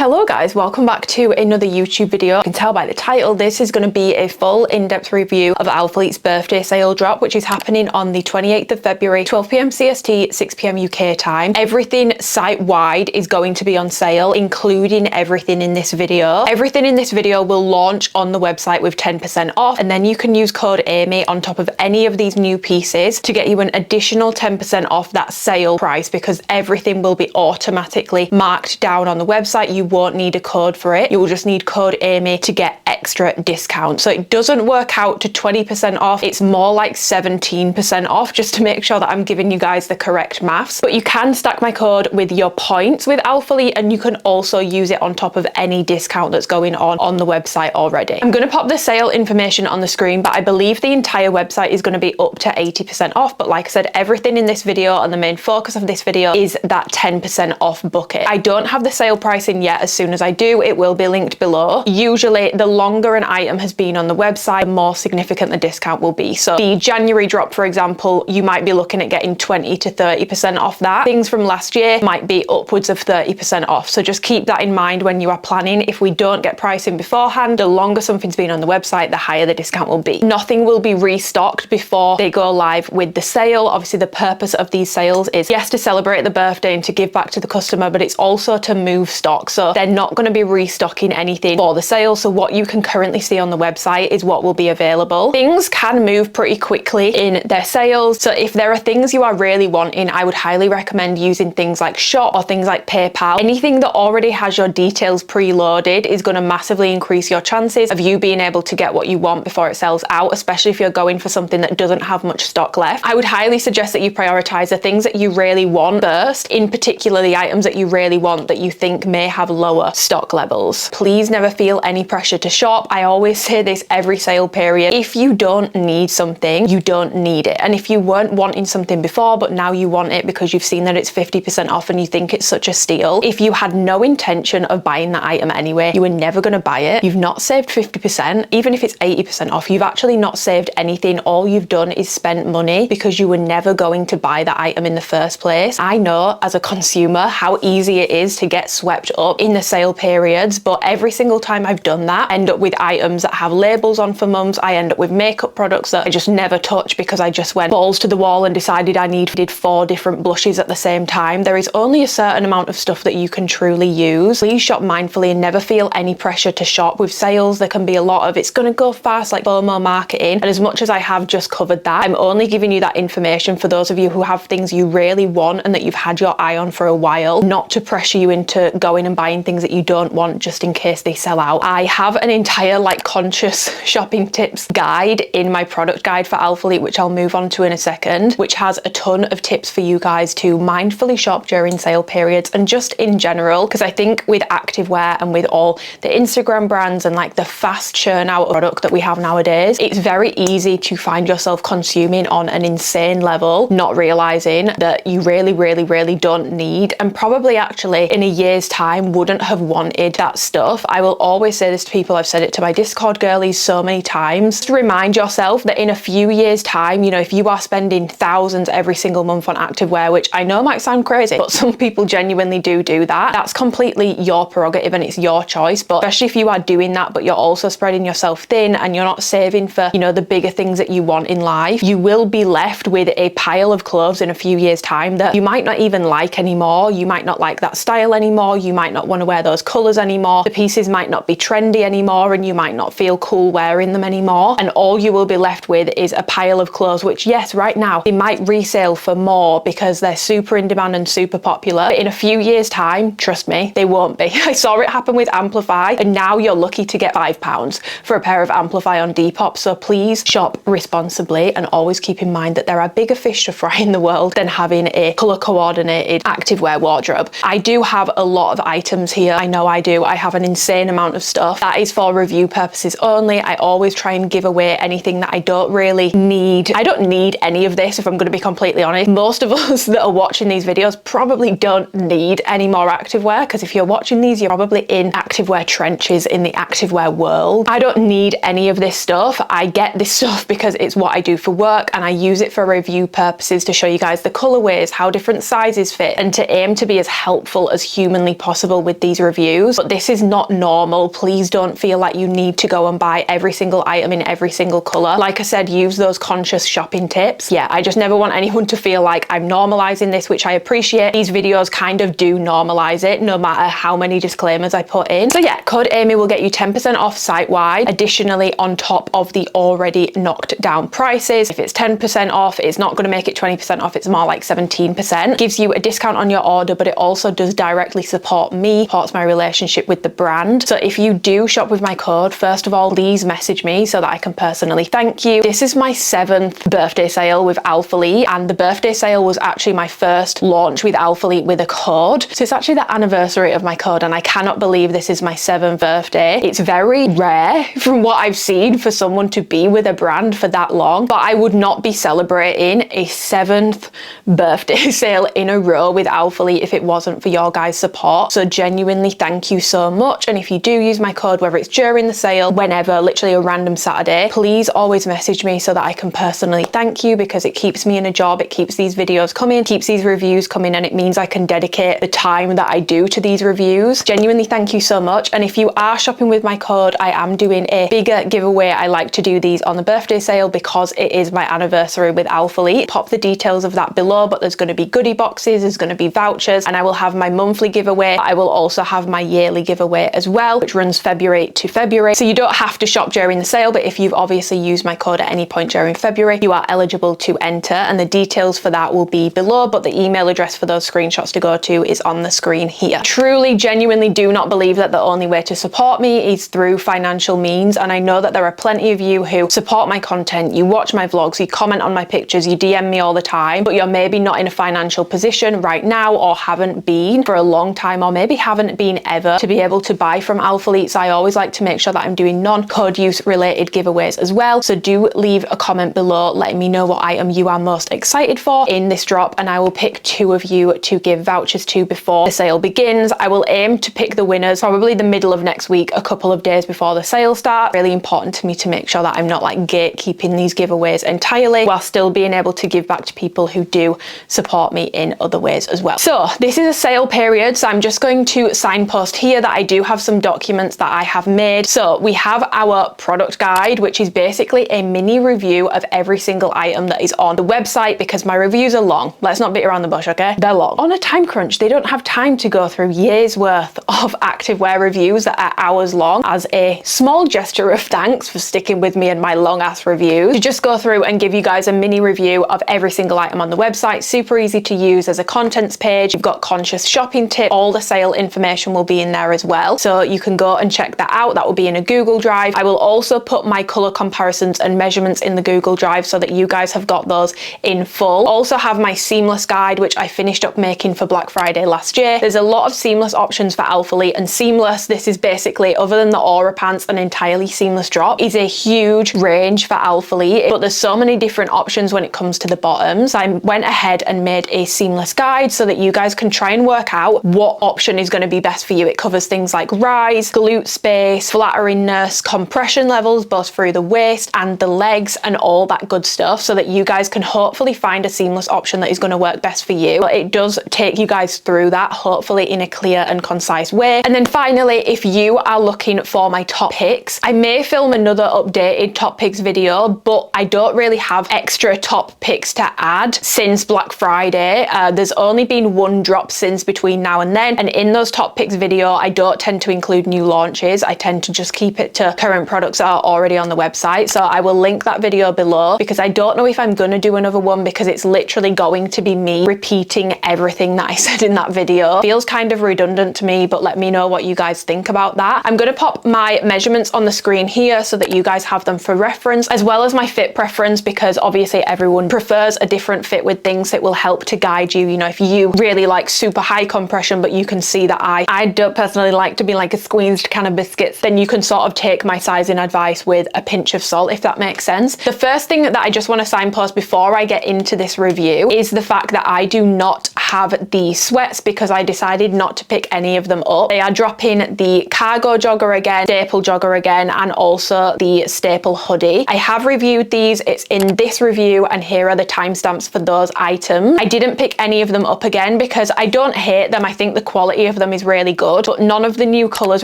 Hello guys, welcome back to another YouTube video. You can tell by the title, this is going to be a full in-depth review of ALPHALETE's birthday sale drop, which is happening on the 28th of February, 12 PM CST, 6 PM UK time. Everything site-wide is going to be on sale, including everything in this video. Everything in this video will launch on the website with 10% off, and then you can use code Amy on top of any of these new pieces to get you an additional 10% off that sale price, because everything will be automatically marked down on the website. You won't need a code for it. You will just need code Amy to get extra discount. So it doesn't work out to 20% off. It's more like 17% off, just to make sure that I'm giving you guys the correct maths. But you can stack my code with your points with ALPHALETE, and you can also use it on top of any discount that's going on the website already. I'm going to pop the sale information on the screen, but I believe the entire website is going to be up to 80% off. But like I said, everything in this video and the main focus of this video is that 10% off bucket. I don't have the sale pricing yet. As soon as I do, it will be linked below. Usually the longer an item has been on the website, the more significant the discount will be. So the January drop, for example, you might be looking at getting 20 to 30% off that. Things from last year might be upwards of 30% off. So just keep that in mind when you are planning. If we don't get pricing beforehand, the longer something's been on the website, the higher the discount will be. Nothing will be restocked before they go live with the sale. Obviously, the purpose of these sales is, yes, to celebrate the birthday and to give back to the customer, but it's also to move stock. So they're not going to be restocking anything for the sale. So what you can currently see on the website is what will be available. Things can move pretty quickly in their sales. So if there are things you are really wanting, I would highly recommend using things like Shop or things like PayPal. Anything that already has your details preloaded is going to massively increase your chances of you being able to get what you want before it sells out, especially if you're going for something that doesn't have much stock left. I would highly suggest that you prioritize the things that you really want first, in particular the items that you really want that you think may have lower stock levels. Please never feel any pressure to shop. I always say this every sale period. If you don't need something, you don't need it. And if you weren't wanting something before, but now you want it because you've seen that it's 50% off and you think it's such a steal, if you had no intention of buying that item anyway, you were never going to buy it, you've not saved 50%, even if it's 80% off, you've actually not saved anything. All you've done is spent money because you were never going to buy that item in the first place. I know as a consumer how easy it is to get swept up in the sale periods, but every single time I've done that, I end up with items that have labels on for months. I end up with makeup products that I just never touch because I just went balls to the wall and decided I needed 4 different blushes at the same time. There is only a certain amount of stuff that you can truly use. Please shop mindfully and never feel any pressure to shop. With sales, there can be a lot of it's going to go fast, like FOMO marketing, and as much as I have just covered that, I'm only giving you that information for those of you who have things you really want and that you've had your eye on for a while, not to pressure you into going and buying things that you don't want just in case they sell out. I have an entire conscious shopping tips guide in my product guide for ALPHALETE, which I'll move on to in a second, which has a ton of tips for you guys to mindfully shop during sale periods and just in general, because I think with activewear and with all the Instagram brands and the fast churn out product that we have nowadays, it's very easy to find yourself consuming on an insane level, not realizing that you really don't need, and probably actually in a year's time wouldn't have wanted that stuff. I will always say this to people. I've said it to my Discord girlies so many times. Just remind yourself that in a few years time, if you are spending thousands every single month on activewear, which I know might sound crazy, but some people genuinely do that. That's completely your prerogative and it's your choice. But especially if you are doing that, but you're also spreading yourself thin and you're not saving for, the bigger things that you want in life, you will be left with a pile of clothes in a few years time that you might not even like anymore. You might not like that style anymore. You might not want to wear those colors anymore. The pieces might not be trendy anymore and you might not feel cool wearing them anymore. And all you will be left with is a pile of clothes, which yes, right now they might resale for more because they're super in demand and super popular. But in a few years time, trust me, they won't be. I saw it happen with Amplify, and now you're lucky to get £5 for a pair of Amplify on Depop. So please shop responsibly and always keep in mind that there are bigger fish to fry in the world than having a color coordinated activewear wardrobe. I do have a lot of items here. I know I do. I have an insane amount of stuff that is for review purposes only. I always try and give away anything that I don't really need. I don't need any of this, if I'm going to be completely honest. Most of us that are watching these videos probably don't need any more activewear, because if you're watching these, you're probably in activewear trenches in the activewear world. I don't need any of this stuff. I get this stuff because it's what I do for work and I use it for review purposes to show you guys the colorways, how different sizes fit, and to aim to be as helpful as humanly possible with with these reviews, but this is not normal. Please don't feel like you need to go and buy every single item in every single color. Like I said, use those conscious shopping tips. Yeah, I just never want anyone to feel like I'm normalizing this, which I appreciate. These videos kind of do normalize it, no matter how many disclaimers I put in. So yeah, code Amy will get you 10% off site-wide. Additionally, on top of the already knocked down prices, if it's 10% off, it's not going to make it 20% off, it's more like 17%. Gives you a discount on your order, but it also does directly support me, supports my relationship with the brand. So if you do shop with my code, first of all, please message me so that I can personally thank you. This is my 7th birthday sale with ALPHALETE, and the birthday sale was actually my first launch with ALPHALETE with a code. So it's actually the anniversary of my code, and I cannot believe this is my 7th birthday. It's very rare from what I've seen for someone to be with a brand for that long, but I would not be celebrating a 7th birthday sale in a row with ALPHALETE if it wasn't for your guys' support. So genuinely thank you so much. And if you do use my code, whether it's during the sale, whenever, literally a random Saturday, please always message me so that I can personally thank you, because it keeps me in a job, it keeps these videos coming, keeps these reviews coming, and it means I can dedicate the time that I do to these reviews. Genuinely thank you so much. And if you are shopping with my code, I am doing a bigger giveaway. I like to do these on the birthday sale because it is my anniversary with ALPHALETE. Pop the details of that below, but there's going to be goodie boxes, there's going to be vouchers, and I will have my monthly giveaway. I will also have my yearly giveaway as well, which runs February to February. So you don't have to shop during the sale, but if you've obviously used my code at any point during February, you are eligible to enter, and the details for that will be below, but the email address for those screenshots to go to is on the screen here. Truly, genuinely do not believe that the only way to support me is through financial means, and I know that there are plenty of you who support my content, you watch my vlogs, you comment on my pictures, you DM me all the time, but you're maybe not in a financial position right now, or haven't been for a long time, or maybe haven't been ever, to be able to buy from ALPHALETE. So I always like to make sure that I'm doing non-code use related giveaways as well. So do leave a comment below letting me know what item you are most excited for in this drop, and I will pick 2 of you to give vouchers to before the sale begins. I will aim to pick the winners probably the middle of next week, a couple of days before the sale starts. Really important to me to make sure that I'm not like gatekeeping these giveaways entirely, while still being able to give back to people who do support me in other ways as well. So this is a sale period, so I'm just going to signpost here that I do have some documents that I have made. So we have our product guide, which is basically a mini review of every single item that is on the website, because my reviews are long. Let's not beat around the bush, okay? They're long. On a time crunch, they don't have time to go through years worth of activewear reviews that are hours long. As a small gesture of thanks for sticking with me and my long ass reviews, to just go through and give you guys a mini review of every single item on the website. Super easy to use. As a contents page, you've got conscious shopping tip, all the sale information will be in there as well, so you can go and check that out. That will be in a Google Drive. I will also put my color comparisons and measurements in the Google Drive so that you guys have got those in full. Also have my seamless guide, which I finished up making for Black Friday last year. There's a lot of seamless options for ALPHALETE, and seamless, this is basically, other than the aura pants, an entirely seamless drop, is a huge range for ALPHALETE, but there's so many different options when it comes to the bottoms. I went ahead and made a seamless guide so that you guys can try and work out what option is going to be best for you. It covers things like rise, glute space, flatteriness, compression levels both through the waist and the legs, and all that good stuff, so that you guys can hopefully find a seamless option that is going to work best for you. But it does take you guys through that, hopefully in a clear and concise way. And then finally, if you are looking for my top picks, I may film another updated top picks video, but I don't really have extra top picks to add since Black Friday. There's only been 1 drop since between now and then, and in those top picks video, I don't tend to include new launches. I tend to just keep it to current products that are already on the website. So I will link that video below, because I don't know if I'm gonna do another one, because it's literally going to be me repeating everything that I said in that video. Feels kind of redundant to me, but let me know what you guys think about that. I'm gonna pop my measurements on the screen here so that you guys have them for reference, as well as my fit preference, because obviously everyone prefers a different fit with things that will help to guide you. You know, if you really like super high compression, but you can see that I don't personally like to be like a squeezed can of biscuits, then you can sort of take my sizing advice with a pinch of salt, if that makes sense. The first thing that I just want to signpost before I get into this review is the fact that I do not have the sweats, because I decided not to pick any of them up. They are dropping the cargo jogger again, staple jogger again, and also the staple hoodie. I have reviewed these, it's in this review, and here are the timestamps for those items. I didn't pick any of them up again because I don't hate them. I think the quality of them is really good, but none of the new colours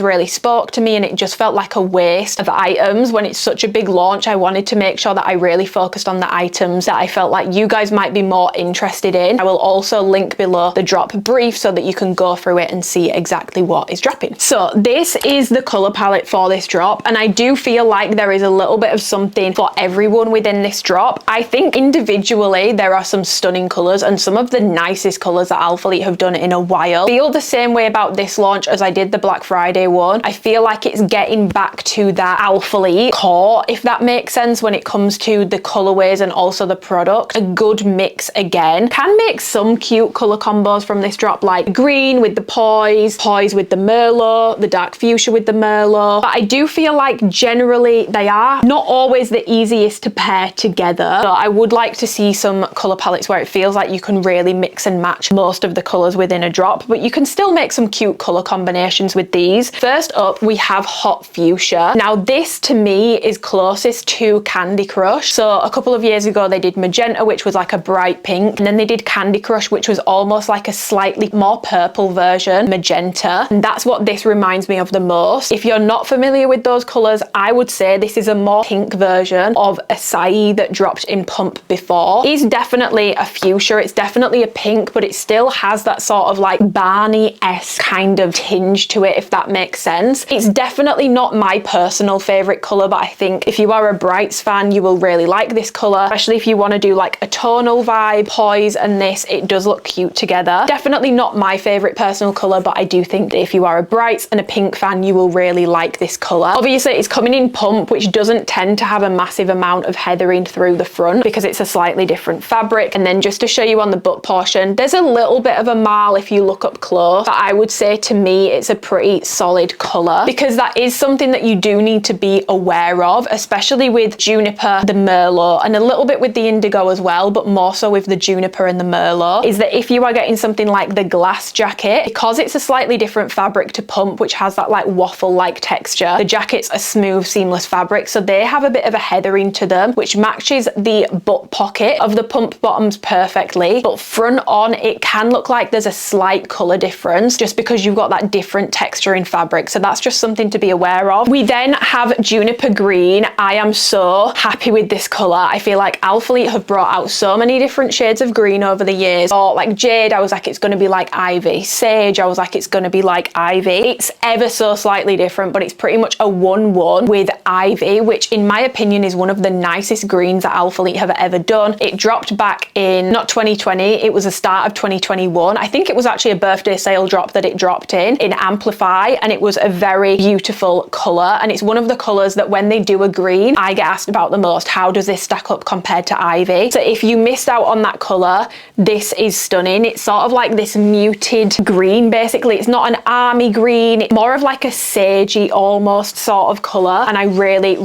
really spoke to me, and it just felt like a waste of items. When it's such a big launch, I wanted to make sure that I really focused on the items that I felt like you guys might be more interested in. I will also link below the drop brief so that you can go through it and see exactly what is dropping. So this is the colour palette for this drop, and I do feel like there is a little bit of something for everyone within this drop. I think individually there are some stunning colours and some of the nicest colours that ALPHALETE have done in a while. I feel the same way about this launch as I did the Black Friday one. I feel like it's getting back to that ALPHALETE core, if that makes sense, when it comes to the colourways and also the product. A good mix again. Can make some cute colour combos from this drop, like green with the poise with the merlot, the dark fuchsia with the merlot, but I do feel like generally they are not always the easiest to pair together. So I would like to see some colour palettes where it feels like you can really mix and match most of the colours within a drop, but you can still make some cute colour combinations with these. First up, we have Hot Fuchsia. Now this to me is closest to Candy Crush. So a couple of years ago they did Magenta, which was like a bright pink, and then they did Candy Crush, which was almost like a slightly more purple version, magenta, and that's what this reminds me of the most. If you're not familiar with those colours, I would say this is a more pink version of Acai that dropped in Pump before. It's definitely a fuchsia, it's definitely a pink, but it still has that sort of like Barney-esque kind of tinge to it, if that makes sense. It's definitely not my personal favourite colour, but I think if you are a Brights fan, you will really like this colour, especially if you want to do like a tonal vibe. Poise and this, it does look cute together. Definitely not my favourite personal colour, but I do think that if you are a Brights and a pink fan, you will really like this colour. Obviously it's coming in Pump, which doesn't tend to have a massive amount of heathering through the front because it's a slightly different fabric. And then just to show you on the butt portion, there's a little bit of a marl if you look up close, but I would say to me it's a pretty solid colour, because that is something that you do need to be aware of, especially with Juniper, the Merlot, and a little bit with the Indigo as well, but more so with the Juniper and the Merlot, is that if you are getting something like the glass jacket, because it's a slightly different fabric to Pump, which has that like waffle-like texture, the jackets are smooth, seamless fabric, so they have a bit of a heathering to them, which matches the butt pocket of the Pump bottoms perfectly, but front on it can look like there's a slight colour difference just because you've got that different texture in fabric, so that's just something to be aware of. We then have Juniper Green. I am so happy with this colour. I feel like ALPHALETE have brought out so many different shades of green over the years. Or like Jade, I was like it's going to be like Ivy. Sage, I was like it's going to be like Ivy. It's ever so slightly different, but it's pretty much a 1-1 with Ivy, which in my opinion is one of the nicest greens that ALPHALETE have ever done. It dropped back in not 2020, it was the start of 2021. I think it was actually a birthday sale drop that it dropped in Amplify, and it was a very beautiful colour, and it's one of the colours that when they do a green I get asked about the most. How does this stack up compared to Ivy? So if you missed out on that colour, this is stunning. It's sort of like this muted green basically. It's not an army green, it's more of like a sagey almost sort of colour, and I really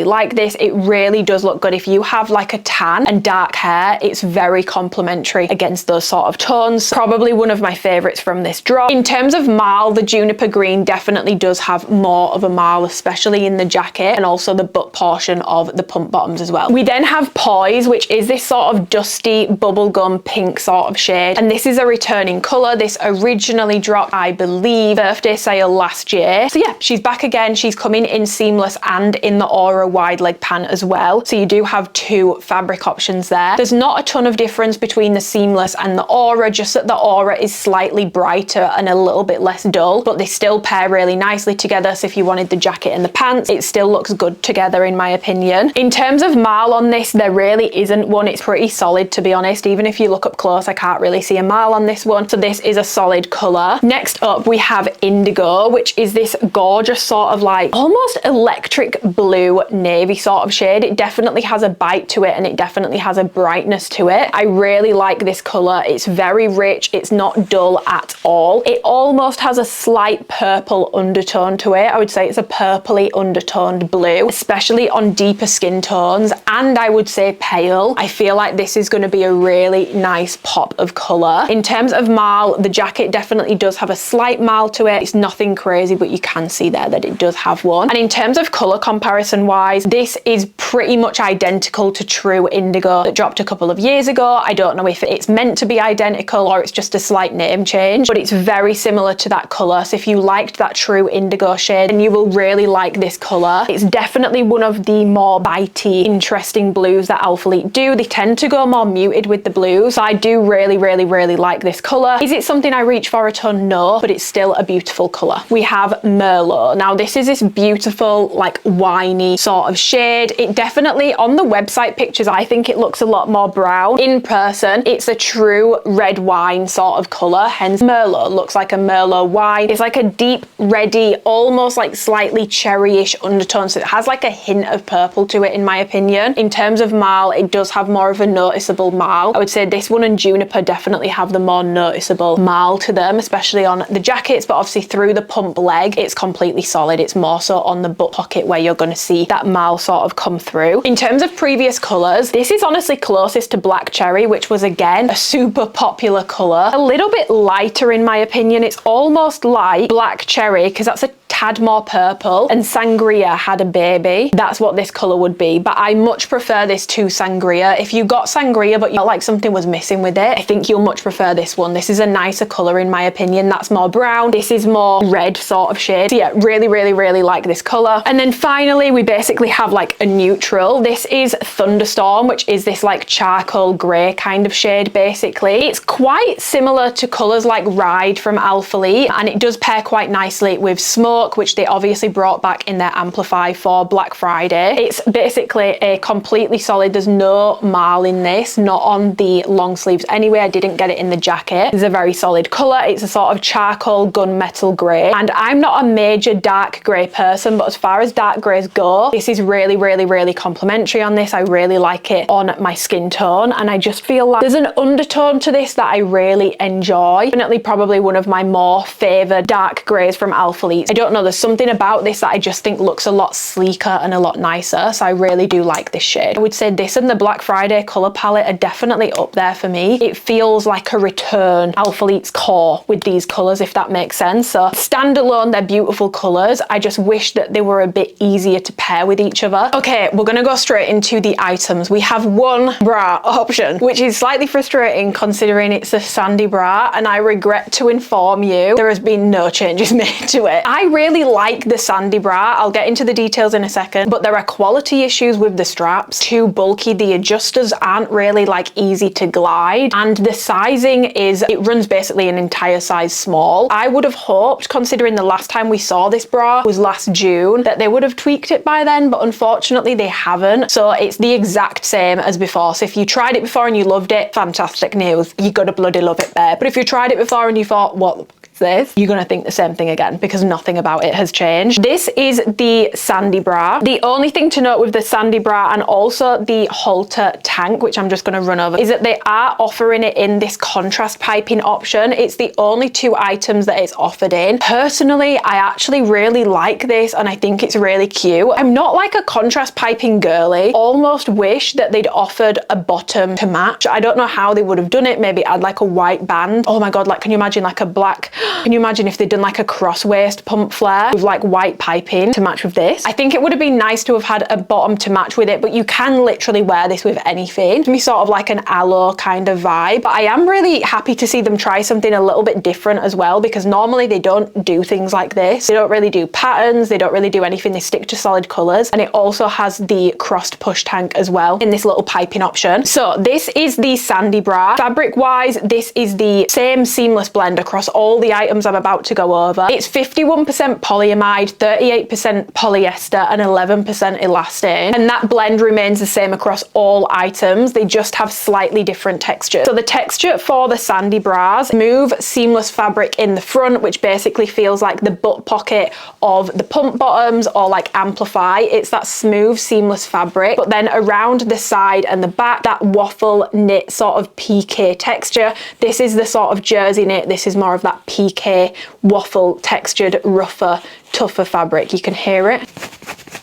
like this. It really does look good if you have like a tan and dark hair. It's very complementary against those sort of tones. Probably one of my favourites from this drop. In terms of marl, the Juniper Green definitely does have more of a marl, especially in the jacket and also the butt portion of the Pump bottoms as well. We then have Poise, which is this sort of dusty bubblegum pink sort of shade, and this is a returning colour. This originally dropped, I believe, birthday sale last year. So yeah, she's back again. She's coming in seamless and in the Aura wide leg pant as well, so you do have two fabric options there. There's not a ton of difference between the seamless and the Aura, just that the Aura is slightly brighter and a little bit less dull, but they still pair really nicely together. So if you wanted the jacket and the pants, it still looks good together in my opinion. In terms of marl on this, there really isn't one. It's pretty solid, to be honest. Even if you look up close, I can't really see a marl on this one, so this is a solid colour. Next up we have Indigo, which is this gorgeous sort of like almost electric blue navy sort of shade. It definitely has a bite to it and it definitely has a brightness to it. I really like this colour. It's very rich, it's not dull at all. It almost has a slight purple undertone to it. I would say it's a purpley undertoned blue, especially on deeper skin tones, and I would say pale. I feel like this is going to be a really nice pop of colour. In terms of marl, the jacket definitely does have a slight marl to it. It's nothing crazy, but you can see there that it does have one. And in terms of colour comparison wise, this is pretty much identical to True Indigo that dropped a couple of years ago. I don't know if it's meant to be identical or it's just a slight name change, but it's very similar to that colour. So if you liked that true indigo shade, then you will really like this colour. It's definitely one of the more bitey, interesting blues that Alphalete do. They tend to go more muted with the blues. So I do really like this colour. Is it something I reach for a ton? No, but it's still a beautiful colour. We have Merlot. Now this is this beautiful, like winey sort of shade. It definitely, on the website pictures, I think it looks a lot more brown. In person, it's a true red wine sort of colour, hence Merlot looks like a Merlot wine. It's like a deep reddy, almost like slightly cherryish undertone, so it has like a hint of purple to it in my opinion. In terms of marl, it does have more of a noticeable marl. I would say this one and Juniper definitely have the more noticeable marl to them, especially on the jackets, but obviously through the pump leg, it's completely solid. It's more so on the butt pocket where you're going to see that marl sort of come through. In terms of previous colours, this is honestly closest to Black Cherry, which was again a super popular colour. A little bit lighter in my opinion. It's almost like Black Cherry because that's a tad more purple, and Sangria had a baby. That's what this colour would be, but I much prefer this to Sangria. If you got Sangria but you felt like something was missing with it, I think you'll much prefer this one. This is a nicer colour in my opinion. That's more brown. This is more red sort of shade. So yeah, really like this colour. And then finally, we basically have like a neutral. This is Thunderstorm, which is this like charcoal grey kind of shade basically. It's quite similar to colours like Ride from Alphalete, and it does pair quite nicely with Smoke, which they obviously brought back in their Amplify for Black Friday. It's basically a completely solid, there's no marl in this, not on the long sleeves anyway. I didn't get it in the jacket. It's a very solid colour. It's a sort of charcoal gunmetal grey, and I'm not a major dark grey person, but as far as dark greys go, this is really complimentary on this. I really like it on my skin tone, and I just feel like there's an undertone to this that I really enjoy. Definitely probably one of my more favoured dark greys from Alphalete. I don't know, there's something about this that I just think looks a lot sleeker and a lot nicer, so I really do like this shade. I would say this and the Black Friday colour palette are definitely up there for me. It feels like a return Alphalete's core with these colours, if that makes sense. So standalone, they're beautiful colours. I just wish that they were a bit easier to pair with each other. Okay, we're gonna go straight into the items. We have one bra option, which is slightly frustrating considering it's a sandy bra, and I regret to inform you there has been no changes made to it. I really like the sandy bra. I'll get into the details in a second, but there are quality issues with the straps. Too bulky, the adjusters aren't really like easy to glide, and the sizing is, it runs basically an entire size small. I would have hoped, considering the last time we saw this bra was last June, that they would have tweaked it by then, but unfortunately they haven't. So it's the exact same as before. So if you tried it before and you loved it, fantastic news. You gotta bloody love it there. But if you tried it before and you thought, what this, you're gonna think the same thing again because nothing about it has changed. This is the sandy bra. The only thing to note with the sandy bra and also the halter tank, which I'm just gonna run over, is that they are offering it in this contrast piping option. It's the only two items that it's offered in. Personally, I actually really like this and I think it's really cute. I'm not like a contrast piping girly. Almost wish that they'd offered a bottom to match. I don't know how they would have done it. Maybe add like a white band. Oh my god, like can you imagine like a black, can you imagine if they'd done like a cross waist pump flare with like white piping to match with this? I think it would have been nice to have had a bottom to match with it, but you can literally wear this with anything. To be sort of like an aloe kind of vibe. But I am really happy to see them try something a little bit different as well, because normally they don't do things like this. They don't really do patterns, they don't really do anything, they stick to solid colours. And it also has the crossed push tank as well in this little piping option. So this is the sandy bra. Fabric wise, this is the same seamless blend across all the items I'm about to go over. It's 51% polyamide, 38% polyester and 11% elastane, and that blend remains the same across all items. They just have slightly different textures. So the texture for the sandy bras, smooth seamless fabric in the front, which basically feels like the butt pocket of the pump bottoms or like Amplify. It's that smooth seamless fabric, but then around the side and the back, that waffle knit sort of PK texture. This is the sort of jersey knit. This is more of that PK waffle textured, rougher, tougher fabric. You can hear it.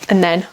And then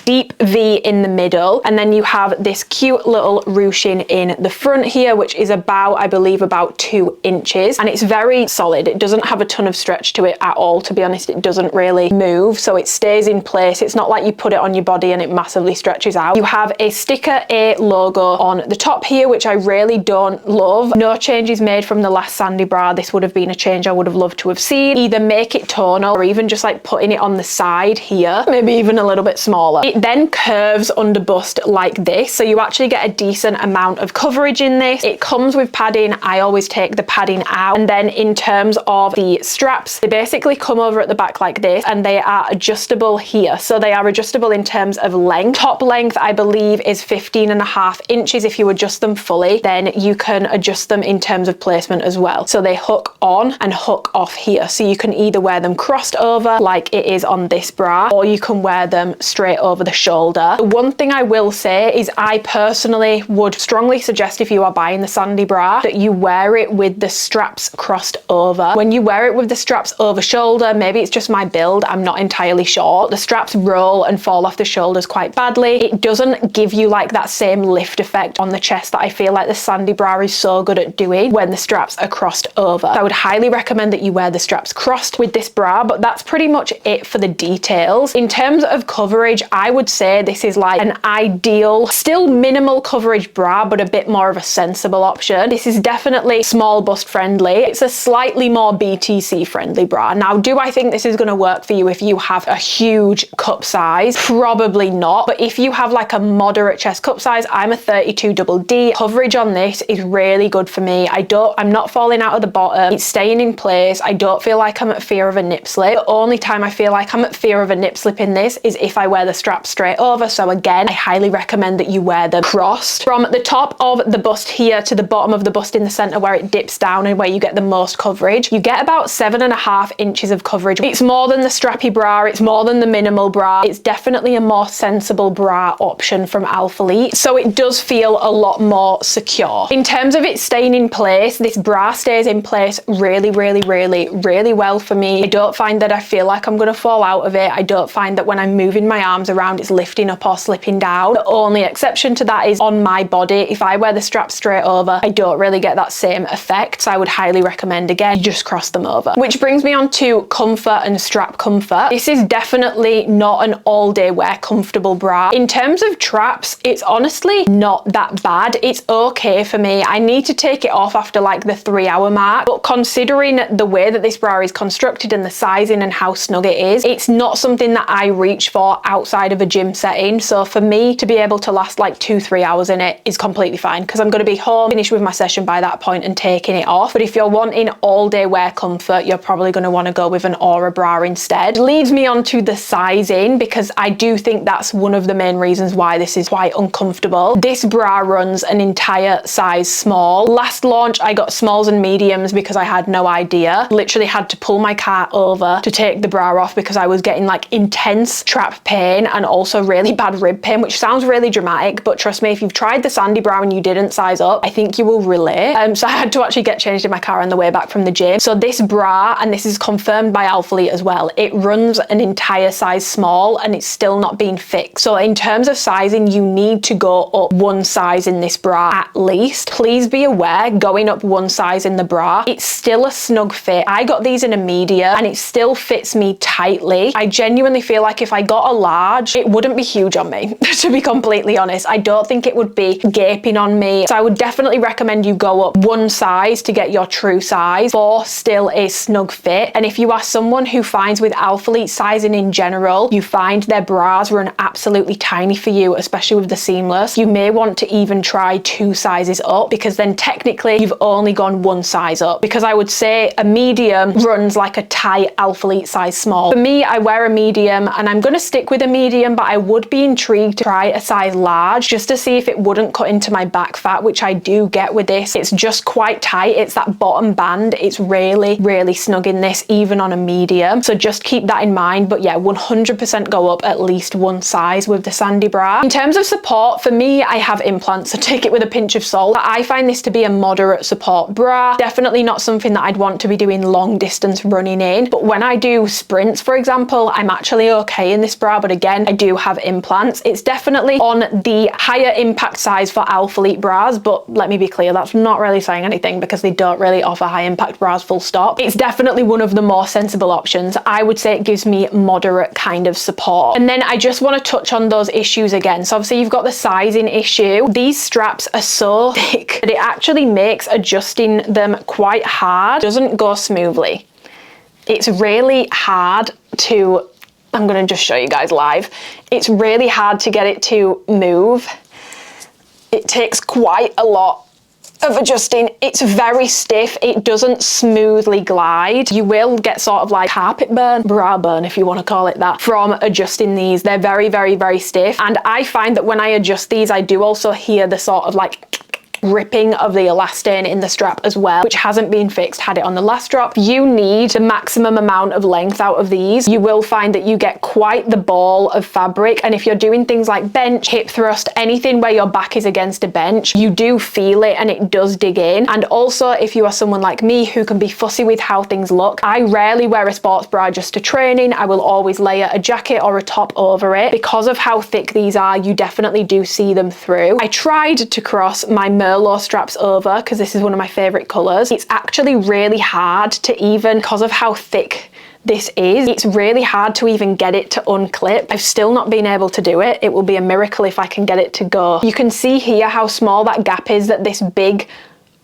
deep V in the middle, and then you have this cute little ruching in the front here, which is about, I believe, about 2 inches, and it's very solid. It doesn't have a ton of stretch to it at all, to be honest. It doesn't really move, so it stays in place. It's not like you put it on your body and it massively stretches out. You have a sticker A logo on the top here, which I really don't love. No changes made from the last Sandy bra. This would have been a change I would have loved to have seen. Either make it tonal or even just like putting it on the side here, maybe even a little bit smaller. It then curves under bust like this, so you actually get a decent amount of coverage in this. It comes with padding. I always take the padding out, and then in terms of the straps, they basically come over at the back like this, and they are adjustable here. So they are adjustable in terms of length. Top length, I believe, is 15.5 inches. If you adjust them fully, then you can adjust them in terms of placement as well. So they hook on and hook off here. So you can either wear them crossed over like it is on this bra, or you can wear them straight over the shoulder. The one thing I will say is I personally would strongly suggest, if you are buying the Sandy bra, that you wear it with the straps crossed over. When you wear it with the straps over shoulder, maybe it's just my build, I'm not entirely sure, the straps roll and fall off the shoulders quite badly. It doesn't give you like that same lift effect on the chest that I feel like the Sandy bra is so good at doing when the straps are crossed over. So I would highly recommend that you wear the straps crossed with this bra, but that's pretty much it for the details. In terms of coverage, I would say this is like an ideal, still minimal coverage bra, but a bit more of a sensible option. This is definitely small bust friendly. It's a slightly more BTC friendly bra. Now, do I think this is going to work for you if you have a huge cup size? Probably not, but if you have like a moderate chest cup size, I'm a 32 double D. Coverage on this is really good for me. I'm not falling out of the bottom. It's staying in place. I don't feel like I'm at fear of a nip slip. The only time I feel like I'm at fear of a nip slip in this is if I wear the straps straight over. So again, I highly recommend that you wear them crossed. From the top of the bust here to the bottom of the bust in the center where it dips down and where you get the most coverage, you get about 7.5 inches of coverage. It's more than the strappy bra. It's more than the minimal bra. It's definitely a more sensible bra option from ALPHALETE. So it does feel a lot more secure. In terms of it staying in place, this bra stays in place really well for me. I don't find that I feel like I'm going to fall out of it. I don't find that when I'm moving my arms around, it's lifting up or slipping down. The only exception to that is on my body. If I wear the strap straight over, I don't really get that same effect. So I would highly recommend, again, you just cross them over. Which brings me on to comfort and strap comfort. This is definitely not an all-day wear comfortable bra. In terms of traps, it's honestly not that bad. It's okay for me. I need to take it off after like the 3-hour mark, but considering the way that this bra is constructed and the sizing and how snug it is, it's not something that I reach for outside of a gym setting. So for me to be able to last like 2-3 hours in it is completely fine, because I'm going to be home, finished with my session by that point and taking it off. But if you're wanting all day wear comfort, you're probably going to want to go with an Aura bra instead. It leads me on to the sizing, because I do think that's one of the main reasons why this is quite uncomfortable. This bra runs an entire size small. Last launch, I got smalls and mediums because I had no idea. Literally had to pull my cart over to take the bra off because I was getting like intense trap pain and also really bad rib pain, which sounds really dramatic, but trust me, if you've tried the Sandy bra and you didn't size up, I think you will relate. So I had to actually get changed in my car on the way back from the gym. So this bra, and this is confirmed by ALPHALETE as well, it runs an entire size small and it's still not being fixed. So in terms of sizing, you need to go up one size in this bra at least. Please be aware, going up one size in the bra, it's still a snug fit. I got these in a medium and it still fits me tightly. I genuinely feel like if I got a large, it wouldn't be huge on me, to be completely honest. I don't think it would be gaping on me. So I would definitely recommend you go up one size to get your true size for still a snug fit. And if you are someone who finds with ALPHALETE sizing in general, you find their bras run absolutely tiny for you, especially with the seamless, you may want to even try 2 sizes up, because then technically you've only gone one size up. Because I would say a medium runs like a tight ALPHALETE size small. For me, I wear a medium and I'm going to stick with a medium, but I would be intrigued to try a size large just to see if it wouldn't cut into my back fat, which I do get with this. It's just quite tight. It's that bottom band. It's really snug in this, even on a medium. So just keep that in mind. But yeah, 100% go up at least one size with the Sandy bra. In terms of support, for me, I have implants, so take it with a pinch of salt. I find this to be a moderate support bra. Definitely not something that I'd want to be doing long distance running in. But when I do sprints, for example, I'm actually okay in this bra. But again, I do have implants. It's definitely on the higher impact size for ALPHALETE bras, but let me be clear, that's not really saying anything because they don't really offer high impact bras full stop. It's definitely one of the more sensible options. I would say it gives me moderate kind of support. And then I just want to touch on those issues again. So obviously you've got the sizing issue. These straps are so thick that it actually makes adjusting them quite hard. It doesn't go smoothly. It's really hard to, I'm going to just show you guys live. It's really hard to get it to move. It takes quite a lot of adjusting. It's very stiff. It doesn't smoothly glide. You will get sort of like carpet burn, bra burn if you want to call it that, from adjusting these. They're very, very, very stiff. And I find that when I adjust these, I do also hear the sort of like ripping of the elastane in the strap as well, which hasn't been fixed. Had it on the last drop. You need the maximum amount of length out of these. You will find that you get quite the ball of fabric, and if you're doing things like bench, hip thrust, anything where your back is against a bench, you do feel it and it does dig in. And also, if you are someone like me who can be fussy with how things look, I rarely wear a sports bra just to training. I will always layer a jacket or a top over it. Because of how thick these are, you definitely do see them through. I tried to cross my Merlot straps over because this is one of my favorite colors. It's actually really hard to even, because of how thick this is, it's really hard to even get it to unclip. I've still not been able to do it. It will be a miracle if I can get it to go. You can see here how small that gap is that this big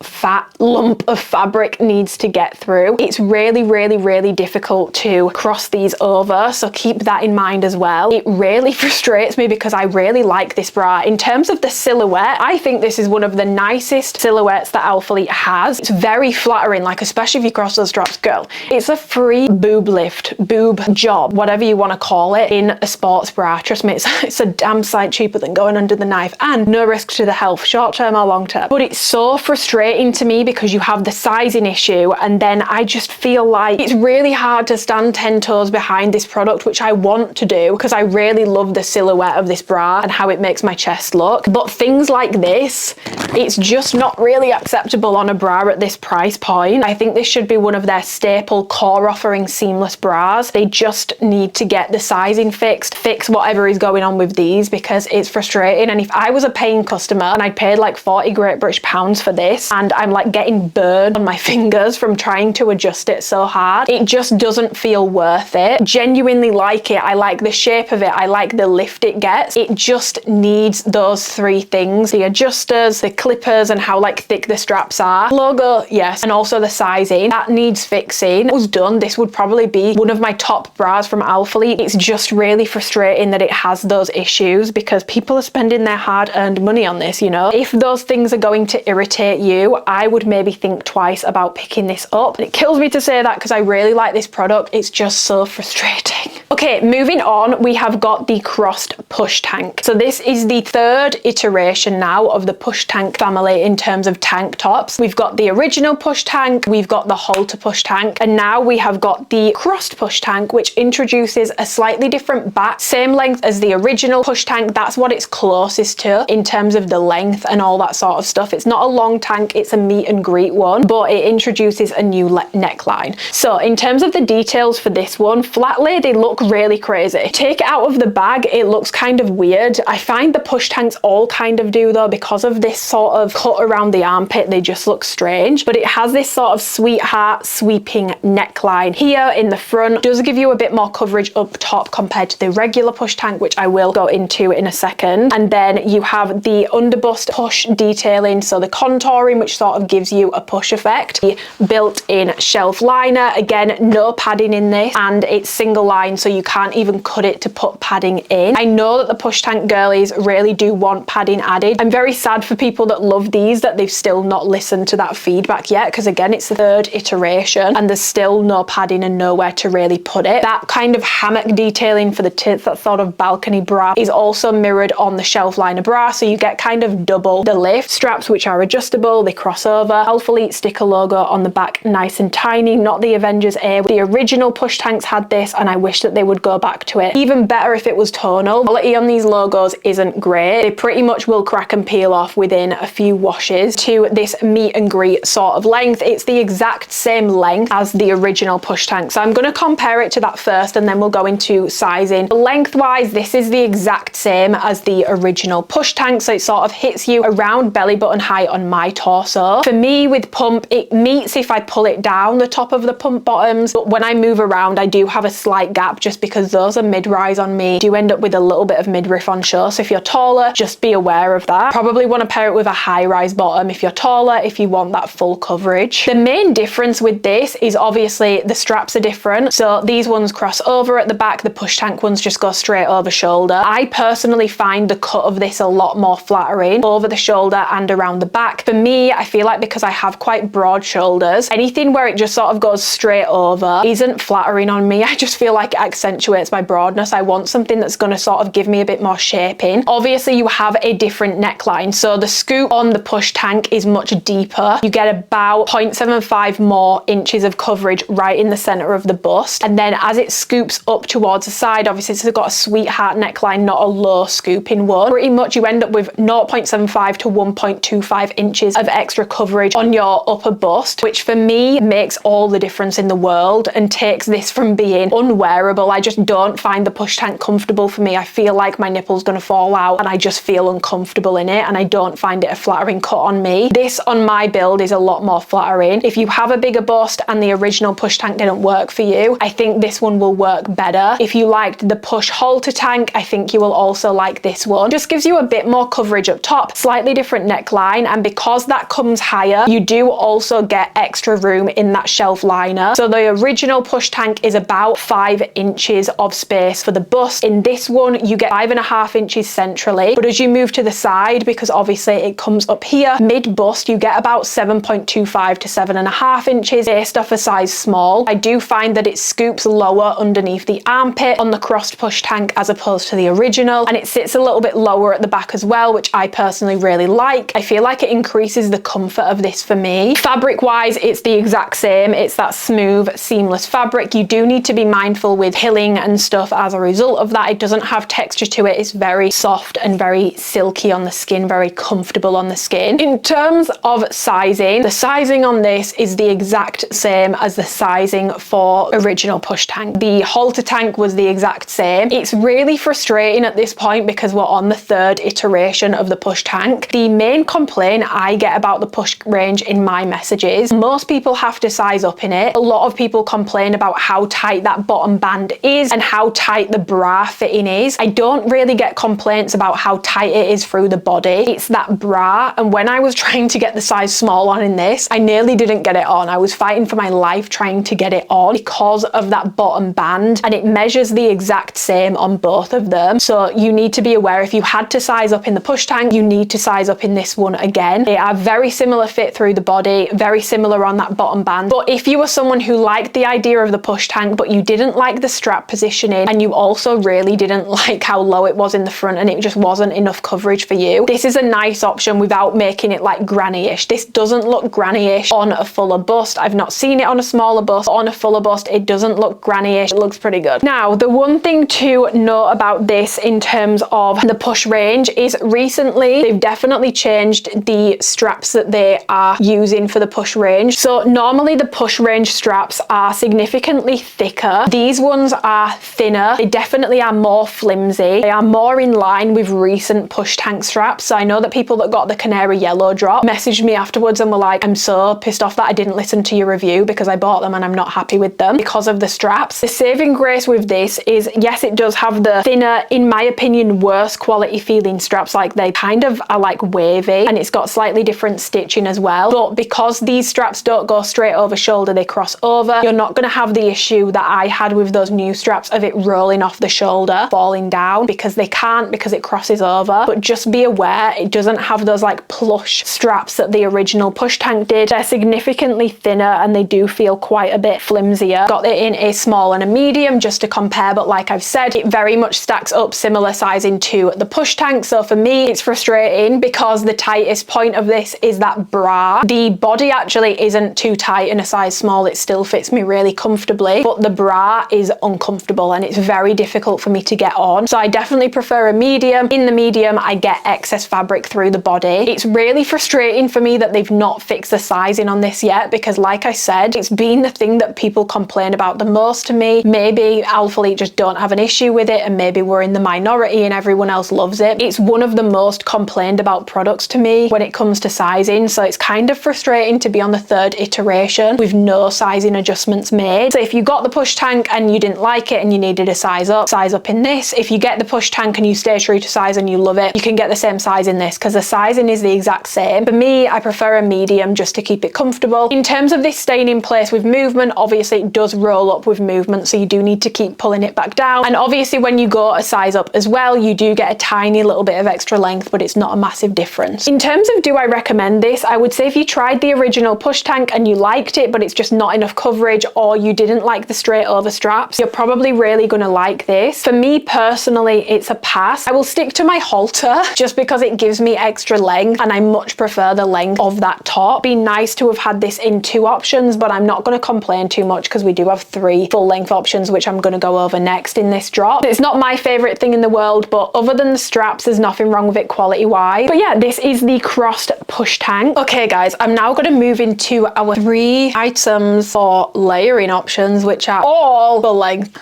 fat lump of fabric needs to get through. It's really, really, really difficult to cross these over, so keep that in mind as well. It really frustrates me because I really like this bra. In terms of the silhouette, I think this is one of the nicest silhouettes that ALPHALETE has. It's very flattering, like especially if you cross those straps, girl. It's a free boob lift, boob job, whatever you want to call it, in a sports bra. Trust me, it's a damn sight cheaper than going under the knife, and no risk to the health, short term or long term. But it's so frustrating to me because you have the sizing issue, and then I just feel like it's really hard to stand 10 toes behind this product, which I want to do because I really love the silhouette of this bra and how it makes my chest look. But things like this, it's just not really acceptable on a bra at this price point. I think this should be one of their staple core offering seamless bras. They just need to get the sizing fixed, fix whatever is going on with these, because it's frustrating. And if I was a paying customer and I paid like 40 Great British pounds for this, and I'm like getting burned on my fingers from trying to adjust it so hard, it just doesn't feel worth it. Genuinely like it. I like the shape of it. I like the lift it gets. It just needs those three things: the adjusters, the clippers, and how like thick the straps are. Logo, yes, and also the sizing. That needs fixing. If it was done, this would probably be one of my top bras from ALPHALETE. It's just really frustrating that it has those issues because people are spending their hard-earned money on this, you know? If those things are going to irritate you, I would maybe think twice about picking this up. And it kills me to say that because I really like this product. It's just so frustrating. Okay, moving on, we have got the crossed push tank. So this is the third iteration now of the push tank family in terms of tank tops. We've got the original push tank, we've got the halter push tank, and now we have got the crossed push tank, which introduces a slightly different back, same length as the original push tank. That's what it's closest to in terms of the length and all that sort of stuff. It's not a long tank, it's a meet and greet one, but it introduces a new neckline. So in terms of the details for this one, flatly they look really crazy. Take it out of the bag, it looks kind of weird. I find the push tanks all kind of do though, because of this sort of cut around the armpit, they just look strange. But it has this sort of sweetheart sweeping neckline here in the front. Does give you a bit more coverage up top compared to the regular push tank, which I will go into in a second. And then you have the underbust push detailing, so the contouring, which sort of gives you a push effect. The built-in shelf liner, again, no padding in this, and it's single line, so you can't even cut it to put padding in. I know that the push tank girlies really do want padding added. I'm very sad for people that love these that they've still not listened to that feedback yet, because again, it's the third iteration and there's still no padding and nowhere to really put it. That kind of hammock detailing for the tits, that sort of balcony bra, is also mirrored on the shelf liner bra, so you get kind of double the lift. Straps which are adjustable, they cross over. ALPHALETE sticker logo on the back, nice and tiny, not the Avengers A. The original push tanks had this, and I wish that they they would go back to it. Even better if it was tonal. Quality on these logos isn't great. They pretty much will crack and peel off within a few washes. To this meet and greet sort of length, it's the exact same length as the original push tank. So I'm going to compare it to that first, and then we'll go into sizing. Lengthwise, this is the exact same as the original push tank, so it sort of hits you around belly button height on my torso. For me, with pump, it meets if I pull it down the top of the pump bottoms, but when I move around, I do have a slight gap just because those are mid-rise on me. Do end up with a little bit of midriff on show, so if you're taller, just be aware of that. Probably want to pair it with a high-rise bottom if you're taller, if you want that full coverage. The main difference with this is obviously the straps are different. So these ones cross over at the back, the push tank ones just go straight over shoulder. I personally find the cut of this a lot more flattering over the shoulder and around the back. For me, I feel like because I have quite broad shoulders, anything where it just sort of goes straight over isn't flattering on me. I just feel like it accentuates my broadness. I want something that's going to sort of give me a bit more shaping. Obviously, you have a different neckline. So the scoop on the push tank is much deeper. You get about 0.75 more inches of coverage right in the center of the bust. And then as it scoops up towards the side, obviously it's got a sweetheart neckline, not a low scooping one. Pretty much you end up with 0.75 to 1.25 inches of extra coverage on your upper bust, which for me makes all the difference in the world and takes this from being unwearable. I just don't find the push tank comfortable for me. I feel like my nipple's gonna fall out and I just feel uncomfortable in it, and I don't find it a flattering cut on me. This on my build is a lot more flattering. If you have a bigger bust and the original push tank didn't work for you, I think this one will work better. If you liked the push halter tank, I think you will also like this one. Just gives you a bit more coverage up top, slightly different neckline, and because that comes higher, you do also get extra room in that shelf liner. So the original push tank is about 5 inches of space for the bust. In this one, you get 5.5 inches centrally, but as you move to the side, because obviously it comes up here, mid bust, you get about 7.25 to 7.5 inches based off a size small. I do find that it scoops lower underneath the armpit on the crossed push tank as opposed to the original, and it sits a little bit lower at the back as well, which I personally really like. I feel like it increases the comfort of this for me. Fabric wise, it's the exact same. It's that smooth, seamless fabric. You do need to be mindful with pilling and stuff as a result of that. It doesn't have texture to it. It's very soft and very silky on the skin, very comfortable on the skin. In terms of sizing, the sizing on this is the exact same as the sizing for original push tank. The halter tank was the exact same. It's really frustrating at this point because we're on the 3rd iteration of the push tank. The main complaint I get about the push range in my messages, most people have to size up in it. A lot of people complain about how tight that bottom band is and how tight the bra fitting is. I don't really get complaints about how tight it is through the body. It's that bra, and when I was trying to get the size small on in this, I nearly didn't get it on. I was fighting for my life trying to get it on because of that bottom band, and it measures the exact same on both of them. So you need to be aware, if you had to size up in the push tank, you need to size up in this one again. They are very similar fit through the body, very similar on that bottom band. But if you were someone who liked the idea of the push tank, but you didn't like the strap positioning, and you also really didn't like how low it was in the front and it just wasn't enough coverage for you, this is a nice option without making it like granny-ish. This doesn't look granny-ish on a fuller bust. I've not seen it on a smaller bust. On a fuller bust, it doesn't look granny-ish. It looks pretty good. Now, the one thing to note about this in terms of the push range is recently they've definitely changed the straps that they are using for the push range. So normally the push range straps are significantly thicker. These ones are thinner. They definitely are more flimsy. They are more in line with recent push tank straps. So I know that people that got the canary yellow drop messaged me afterwards and were like, I'm so pissed off that I didn't listen to your review because I bought them and I'm not happy with them because of the straps. The saving grace with this is, yes, it does have the thinner, in my opinion, worse quality feeling straps. Like they kind of are like wavy, and it's got slightly different stitching as well. But because these straps don't go straight over shoulder, they cross over, you're not going to have the issue that I had with those new straps of it rolling off the shoulder, falling down, because they can't, because it crosses over. But just be aware, it doesn't have those like plush straps that the original push tank did. They're significantly thinner and they do feel quite a bit flimsier. Got it in a small and a medium just to compare, but like I've said, it very much stacks up similar sizing to the push tank. So for me, it's frustrating because the tightest point of this is that bra. The body actually isn't too tight in a size small. It still fits me really comfortably, but the bra is uncomfortable and it's very difficult for me to get on. So I definitely prefer a medium. In the medium, I get excess fabric through the body. It's really frustrating for me that they've not fixed the sizing on this yet, because like I said, it's been the thing that people complain about the most to me. Maybe ALPHALETE just don't have an issue with it, and maybe we're in the minority and everyone else loves it. It's one of the most complained about products to me when it comes to sizing, so it's kind of frustrating to be on the third iteration with no sizing adjustments made. So if you got the push tank and you didn't like it and you needed a size up in this. If you get the push tank and you stay true to size and you love it, you can get the same size in this, because the sizing is the exact same. For me, I prefer a medium just to keep it comfortable. In terms of this staying in place with movement, obviously it does roll up with movement, so you do need to keep pulling it back down. And obviously when you go a size up as well, you do get a tiny little bit of extra length, but it's not a massive difference. In terms of do I recommend this, I would say if you tried the original push tank and you liked it, but it's just not enough coverage, or you didn't like the straight over straps, you're probably really going to like this. For me personally, it's a pass. I will stick to my halter just because it gives me extra length and I much prefer the length of that top. It'd be nice to have had this in 2 options, but I'm not going to complain too much because we do have 3 full length options, which I'm going to go over next in this drop. It's not my favorite thing in the world, but other than the straps, there's nothing wrong with it quality wise. But yeah, this is the crossed push tank. Okay guys, I'm now going to move into our 3 items for layering options, which are all full length.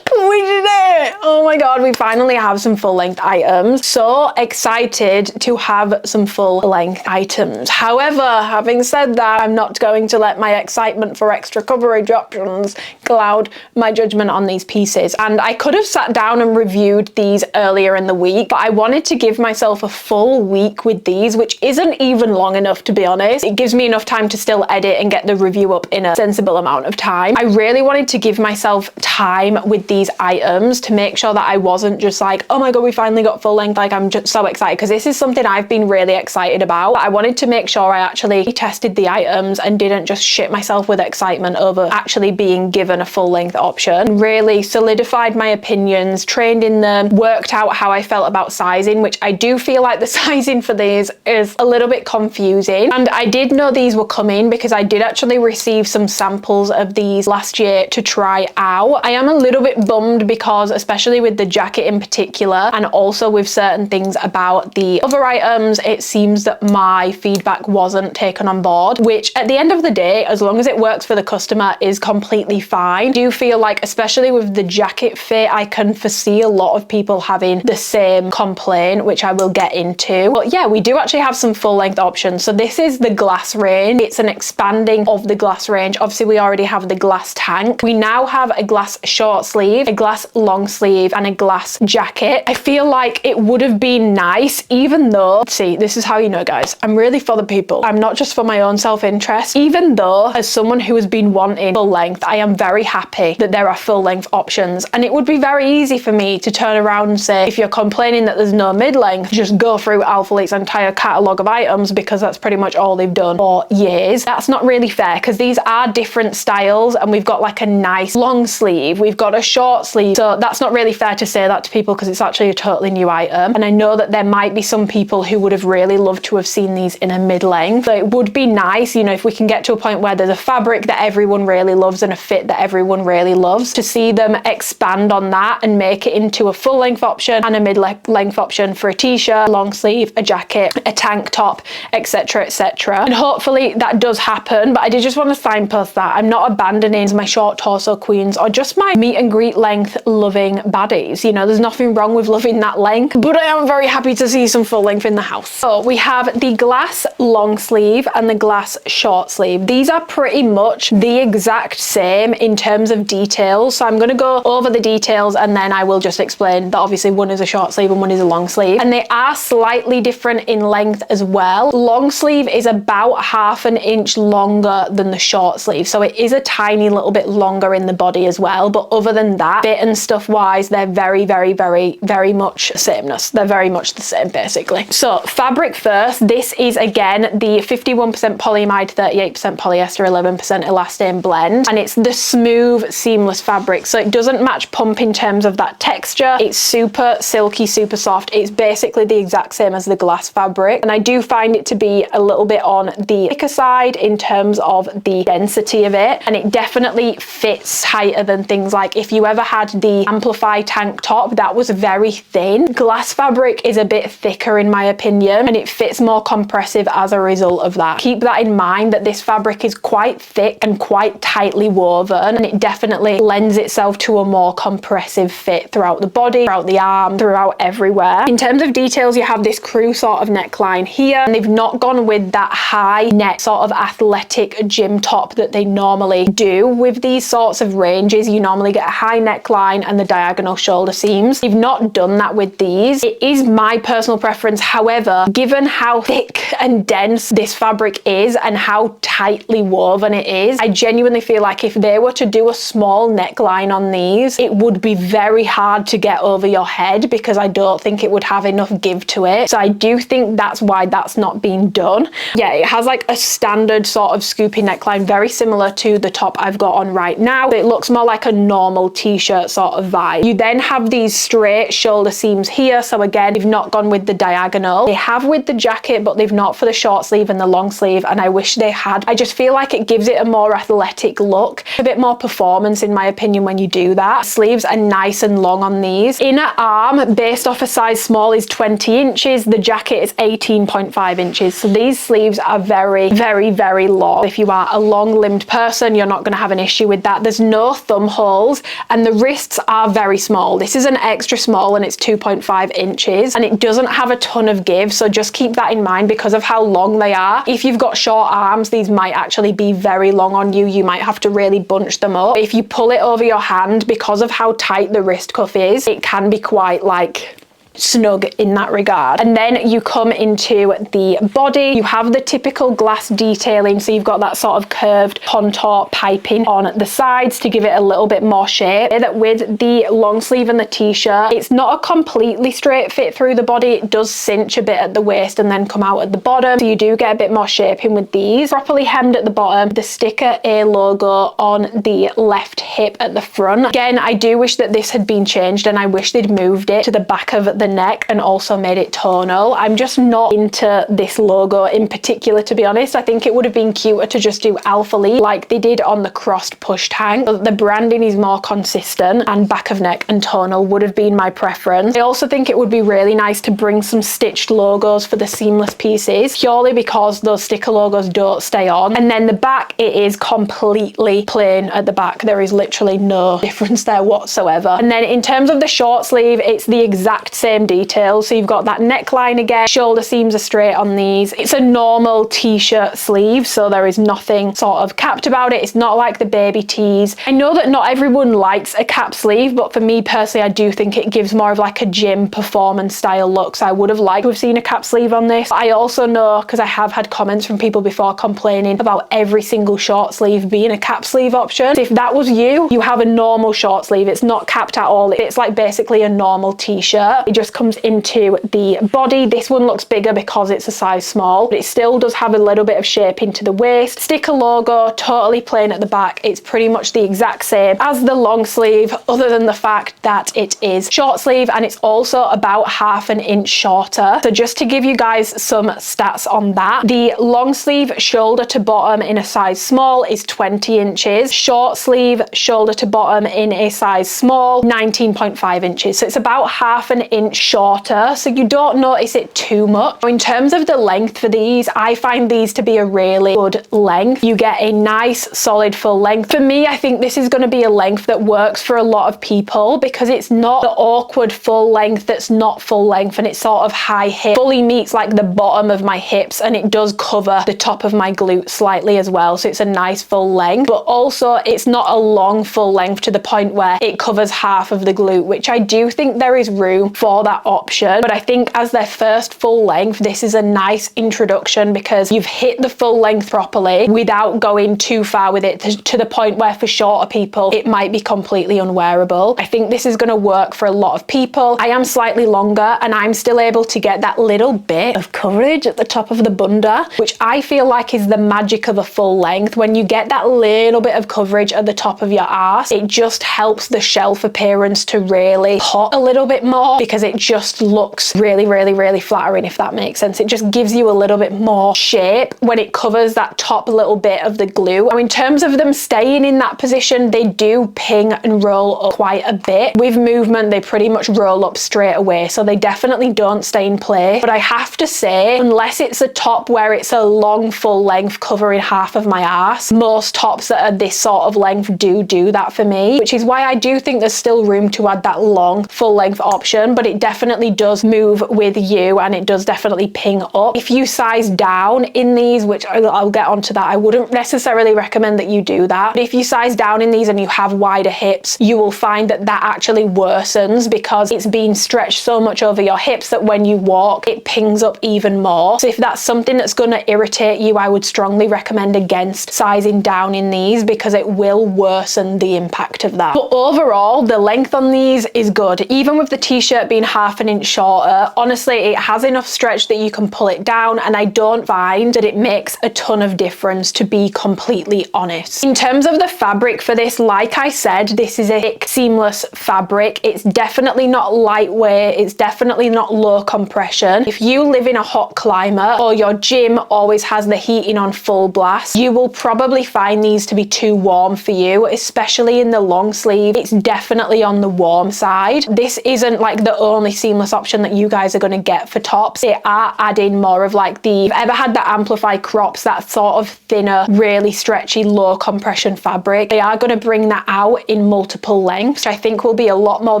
We did it! Oh my god, we finally have some full length items. So excited to have some full length items. However, having said that, I'm not going to let my excitement for extra coverage options cloud my judgment on these pieces. And I could have sat down and reviewed these earlier in the week, but I wanted to give myself a full week with these, which isn't even long enough, to be honest. It gives me enough time to still edit and get the review up in a sensible amount of time. I really wanted to give myself time with these items to make sure that I wasn't just like, oh my god, we finally got full length, like I'm just so excited, because this is something I've been really excited about. I wanted to make sure I actually tested the items and didn't just shit myself with excitement over actually being given a full length option. Really solidified my opinions, trained in them, worked out how I felt about sizing, which I do feel like the sizing for these is a little bit confusing. And I did know these were coming because I did actually receive some samples of these last year to try out. I am a little bit bummed because, especially with the jacket in particular, and also with certain things about the other items, it seems that my feedback wasn't taken on board, which at the end of the day, as long as it works for the customer, is completely fine. I do feel like, especially with the jacket fit, I can foresee a lot of people having the same complaint, which I will get into. But yeah, we do actually have some full length options. So this is the glass range. It's an expanding of the glass range. Obviously we already have the glass tank. We now have a glass short sleeve, a glass long sleeve, and a glass jacket. I feel like it would have been nice, even though, see, this is how you know guys, I'm really for the people. I'm not just for my own self-interest. Even though, as someone who has been wanting full length, I am very happy that there are full length options, and it would be very easy for me to turn around and say, if you're complaining that there's no mid-length, just go through ALPHALETE's entire catalogue of items, because that's pretty much all they've done for years. That's not really fair, because these are different styles, and we've got like a nice long sleeve, we've got a short sleeve, so that's not really fair to say that to people, because it's actually a totally new item. And I know that there might be some people who would have really loved to have seen these in a mid-length, so it would be nice, you know, if we can get to a point where there's a fabric that everyone really loves and a fit that everyone really loves, to see them expand on that and make it into a full length option and a mid-length option for a t-shirt, long sleeve, a jacket, a tank top, etc, etc. And hopefully that does happen. But I did just want to signpost that I'm not abandoning my short torso queens or just my meet and greet length loving baddies. You know, there's nothing wrong with loving that length, but I am very happy to see some full length in the house. So we have the glass long sleeve and the glass short sleeve. These are pretty much the exact same in terms of details, so I'm going to go over the details and then I will just explain that obviously one is a short sleeve and one is a long sleeve, and they are slightly different in length as well. Long sleeve is about 1/2 inch longer than the short sleeve, so it is a tiny little bit longer in the body as well, but other than that, fit and stuff wise, they're very, very, very, very much sameness. They're very much the same basically. So fabric first, this is again the 51% polyamide, 38% polyester, 11% elastane blend, and it's the smooth seamless fabric, so it doesn't match pump in terms of that texture. It's super silky, super soft. It's basically the exact same as the glass fabric, and I do find it to be a little bit on the thicker side in terms of the density of it, and it definitely fits tighter than things like if you ever had the Amplify tank top, that was very thin. Glass fabric is a bit thicker in my opinion, and it fits more compressive as a result of that. Keep that in mind, that this fabric is quite thick and quite tightly woven, and it definitely lends itself to a more compressive fit throughout the body, throughout the arm, throughout everywhere. In terms of details, you have this crew sort of neckline here, and they've not gone with that high neck sort of athletic gym top that they normally do with these sorts of ranges. You normally get a high neckline and the diagonal shoulder seams. They've not done that with these. It is my personal preference, however, given how thick and dense this fabric is and how tightly woven it is, I genuinely feel like if they were to do a small neckline on these, it would be very hard to get over your head, because I don't think it would have enough give to it. So I do think that's why that's not been done. Yeah, it has like a standard sort of scoopy neckline, very similar to the top I've got on right now. It looks more like a normal t-shirt sort of vibe. You then have these straight shoulder seams here, so again, they've not gone with the diagonal. They have with the jacket, but they've not for the short sleeve and the long sleeve, and I wish they had. I just feel like it gives it a more athletic look, a bit more performance in my opinion when you do that. Sleeves are nice and long on these. Inner arm, based off a size small, is 20 inches. The jacket is 18.5 inches. So these sleeves are very, very, very long. If you are a long-limbed person, you're not going to have an issue with that. There's no thumb holes, and the wrists are very small. This is an extra small, and it's 2.5 inches, and it doesn't have a ton of give, so just keep that in mind because of how long they are. If you've got short arms, these might actually be very long on you. You might have to really bunch them up. If you pull it over your hand, because of how tight the wrist cuff is, it can be quite like snug in that regard. And then you come into the body. You have the typical glass detailing, so you've got that sort of curved contour piping on the sides to give it a little bit more shape. That with the long sleeve and the t-shirt, it's not a completely straight fit through the body. It does cinch a bit at the waist and then come out at the bottom, so you do get a bit more shaping with these. Properly hemmed at the bottom, the sticker A logo on the left hip at the front. Again, I do wish that this had been changed, and I wish they'd moved it to the back of the neck and also made it tonal. I'm just not into this logo in particular, to be honest. I think it would have been cuter to just do ALPHALETE like they did on the crossed push tank, so the branding is more consistent, and back of neck and tonal would have been my preference. I also think it would be really nice to bring some stitched logos for the seamless pieces, purely because those sticker logos don't stay on. And then the back, it is completely plain at the back. There is literally no difference there whatsoever. And then in terms of the short sleeve, it's the exact same details. So you've got that neckline again, shoulder seams are straight on these. It's a normal t-shirt sleeve, so there is nothing sort of capped about it. It's not like the baby tees. I know that not everyone likes a cap sleeve, but for me personally, I do think it gives more of like a gym performance style look. So I would have liked to have seen a cap sleeve on this. I also know, because I have had comments from people before complaining about every single short sleeve being a cap sleeve option. So if that was you, you have a normal short sleeve. It's not capped at all. It's like basically a normal t-shirt. It just comes into the body. This one looks bigger because it's a size small, but it still does have a little bit of shape into the waist. Sticker logo, totally plain at the back. It's pretty much the exact same as the long sleeve, other than the fact that it is short sleeve, and it's also about 1/2 inch shorter. So just to give you guys some stats on that, the long sleeve shoulder to bottom in a size small is 20 inches. Short sleeve shoulder to bottom in a size small, 19.5 inches. So it's about 1/2 inch shorter, so you don't notice it too much. In terms of the length for these, I find these to be a really good length. You get a nice solid full length. For me, I think this is going to be a length that works for a lot of people, because it's not the awkward full length that's not full length, and it's sort of high hip, fully meets like the bottom of my hips, and it does cover the top of my glute slightly as well, so it's a nice full length, but also it's not a long full length to the point where it covers half of the glute, which I do think there is room for for that option. But I think as their first full length, this is a nice introduction because you've hit the full length properly without going too far with it to the point where for shorter people, it might be completely unwearable. I think this is going to work for a lot of people. I am slightly longer and I'm still able to get that little bit of coverage at the top of the bunda, which I feel like is the magic of a full length. When you get that little bit of coverage at the top of your arse, it just helps the shelf appearance to really pop a little bit more because it just looks really, really, really flattering, if that makes sense. It just gives you a little bit more shape when it covers that top little bit of the glue. Now, in terms of them staying in that position, they do ping and roll up quite a bit. With movement, they pretty much roll up straight away, so they definitely don't stay in place. But I have to say, unless it's a top where it's a long full length covering half of my ass, most tops that are this sort of length do that for me, which is why I do think there's still room to add that long full length option, but it definitely does move with you and it does definitely ping up. If you size down in these, which I'll get onto that, I wouldn't necessarily recommend that you do that, but if you size down in these and you have wider hips, you will find that that actually worsens because it's being stretched so much over your hips that when you walk, it pings up even more. So if that's something that's going to irritate you, I would strongly recommend against sizing down in these because it will worsen the impact of that. But overall, the length on these is good. Even with the t-shirt being half an inch shorter, honestly, it has enough stretch that you can pull it down, and I don't find that it makes a ton of difference, to be completely honest. In terms of the fabric for this, like I said, this is a thick, seamless fabric. It's definitely not lightweight. It's definitely not low compression. If you live in a hot climate or your gym always has the heating on full blast, you will probably find these to be too warm for you, especially in the long sleeve. It's definitely on the warm side. This isn't like the only seamless option that you guys are going to get for tops. They are adding more of like the, if you've ever had the Amplify crops, that sort of thinner, really stretchy, low compression fabric, they are going to bring that out in multiple lengths, which I think will be a lot more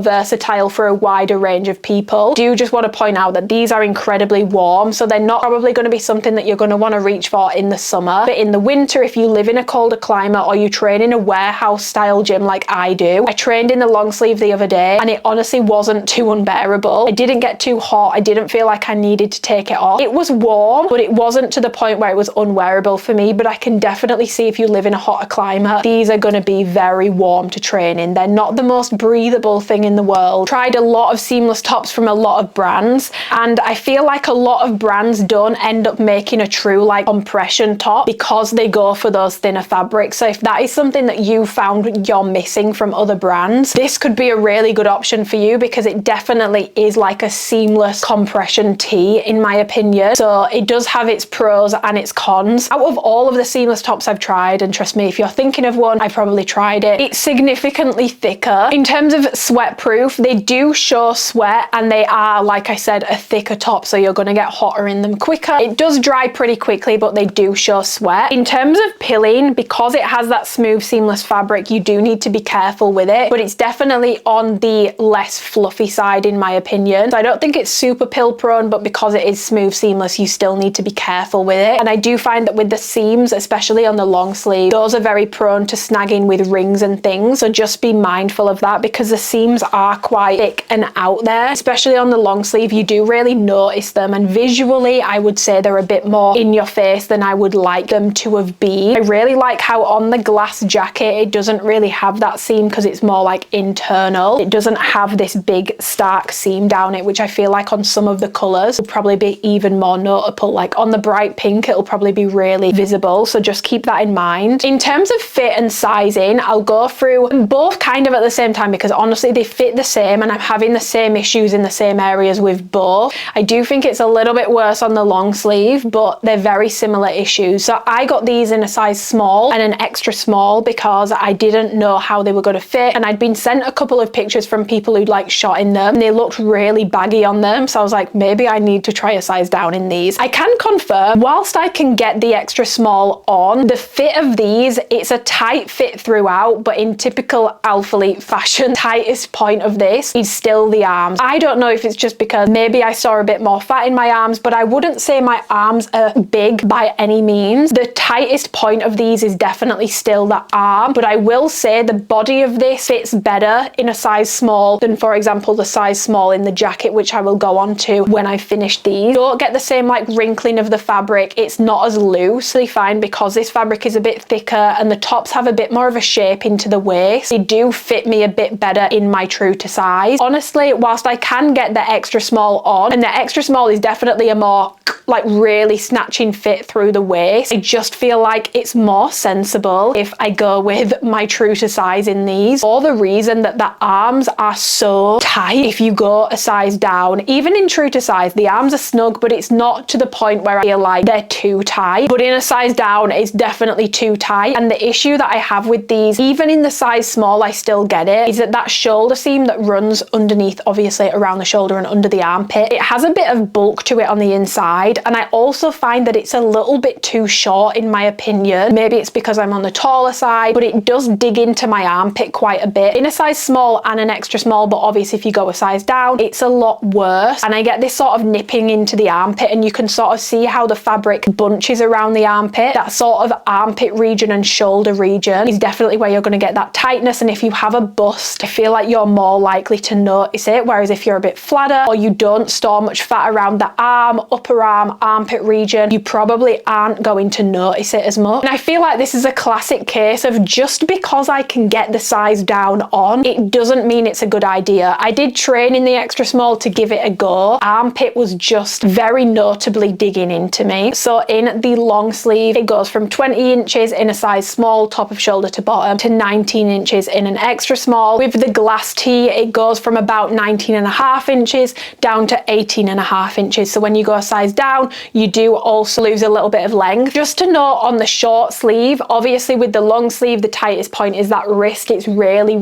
versatile for a wider range of people. Do just want to point out that these are incredibly warm, so they're not probably going to be something that you're going to want to reach for in the summer. But in the winter, if you live in a colder climate or you train in a warehouse style gym like I do, I trained in the long sleeve the other day and it honestly wasn't too unbearable. I didn't get too hot. I didn't feel like I needed to take it off. It was warm, but it wasn't to the point where it was unwearable for me. But I can definitely see if you live in a hotter climate, these are going to be very warm to train in. They're not the most breathable thing in the world. Tried a lot of seamless tops from a lot of brands, and I feel like a lot of brands don't end up making a true like compression top because they go for those thinner fabrics. So if that is something that you found you're missing from other brands, this could be a really good option for you because it definitely is like a seamless compression tee in my opinion. So it does have its pros and its cons. Out of all of the seamless tops I've tried, and trust me, if you're thinking of one, I've probably tried it, it's significantly thicker. In terms of sweat proof, they do show sweat and they are, like I said, a thicker top, so you're going to get hotter in them quicker. It does dry pretty quickly, but they do show sweat. In terms of pilling, because it has that smooth seamless fabric, you do need to be careful with it, but it's definitely on the less fluffy side in my opinion. So I don't think it's super pill prone, but because it is smooth seamless, you still need to be careful with it. And I do find that with the seams, especially on the long sleeve, those are very prone to snagging with rings and things, so just be mindful of that because the seams are quite thick and out there, especially on the long sleeve. You do really notice them, and visually I would say they're a bit more in your face than I would like them to have been. I really like how on the glass jacket it doesn't really have that seam because it's more like internal. It doesn't have this big stark seam down it, which I feel like on some of the colours will probably be even more notable. Like on the bright pink, it'll probably be really visible, so just keep that in mind. In terms of fit and sizing, I'll go through both kind of at the same time because honestly they fit the same and I'm having the same issues in the same areas with both. I do think it's a little bit worse on the long sleeve, but they're very similar issues. So I got these in a size small and an extra small because I didn't know how they were going to fit, and I'd been sent a couple of pictures from people who'd like shot in them and they looked really baggy on them, so I was like, maybe I need to try a size down in these. I can confirm, whilst I can get the extra small on, the fit of these, it's a tight fit throughout, but in typical Alphalete fashion, tightest point of this is still the arms. I don't know if it's just because maybe I saw a bit more fat in my arms, but I wouldn't say my arms are big by any means. The tightest point of these is definitely still the arm, but I will say the body of this fits better in a size small than, for example, the size small in the jacket, which I will go on to when I finish these. Don't get the same like wrinkling of the fabric. It's not as loosely fine because this fabric is a bit thicker and the tops have a bit more of a shape into the waist. They do fit me a bit better in my true to size. Honestly, whilst I can get the extra small on, and the extra small is definitely a more like really snatching fit through the waist, I just feel like it's more sensible if I go with my true to size in these, for the reason that the arms are so tight. If you go a size down, even in true to size, the arms are snug, but it's not to the point where I feel like they're too tight. But in a size down, it's definitely too tight. And the issue that I have with these, even in the size small, I still get it, is that shoulder seam that runs underneath, obviously around the shoulder and under the armpit, it has a bit of bulk to it on the inside. And I also find that it's a little bit too short in my opinion. Maybe it's because I'm on the taller side, but it does dig into my armpit quite a bit. In a size small and an extra small, but obviously if you go a size down, it's a lot worse. And I get this sort of nipping into the armpit, and you can sort of see how the fabric bunches around the armpit. That sort of armpit region and shoulder region is definitely where you're going to get that tightness. And if you have a bust, I feel like you're more likely to notice it. Whereas if you're a bit flatter or you don't store much fat around the arm, upper arm, armpit region, you probably aren't going to notice it as much. And I feel like this is a classic case of just because I can get the size down on, it doesn't mean it's a good idea. I did train in the extra small to give it a go. Armpit was just very notably digging into me. So in the long sleeve, it goes from 20 inches in a size small, top of shoulder to bottom, to 19 inches in an extra small. With the glass tee, it goes from about 19.5 inches down to 18.5 inches. So when you go a size down, you do also lose a little bit of length. Just to note on the short sleeve, obviously with the long sleeve, the tightest point is that wrist. It's really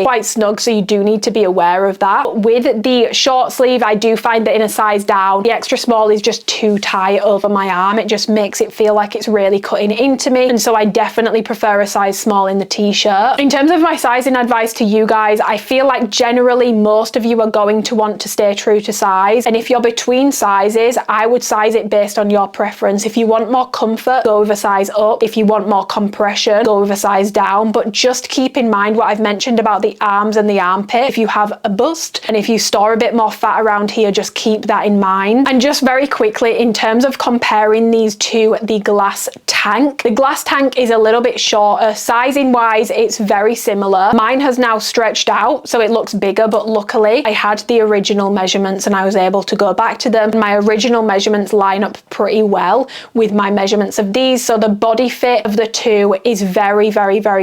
quite snug, so you do need to be aware of that. But with the short sleeve, I do find that in a size down, the extra small is just too tight over my arm. It just makes it feel like it's really cutting into me, and so I definitely prefer a size small in the t-shirt. In terms of my sizing advice to you guys, I feel like generally most of you are going to want to stay true to size, and if you're between sizes, I would size it based on your preference. If you want more comfort, go with a size up. If you want more compression, go with a size down. But just keep in mind what I've mentioned about the arms and the armpit. If you have a bust and if you store a bit more fat around here, just keep that in mind. And just very quickly, in terms of comparing these to the glass tank, the glass tank is a little bit shorter. Sizing wise, it's very similar. Mine has now stretched out, so it looks bigger, but luckily I had the original measurements and I was able to go back to them. My original measurements line up pretty well with my measurements of these, so the body fit of the two is very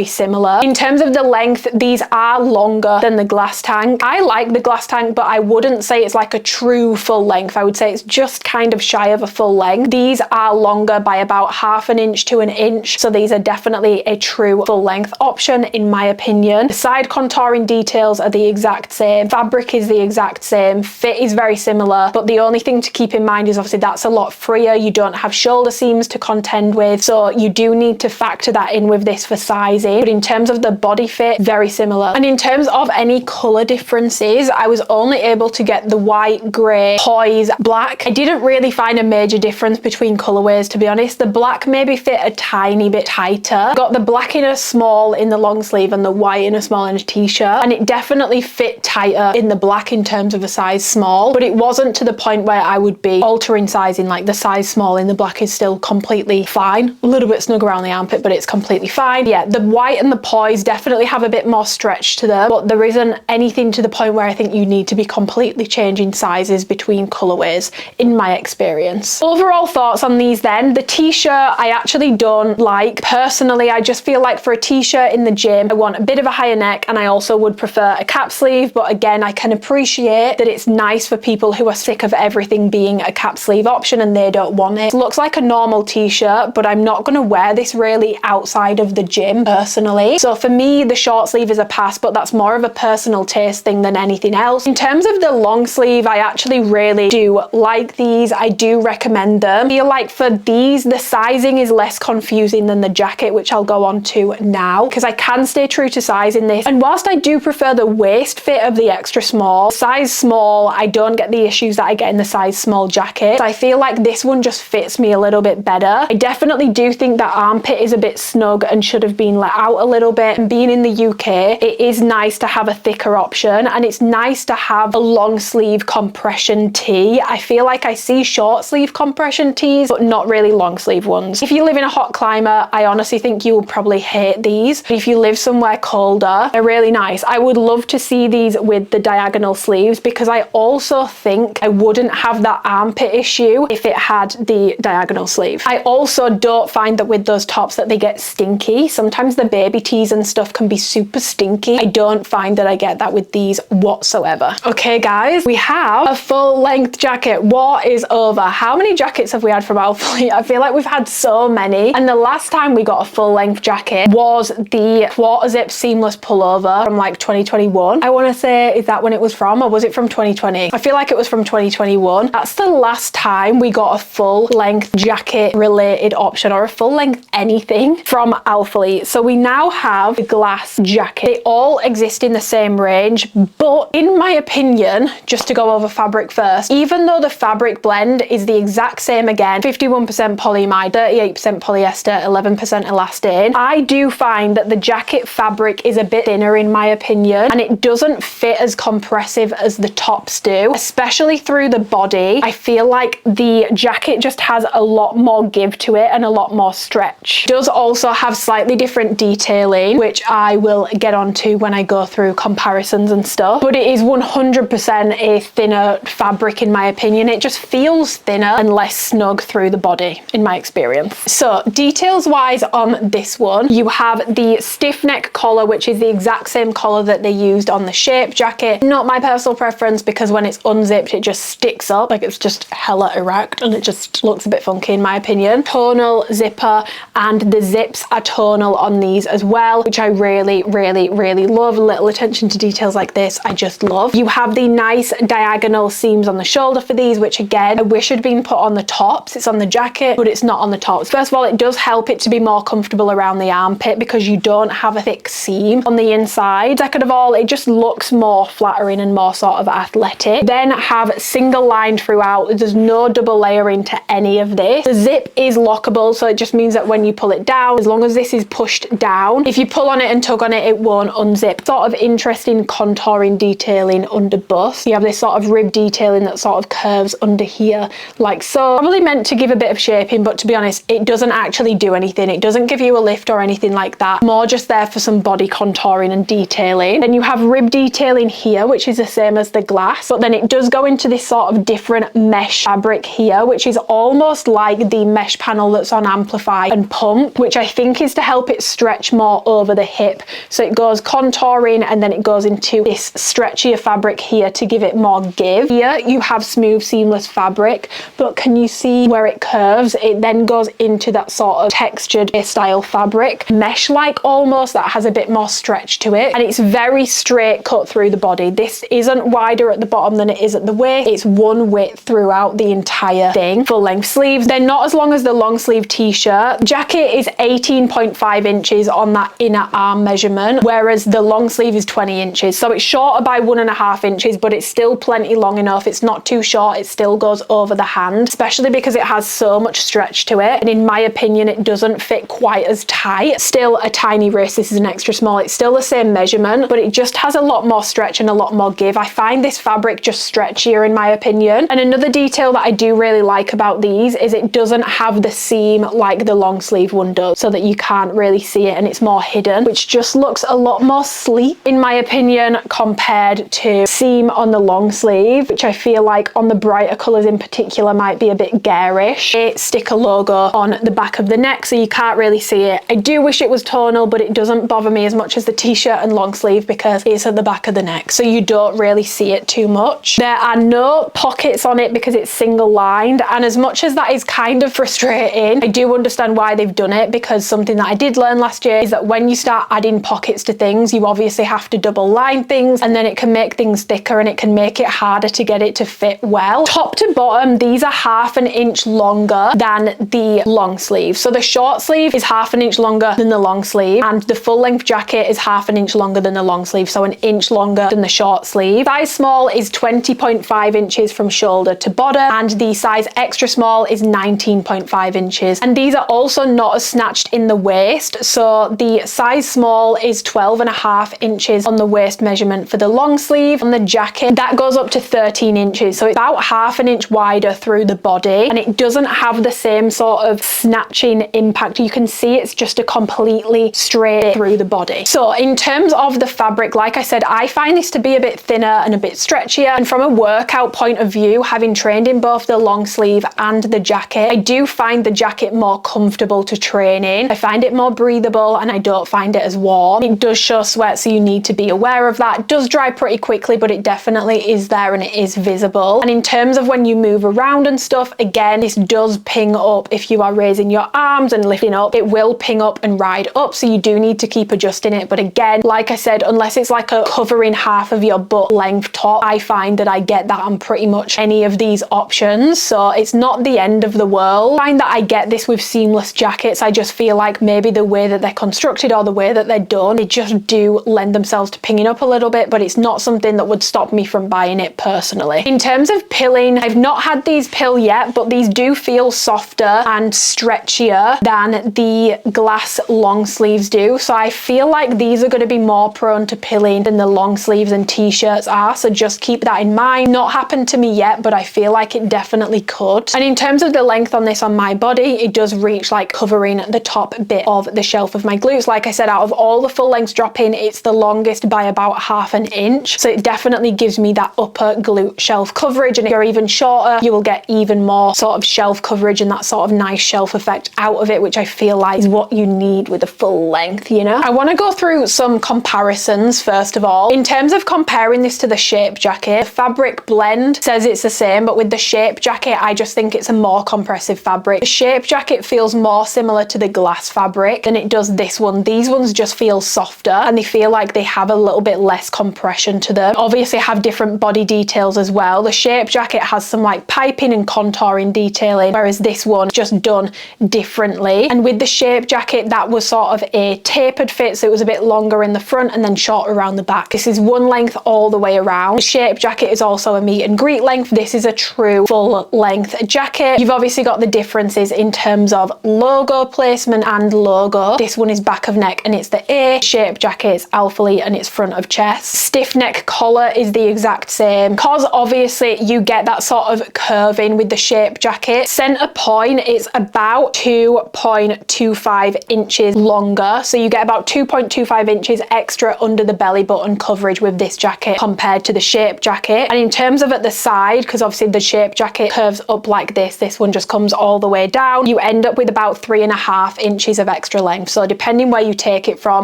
similar. In terms of the length, these are longer than the glass tank. I like the glass tank, but I wouldn't say it's like a true full length. I would say it's just kind of shy of a full length. These are longer by about 1/2 inch to 1 inch, so these are definitely a true full length option in my opinion. The side contouring details are the exact same, fabric is the exact same, fit is very similar, but the only thing to keep in mind is obviously that's a lot freer. You don't have shoulder seams to contend with, so you do need to factor that in with this for sizing. But in terms of the body fit, very similar. And in terms of any color differences, I was only able to get the white, gray, poise, black. I didn't really find a major difference between colorways, to be honest. The black maybe fit a tiny bit tighter. Got the black in a small in the long sleeve and the white in a small in a t-shirt, and it definitely fit tighter in the black in terms of a size small, but it wasn't to the point where I would be altering sizing. Like the size small in the black is still completely fine. A little bit snug around the armpit, but it's completely fine. Yeah, the white and the poise definitely have a bit more stretch to them, but there isn't anything to the point where I think you need to be completely changing sizes between colorways in my experience. Overall thoughts on these then. The t-shirt I actually don't like. Personally, I just feel like for a t-shirt in the gym, I want a bit of a higher neck, and I also would prefer a cap sleeve, but again, I can appreciate that it's nice for people who are sick of everything being a cap sleeve option and they don't want it. It looks like a normal t-shirt, but I'm not going to wear this really outside of the gym personally. So for me, the short sleeve is a pass, but that's more of a personal taste thing than anything else. In terms of the long sleeve, I actually really do like these. I do recommend them. I feel like for these, the sizing is less confusing than the jacket, which I'll go on to now, because I can stay true to size in this. And whilst I do prefer the waist fit of the extra small, size small, I don't get the issues that I get in the size small jacket. So I feel like this one just fits me a little bit better. I definitely do think that armpit is a bit snug and should have been let out a little bit. And being in the UK, it is nice to have a thicker option, and it's nice to have a long sleeve compression tee. I feel like I see short sleeve compression tees, but not really long sleeve ones. If you live in a hot climate, I honestly think you will probably hate these. But if you live somewhere colder, they're really nice. I would love to see these with the diagonal sleeves, because I also think I wouldn't have that armpit issue if it had the diagonal sleeve. I also don't find that with those tops that they get stinky. Sometimes the baby tees and stuff can be super stinky. I don't find that I get that with these whatsoever. Okay guys, we have a full length jacket. What is over? How many jackets have we had from ALPHALETE? I feel like we've had so many, and the last time we got a full length jacket was the quarter zip seamless pullover from like 2021. I want to say, is that when it was from, or was it from 2020? I feel like it was from 2021. That's the last time we got a full length jacket related option, or a full length anything from ALPHALETE. So we now have the glass jacket. They all exist in the same range, but in my opinion, just to go over fabric first, even though the fabric blend is the exact same again, 51% polyamide, 38% polyester, 11% elastane, I do find that the jacket fabric is a bit thinner in my opinion, and it doesn't fit as compressive as the tops do, especially through the body. I feel like the jacket just has a lot more give to it and a lot more stretch. It does also have slightly different detailing, which I will get onto when I go through comparisons and stuff, but it is 100% a thinner fabric in my opinion. It just feels thinner and less snug through the body in my experience. So details wise on this one, you have the stiff neck collar, which is the exact same collar that they used on the shape jacket. Not my personal preference, because when it's unzipped it just sticks up, like it's just hella erect and it just looks a bit funky in my opinion. Tonal zipper, and the zips are tonal on these as well, which I really love. Little attention to details like this I just love. You have the nice diagonal seams on the shoulder for these, which again I wish had been put on the tops. It's on the jacket but it's not on the tops. First of all, it does help it to be more comfortable around the armpit because you don't have a thick seam on the inside. Second of all, it just looks more flattering and more sort of athletic. Then have single lined throughout. There's no double layering to any of this. The zip is lockable, so it just means that when you pull it down, as long as this is pushed down, if you pull on it and tug on it, it won't unzip. Sort of interesting contouring detailing under bust. You have this sort of rib detailing that sort of curves under here like so. Probably meant to give a bit of shaping, but to be honest, it doesn't actually do anything. It doesn't give you a lift or anything like that. More just there for some body contouring and detailing. Then you have rib detailing here, which is the same as the glass, but then it does go into this sort of different mesh fabric here, which is almost like the mesh panel that's on Amplify and Pump, which I think is to help it stretch more over the hip. So it goes contouring and then it goes into this stretchier fabric here to give it more give. Here you have smooth seamless fabric, but can you see where it curves? It then goes into that sort of textured style fabric, mesh-like almost, that has a bit more stretch to it, and it's very straight cut through the body. This isn't wider at the bottom than it is at the waist. It's one width throughout the entire thing. Full length sleeves. They're not as long as the long sleeve t-shirt. Jacket is 18.5 inches on that inner arm measurement, whereas the long sleeve is 20 inches. So it's shorter by 1.5 inches, but it's still plenty long enough. It's not too short. It still goes over the hand, especially because it has so much stretch to it. And in my opinion, it doesn't fit quite as tight. Still a tiny wrist. This is an extra small. It's still the same measurement, but it just has a lot more stretch and a lot more give. I find this fabric just stretchier in my opinion. And another detail that I do really like about these is it doesn't have the seam like the long sleeve one does, so that you can't really see it and it's more hidden, which just looks a lot more sleek in my opinion compared to seam on the long sleeve, which I feel like on the brighter colors in particular might be a bit garish. A sticker logo on the back of the neck, so you can't really see it. I do wish it was tonal, but it doesn't bother me as much as the t-shirt and long sleeve because it's at the back of the neck, so you don't really see it too much. There are no pockets on it because it's single lined, and as much as that is kind of frustrating, I do understand why they've done it, because something that I did learn last year is that when you start adding pockets to things, you obviously have to double line things, and then it can make things thicker and it can make it harder to get it to fit well. Top to bottom, these are 1/2 inch longer than the long sleeve. So the short sleeve is 1/2 inch longer than the long sleeve, and the full length jacket is 1/2 inch longer than the long sleeve, so 1 inch longer than the short sleeve. Size small is 20.5 inches from shoulder to bottom, and the size extra small is 19.5 inches. And these are also not as snatched in the waist, so the size small is 12.5 inches on the waist measurement for the long long sleeve on the jacket, that goes up to 13 inches. So it's about half an inch wider through the body, and it doesn't have the same sort of snatching impact. You can see it's just a completely straight through the body. So in terms of the fabric, like I said, I find this to be a bit thinner and a bit stretchier. And from a workout point of view, having trained in both the long sleeve and the jacket, I do find the jacket more comfortable to train in. I find it more breathable and I don't find it as warm. It does show sweat, so you need to be aware of that. It does dry pretty quickly, but it definitely is there and it is visible. And in terms of when you move around and stuff, again, this does ping up. If you are raising your arms and lifting up, it will ping up and ride up, so you do need to keep adjusting it. But again, like I said, unless it's like a covering half of your butt length top, I find that I get that on pretty much any of these options, so it's not the end of the world. I find that I get this with seamless jackets. I just feel like maybe the way that they're constructed or the way that they're done, they just do lend themselves to pinging up a little bit, but it's not something that would stop me from buying it personally. In terms of pilling, I've not had these pill yet, but these do feel softer and stretchier than the glass long sleeves do. So I feel like these are going to be more prone to pilling than the long sleeves and t-shirts are. So just keep that in mind. Not happened to me yet, but I feel like it definitely could. And in terms of the length on this on my body, it does reach like covering the top bit of the shelf of my glutes. Like I said, out of all the full lengths drop-in, it's the longest by about half an inch. So it definitely gives me that upper glute shelf coverage. And if you're even shorter, you will get even more sort of shelf coverage and that sort of nice shelf effect out of it, which I feel like is what you need with a full length, you know? I want to go through some comparisons first of all. In terms of comparing this to the shape jacket, the fabric blend says it's the same, but with the shape jacket, I just think it's a more compressive fabric. The shape jacket feels more similar to the glass fabric than it does this one. These ones just feel softer and they feel like they have a little bit less compression to them. Obviously have different body details as well. The shape jacket has some like piping and contouring detailing, whereas this one just done differently. And with the shape jacket, that was sort of a tapered fit, so it was a bit longer in the front and then shorter around the back. This is one length all the way around. The shape jacket is also a meet and greet length. This is a true full length jacket. You've obviously got the differences in terms of logo placement and logo. This one is back of neck and it's the A. Shape jacket is ALPHALETE and it's front of chest. Stiff neck collar is the exact same, because obviously you get that sort of curving with the shape jacket. Center point is about 2.25 inches longer, so you get about 2.25 inches extra under the belly button coverage with this jacket compared to the shape jacket. And in terms of at the side, because obviously the shape jacket curves up like this one just comes all the way down, you end up with about 3.5 inches of extra length. So depending where you take it from,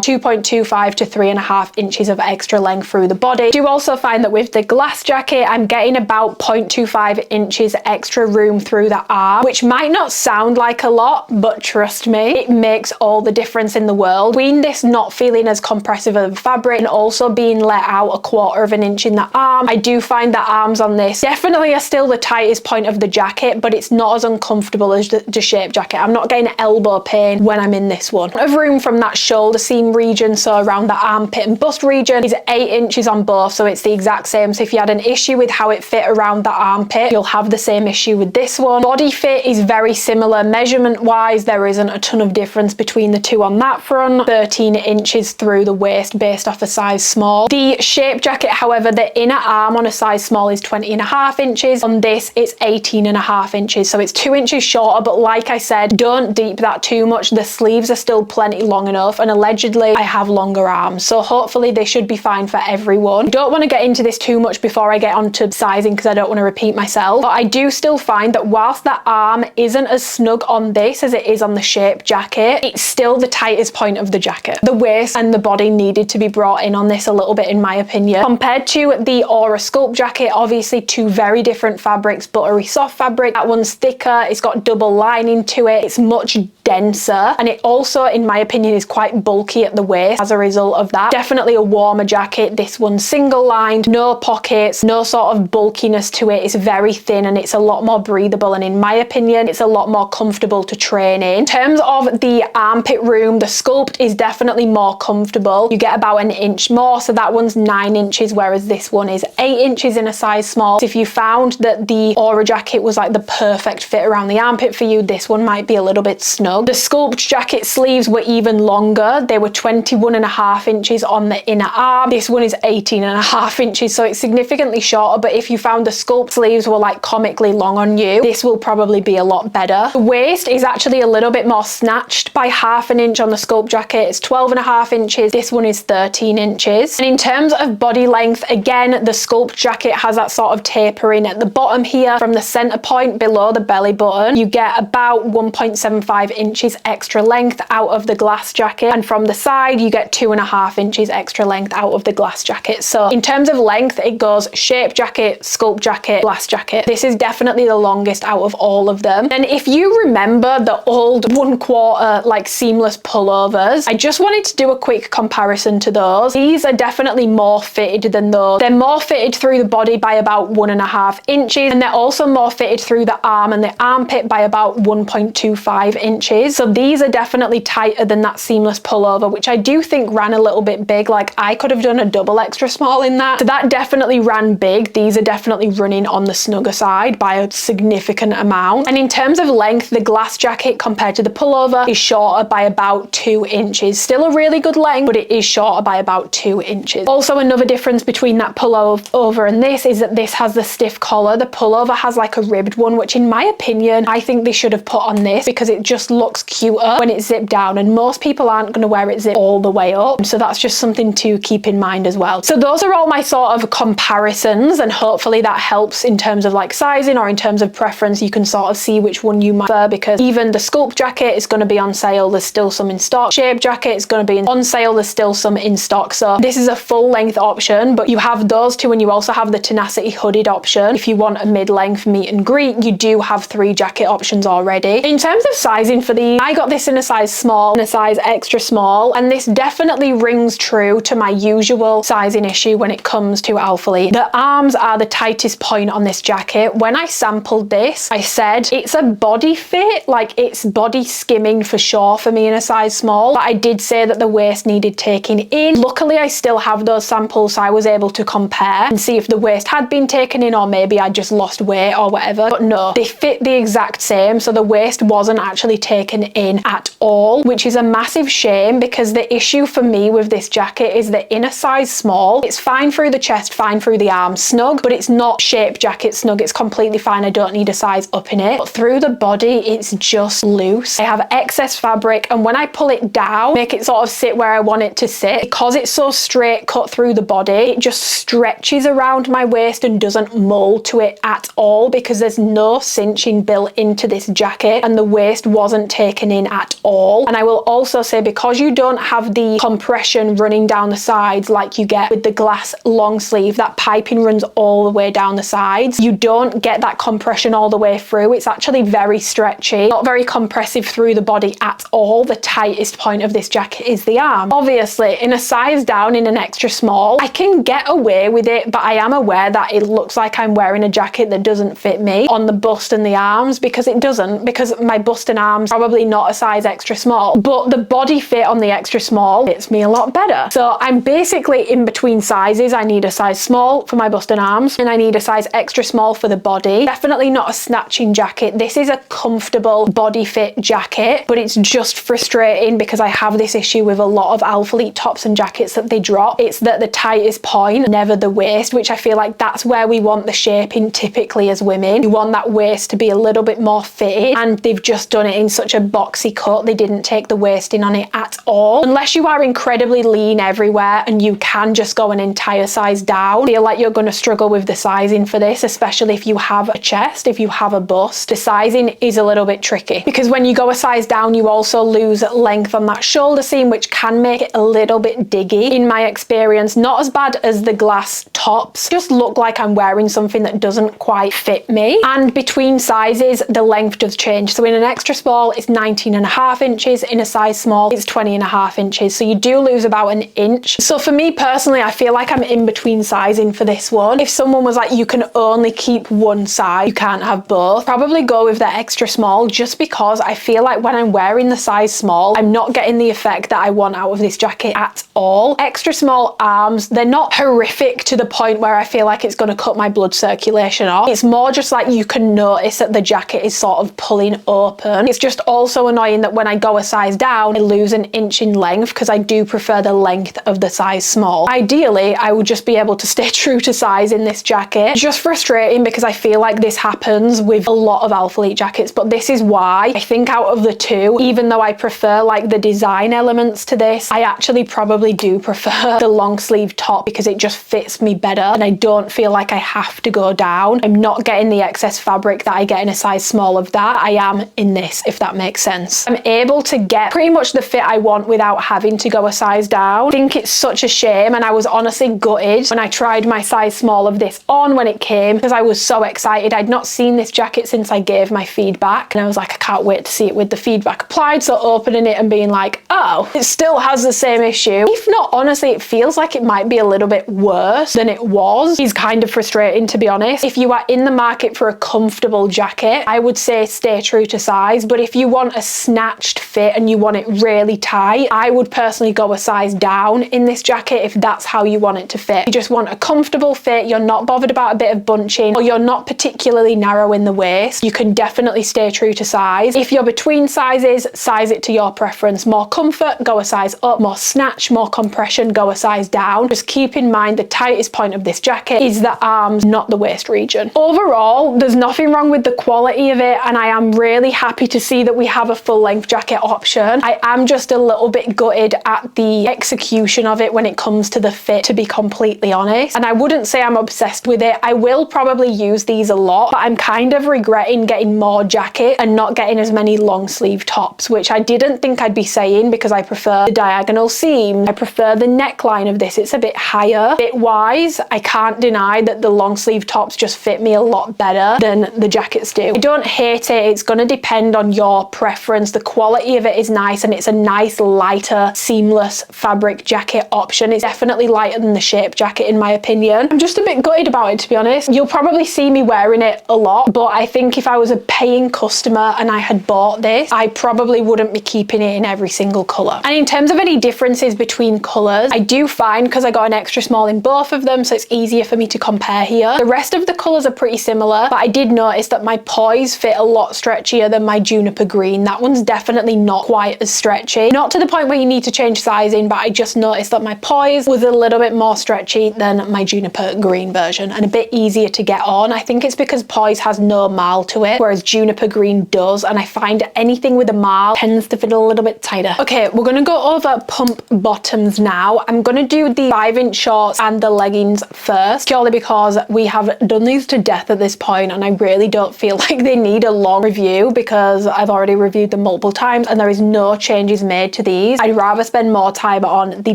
2.25 to 3.5 inches of extra length through the body. I do also find that with the glass jacket, I'm getting about 0.25 inches extra room through the arm, which might not sound like a lot, but trust me, it makes all the difference in the world. Between this not feeling as compressive of a fabric and also being let out 1/4 of an inch in the arm, I do find that arms on this definitely are still the tightest point of the jacket, but it's not as uncomfortable as the shape jacket. I'm not getting elbow pain when I'm in this one. Of room from that shoulder seam region, so around the armpit and bust region, is 8 inches on both, so it's the exact same. So if you had an issue with how it fit around the armpit, you'll have the same issue with this one. Body fit is very similar measurement wise. There isn't a ton of difference between the two on that front. 13 inches through the waist based off a size small. The shape jacket, however, the inner arm on a size small is 20.5 inches. On this, it's 18.5 inches, so it's 2 inches shorter, but like I said, don't deep that too much. The sleeves are still plenty long enough, and allegedly I have longer arms, so hopefully they should be fine for everyone. I don't want to get into this too much before I get onto sizing because I don't want to repeat myself, but I do still find that whilst the arm isn't as snug on this as it is on the shape jacket, it's still the tightest point of the jacket. The waist and the body needed to be brought in on this a little bit in my opinion. Compared to the Aura Sculpt jacket, obviously two very different fabrics. Buttery soft fabric, that one's thicker, it's got double lining to it, it's much denser, and it also in my opinion is quite bulky at the waist as a result of that. Definitely a warmer jacket. This one's single lined, no pockets, no sort of bulkiness to it. It's very thin and it's a lot more breathable, and in my opinion it's a lot more comfortable to train in. In terms of the armpit room, the Sculpt is definitely more comfortable. You get about an inch more, so that one's 9 inches, whereas this one is 8 inches in a size small. So if you found that the Aura jacket was like the perfect fit around the armpit for you, this one might be a little bit snug. snug. The sculpt jacket sleeves were even longer. They were 21.5 inches on the inner arm. This one is 18.5 inches, so it's significantly shorter, but if you found the sculpt sleeves were like comically long on you, this will probably be a lot better. The waist is actually a little bit more snatched by 1/2 inch on the sculpt jacket. It's 12.5 inches. This one is 13 inches. And in terms of body length, again, the sculpt jacket has that sort of tapering at the bottom here. From the center point below the belly button, you get about 1.75 inches extra length out of the glass jacket, and from the side you get 2.5 inches extra length out of the glass jacket. So in terms of length, it goes shape jacket, sculpt jacket, glass jacket. This is definitely the longest out of all of them. And if you remember the old 1/4 like seamless pullovers, I just wanted to do a quick comparison to those. These are definitely more fitted than those. They're more fitted through the body by about 1.5 inches, and they're also more fitted through the arm and the armpit by about 1.25 inches. So these are definitely tighter than that seamless pullover, which I do think ran a little bit big. Like I could have done a double extra small in that. So that definitely ran big. These are definitely running on the snugger side by a significant amount. And in terms of length, the glass jacket compared to the pullover is shorter by about 2 inches. Still a really good length, but it is shorter by about 2 inches. Also, another difference between that pullover and this is that this has the stiff collar. The pullover has like a ribbed one, which in my opinion, I think they should have put on this because it just looks cuter when it's zipped down, and most people aren't going to wear it zipped all the way up. So that's just something to keep in mind as well. So those are all my sort of comparisons, and hopefully that helps in terms of like sizing or in terms of preference. You can sort of see which one you might prefer, because even the sculpt jacket is going to be on sale. There's still some in stock. Shape jacket is going to be on sale. There's still some in stock. So this is a full length option, but you have those two, and you also have the Tenacity hooded option. If you want a mid-length meet and greet, you do have 3 jacket options already. In terms of sizing for these, I got this in a size small and a size extra small, and this definitely rings true to my usual sizing issue when it comes to ALPHALETE. The arms are the tightest point on this jacket. When I sampled this, I said it's a body fit, like it's body skimming for sure for me in a size small, but I did say that the waist needed taking in. Luckily, I still have those samples, so I was able to compare and see if the waist had been taken in, or maybe I just lost weight or whatever. But no, they fit the exact same, so the waist wasn't actually taken in at all, which is a massive shame, because the issue for me with this jacket is that in a size small, it's fine through the chest, fine through the arms, snug, but it's not shape jacket snug. It's completely fine. I don't need a size up in it, but through the body, it's just loose. I have excess fabric, and when I pull it down, make it sort of sit where I want it to sit, because it's so straight cut through the body, it just stretches around my waist and doesn't mold to it at all, because there's no cinching built into this jacket, and the waist wasn't taken in at all. And I will also say, because you don't have the compression running down the sides like you get with the glass long sleeve, that piping runs all the way down the sides, you don't get that compression all the way through. It's actually very stretchy, not very compressive through the body at all. The tightest point of this jacket is the arm. Obviously, in a size down, in an extra small, I can get away with it, but I am aware that it looks like I'm wearing a jacket that doesn't fit me on the bust and the arms, because it doesn't, because my bust and arms probably not a size extra small, but the body fit on the extra small fits me a lot better. So I'm basically in between sizes. I need a size small for my bust and arms, and I need a size extra small for the body. Definitely not a snatching jacket. This is a comfortable body fit jacket, but it's just frustrating because I have this issue with a lot of ALPHALETE tops and jackets that they drop. It's that the tightest point, never the waist, which I feel like that's where we want the shaping typically as women. You want that waist to be a little bit more fitted, and they've just done it in such a boxy cut. They didn't take the waist in on it at all. Unless you are incredibly lean everywhere and you can just go an entire size down, I feel like you're going to struggle with the sizing for this, especially if you have a chest, if you have a bust. The sizing is a little bit tricky, because when you go a size down, you also lose length on that shoulder seam, which can make it a little bit diggy in my experience. Not as bad as the glass tops, just look like I'm wearing something that doesn't quite fit me. And between sizes, the length does change. So in an extra small, it's 19.5 inches. In a size small, it's 20.5 inches. So you do lose about an inch. So for me personally, I feel like I'm in between sizing for this one. If someone was like, you can only keep one size, you can't have both, probably go with the extra small, just because I feel like when I'm wearing the size small, I'm not getting the effect that I want out of this jacket at all. Extra small arms, they're not horrific to the point where I feel like it's going to cut my blood circulation off. It's more just like you can notice that the jacket is sort of pulling open. It's just also annoying that when I go a size down, I lose an inch in length because I do prefer the length of the size small. Ideally, I would just be able to stay true to size in this jacket. Just frustrating because I feel like this happens with a lot of ALPHALETE jackets, but this is why I think out of the two, even though I prefer like the design elements to this, I actually probably do prefer the long sleeve top because it just fits me better and I don't feel like I have to go down. I'm not getting the excess fabric that I get in a size small of that. I am in this, if that makes sense. I'm able to get pretty much the fit I want without having to go a size down. I think it's such a shame, and I was honestly gutted when I tried my size small of this on when it came because I was so excited. I'd not seen this jacket since I gave my feedback and I was like, I can't wait to see it with the feedback applied. So opening it and being like, oh, it still has the same issue. If not, honestly, it feels like it might be a little bit worse than it was. It's kind of frustrating, to be honest. If you are in the market for a comfortable jacket, I would say stay true to size, but if you want a snatched fit and you want it really tight, I would personally go a size down in this jacket if that's how you want it to fit. You just want a comfortable fit, you're not bothered about a bit of bunching, or you're not particularly narrow in the waist, you can definitely stay true to size. If you're between sizes, size it to your preference. More comfort, go a size up. More snatch, more compression, go a size down. Just keep in mind the tightest point of this jacket is the arms, not the waist region. Overall, there's nothing wrong with the quality of it, and I am really happy to see that we have a full length jacket option. I am just a little bit gutted at the execution of it when it comes to the fit, to be completely honest, and I wouldn't say I'm obsessed with it. I will probably use these a lot, but I'm kind of regretting getting more jacket and not getting as many long sleeve tops, which I didn't think I'd be saying because I prefer the diagonal seam. I prefer the neckline of this. It's a bit higher. Fit wise, I can't deny that the long sleeve tops just fit me a lot better than the jackets do. I don't hate it. It's going to depend on your preference. The quality of it is nice and it's a nice lighter seamless fabric jacket option. It's definitely lighter than the shape jacket in my opinion. I'm just a bit gutted about it, to be honest. You'll probably see me wearing it a lot, but I think if I was a paying customer and I had bought this, I probably wouldn't be keeping it in every single colour. And in terms of any differences between colours, I do find, because I got an extra small in both of them, so it's easier for me to compare here. The rest of the colours are pretty similar, but I did notice that my poise fit a lot stretchier than my juniper green. That one's definitely not quite as stretchy. Not to the point where you need to change sizing, but I just noticed that my poise was a little bit more stretchy than my juniper green version and a bit easier to get on. I think it's because poise has no marl to it, whereas juniper green does, and I find anything with a marl tends to fit a little bit tighter. Okay, we're gonna go over pump bottoms now. I'm gonna do the 5-inch shorts and the leggings first, purely because we have done these to death at this point and I really don't feel like they need a long review because I've already reviewed them multiple times and there is no changes made to these. I'd rather spend more time on the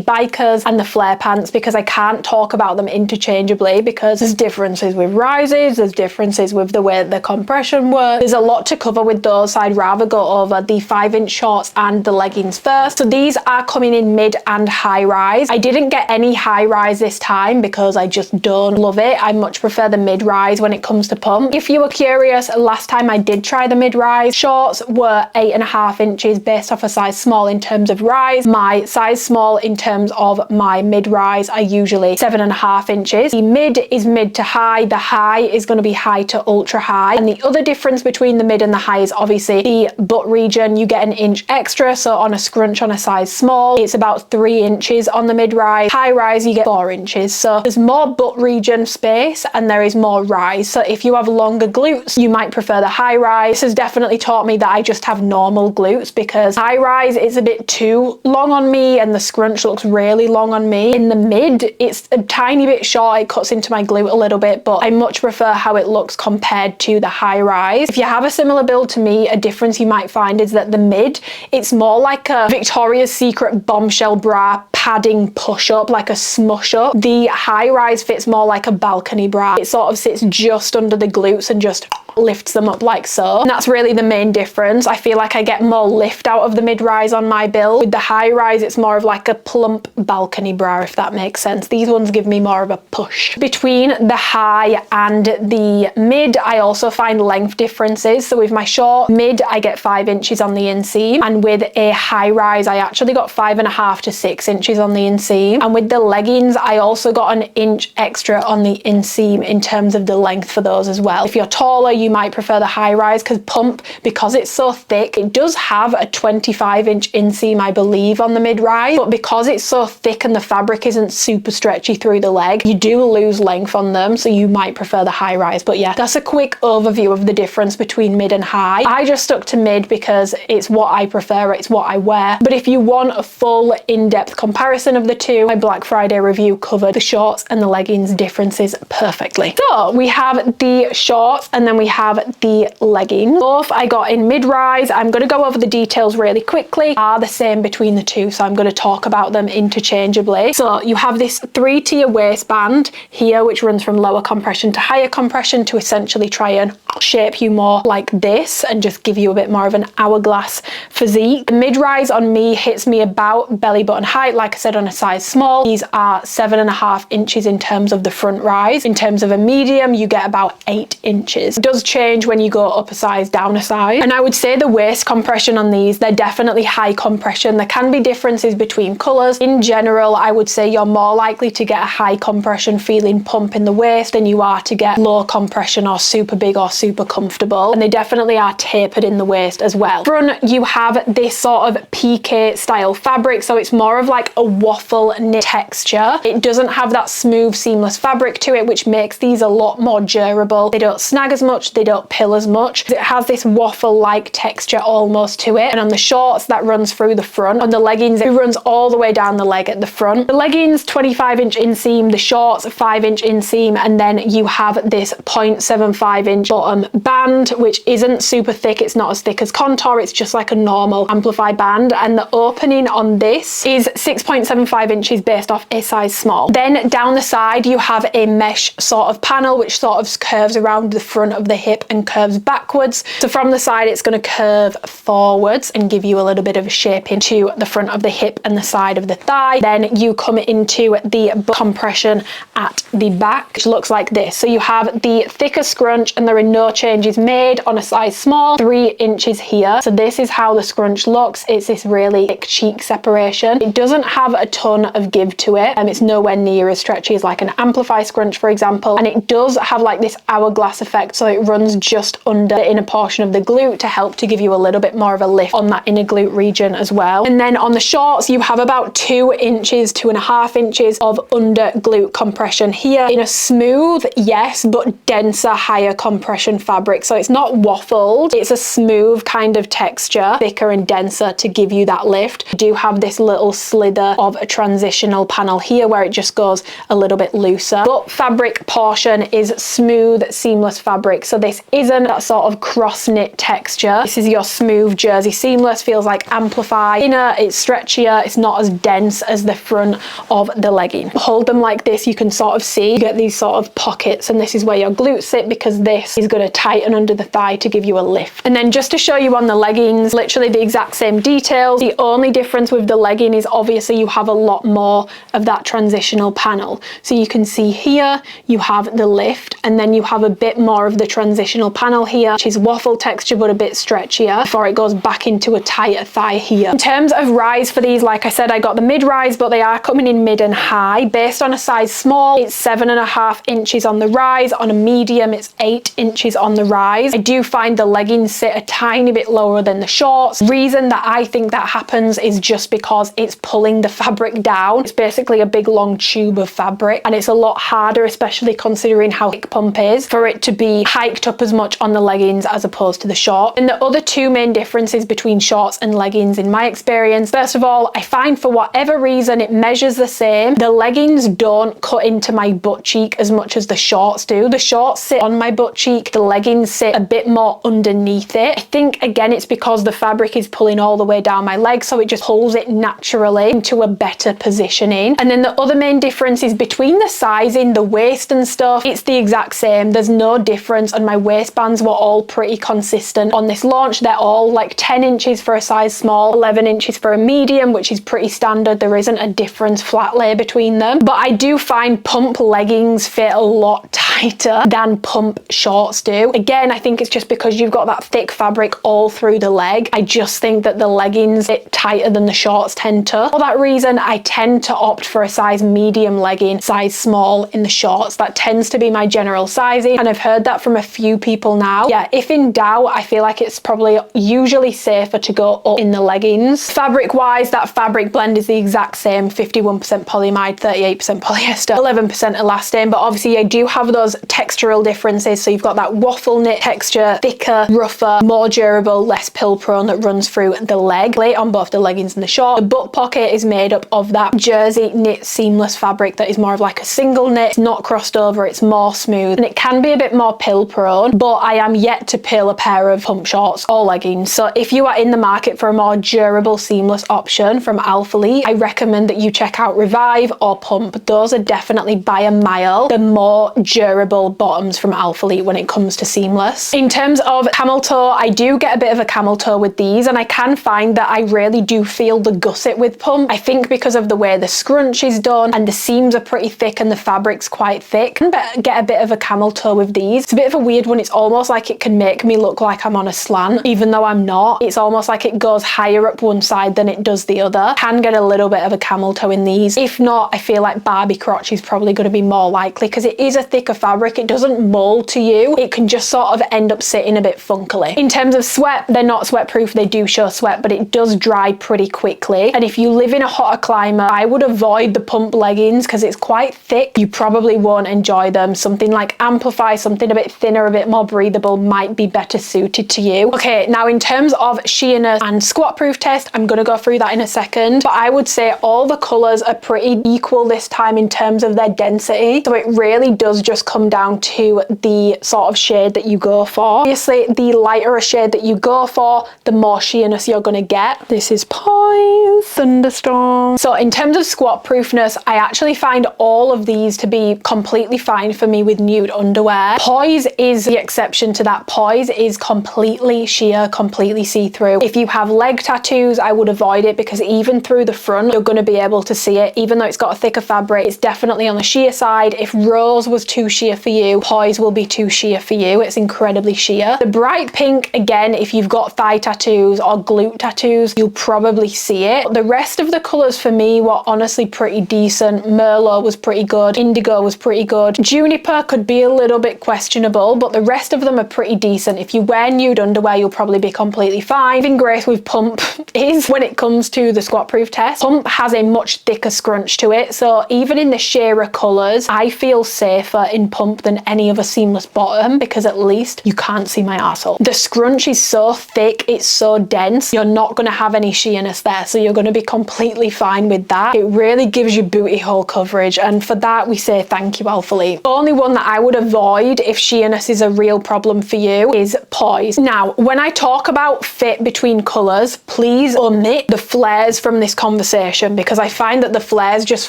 bikers and the flare pants because I can't talk about them interchangeably because there's differences with rises, there's differences with the way the compression works. There's a lot to cover with those, so I'd rather go over the 5-inch shorts and the leggings first. So these are coming in mid and high rise. I didn't get any high rise this time because I just don't love it. I much prefer the mid rise when it comes to pump. If you were curious, last time I did try the mid rise, shorts were 8.5 inches based off a size small in terms of rise. My size small in terms of my mid rise are usually 7.5 inches. The mid is mid to high, the high is going to be high to ultra high, and the other difference between the mid and the high is obviously the butt region. You get an inch extra, so on a scrunch on a size small it's about 3 inches on the mid rise. High rise you get 4 inches, so there's more butt region space and there is more rise. So if you have longer glutes you might prefer the high rise. This has definitely taught me that I just have normal glutes because high rise is a bit too long on me and the scrunch looks really long on me. In the mid it's a tiny bit short, it cuts into my glute a little bit, but I much prefer how it looks compared to the high rise. If you have a similar build to me, a difference you might find is that the mid, it's more like a Victoria's Secret bombshell bra padding push up, like a smush up. The high rise fits more like a balcony bra. It sort of sits just under the glutes and just lifts them up like so, and that's really the main difference. I feel like I get more lift out of the mid-rise on my build. With the high-rise it's more of like a plump balcony bra, if that makes sense. These ones give me more of a push. Between the high and the mid I also find length differences. So with my short mid I get 5 inches on the inseam, and with a high-rise I actually got 5.5 to 6 inches on the inseam, and with the leggings I also got an inch extra on the inseam in terms of the length for those as well. If you're taller you you might prefer the high rise, because pump, because it's so thick, it does have a 25-inch inseam, I believe, on the mid-rise, but because it's so thick and the fabric isn't super stretchy through the leg, you do lose length on them, so you might prefer the high rise. But yeah, that's a quick overview of the difference between mid and high. I just stuck to mid because it's what I prefer, it's what I wear. But if you want a full in-depth comparison of the two, my Black Friday review covered the shorts and the leggings differences perfectly. So we have the shorts and then we have the leggings. Both I got in mid-rise. I'm going to go over the details really quickly. Are the same between the two, so I'm going to talk about them interchangeably. So you have this 3-tier waistband here, which runs from lower compression to higher compression to essentially try and shape you more like this and just give you a bit more of an hourglass physique. The mid-rise on me hits me about belly button height, like I said, on a size small. These are 7.5 inches in terms of the front rise. In terms of a medium, you get about 8 inches. It does change when you go up a size, down a size. And I would say the waist compression on these, they're definitely high compression. There can be differences between colours. In general, I would say you're more likely to get a high compression feeling pump in the waist than you are to get low compression or super big or super comfortable. And they definitely are tapered in the waist as well. Front, you have this sort of PK style fabric, so it's more of like a waffle knit texture. It doesn't have that smooth seamless fabric to it, which makes these a lot more durable. They don't snag as much, they don't pill as much. It has this waffle like texture almost to it. And on the shorts, that runs through the front. On the leggings, it runs all the way down the leg at the front. The leggings, 25-inch inseam, the shorts, 5-inch inseam, and then you have this 0.75-inch bottom band, which isn't super thick. It's not as thick as contour, it's just like a normal amplified band. And the opening on this is 6.75 inches based off a size small. Then down the side, you have a mesh sort of panel, which sort of curves around the front of the hip and curves backwards. So from the side, it's going to curve forwards and give you a little bit of a shape into the front of the hip and the side of the thigh. Then you come into the compression at the back, which looks like this. So you have the thicker scrunch and there are no changes made on a size small, 3 inches here. So this is how the scrunch looks. It's this really thick cheek separation. It doesn't have a ton of give to it, and it's nowhere near as stretchy as like an amplify scrunch, for example. And it does have like this hourglass effect, so it runs just under the inner portion of the glute to help to give you a little bit more of a lift on that inner glute region as well. And then on the shorts, you have about 2 inches, 2.5 inches of under glute compression here in a smooth, yes, but denser, higher compression fabric. So it's not waffled, it's a smooth kind of texture, thicker and denser to give you that lift. You do have this little slither of a transitional panel here where it just goes a little bit looser, but fabric portion is smooth, seamless fabric. So this isn't that sort of cross knit texture. This is your smooth jersey seamless, feels like amplify. Inner, it's stretchier, it's not as dense as the front of the legging. Hold them like this, you can sort of see, you get these sort of pockets, and this is where your glutes sit because this is going to tighten under the thigh to give you a lift. And then just to show you on the leggings, literally the exact same details. The only difference with the legging is obviously you have a lot more of that transitional panel. So you can see here, you have the lift, and then you have a bit more of the transitional panel here, which is waffle texture but a bit stretchier before it goes back into a tighter thigh here. In terms of rise for these, like I said, I got the mid-rise, but they are coming in mid and high. Based on a size small, it's 7.5 inches on the rise. On a medium, it's 8 inches on the rise. I do find the leggings sit a tiny bit lower than the shorts. Reason that I think that happens is just because it's pulling the fabric down. It's basically a big long tube of fabric, and it's a lot harder, especially considering how thick pump is, for it to be hiked up as much on the leggings as opposed to the short. And the other two main differences between shorts and leggings in my experience, first of all, I find for whatever reason it measures the same. The leggings don't cut into my butt cheek as much as the shorts do. The shorts sit on my butt cheek, the leggings sit a bit more underneath it. I think again it's because the fabric is pulling all the way down my leg, so it just pulls it naturally into a better positioning. And then the other main difference is between the sizing, the waist and stuff, it's the exact same. There's no difference, and my waistbands were all pretty consistent on this launch. They're all like 10 inches for a size small, 11 inches for a medium, which is pretty standard. There isn't a difference flat lay between them, but I do find pump leggings fit a lot tighter than pump shorts do. Again, I think it's just because you've got that thick fabric all through the leg. I just think that the leggings fit tighter than the shorts tend to. For that reason, I tend to opt for a size medium legging, size small in the shorts. That tends to be my general sizing, and I've heard that from a few people now. Yeah, if in doubt, I feel like it's probably usually safer to go up in the leggings. Fabric wise, that fabric blend is the exact same, 51% polyamide, 38% polyester, 11% elastane, but obviously I do have those textural differences. So you've got that waffle knit texture, thicker, rougher, more durable, less pill prone, that runs through the leg on both the leggings and the short. The butt pocket is made up of that jersey knit seamless fabric that is more of like a single knit. It's not crossed over, it's more smooth, and it can be a bit more pill prone, but I am yet to pill a pair of pump shorts or leggings. So if you are in the market for a more durable seamless option from ALPHALETE, I recommend that you check out Revive or Pump. Those are definitely by a mile the more durable bottoms from ALPHALETE when it comes to seamless. In terms of camel toe, I do get a bit of a camel toe with these, and I can find that I really do feel the gusset with Pump. I think because of the way the scrunch is done and the seams are pretty thick and the fabric's quite thick, but get a bit of a camel toe with these. It's a bit of a weird one. It's almost like it can make me look like I'm on a slant, even though I'm not. It's almost like it goes higher up one side than it does the other. Can get a little bit of a camel toe in these. If not, I feel like Barbie crotch is probably going to be more likely because it is a thicker fabric. It doesn't mold to you. It can just sort of end up sitting a bit funkily. In terms of sweat, they're not sweat proof. They do show sweat, but it does dry pretty quickly. And if you live in a hotter climate, I would avoid the pump leggings because it's quite thick. You probably won't enjoy them. Something like Amplify, something a bit thinner, a bit more breathable might be better suited to you. Okay, now in terms of sheerness and squat proof test, I'm going to go through that in a second, but I would say all the colors are pretty equal this time in terms of their density. So it really does just come down to the sort of shade that you go for. Obviously, the lighter a shade that you go for, the more sheerness you're going to get. This is Poise, Thunderstorm. So in terms of squat proofness, I actually find all of these to be completely fine for me with nude underwear. Poise is the exception to that. Poise is completely sheer, completely see-through. If you have leg tattoos, I would avoid it because even through the front, you're going to be able to see it. Even though it's got a thicker fabric, it's definitely on the sheer side. If Rose was too sheer for you, Poise will be too sheer for you. It's incredibly sheer. The bright pink, again, if you've got thigh tattoos or glute tattoos, you'll probably see it. But the rest of the colors for me were honestly pretty decent. Merlot was pretty good. Indigo was pretty good. Juniper could be a little bit questionable, but the rest of them are pretty decent. If you wear nude underwear, you'll probably be completely fine. Saving grace with Pump is when it comes to the squat proof test, Pump has a much thicker scrunch to it. So even in the sheerer colors, I feel safer in Pump than any other seamless bottom because at least you can't see my arsehole. The scrunch is so thick, it's so dense, you're not going to have any sheerness there. So you're going to be completely fine with that. It really gives you booty hole coverage. And for that, we say thank you, ALPHALETE. The only one that I would avoid if sheerness is a real problem for you is Poise. Now, when I talk about fit between colors, please omit the flares from this conversation because I find that the flares just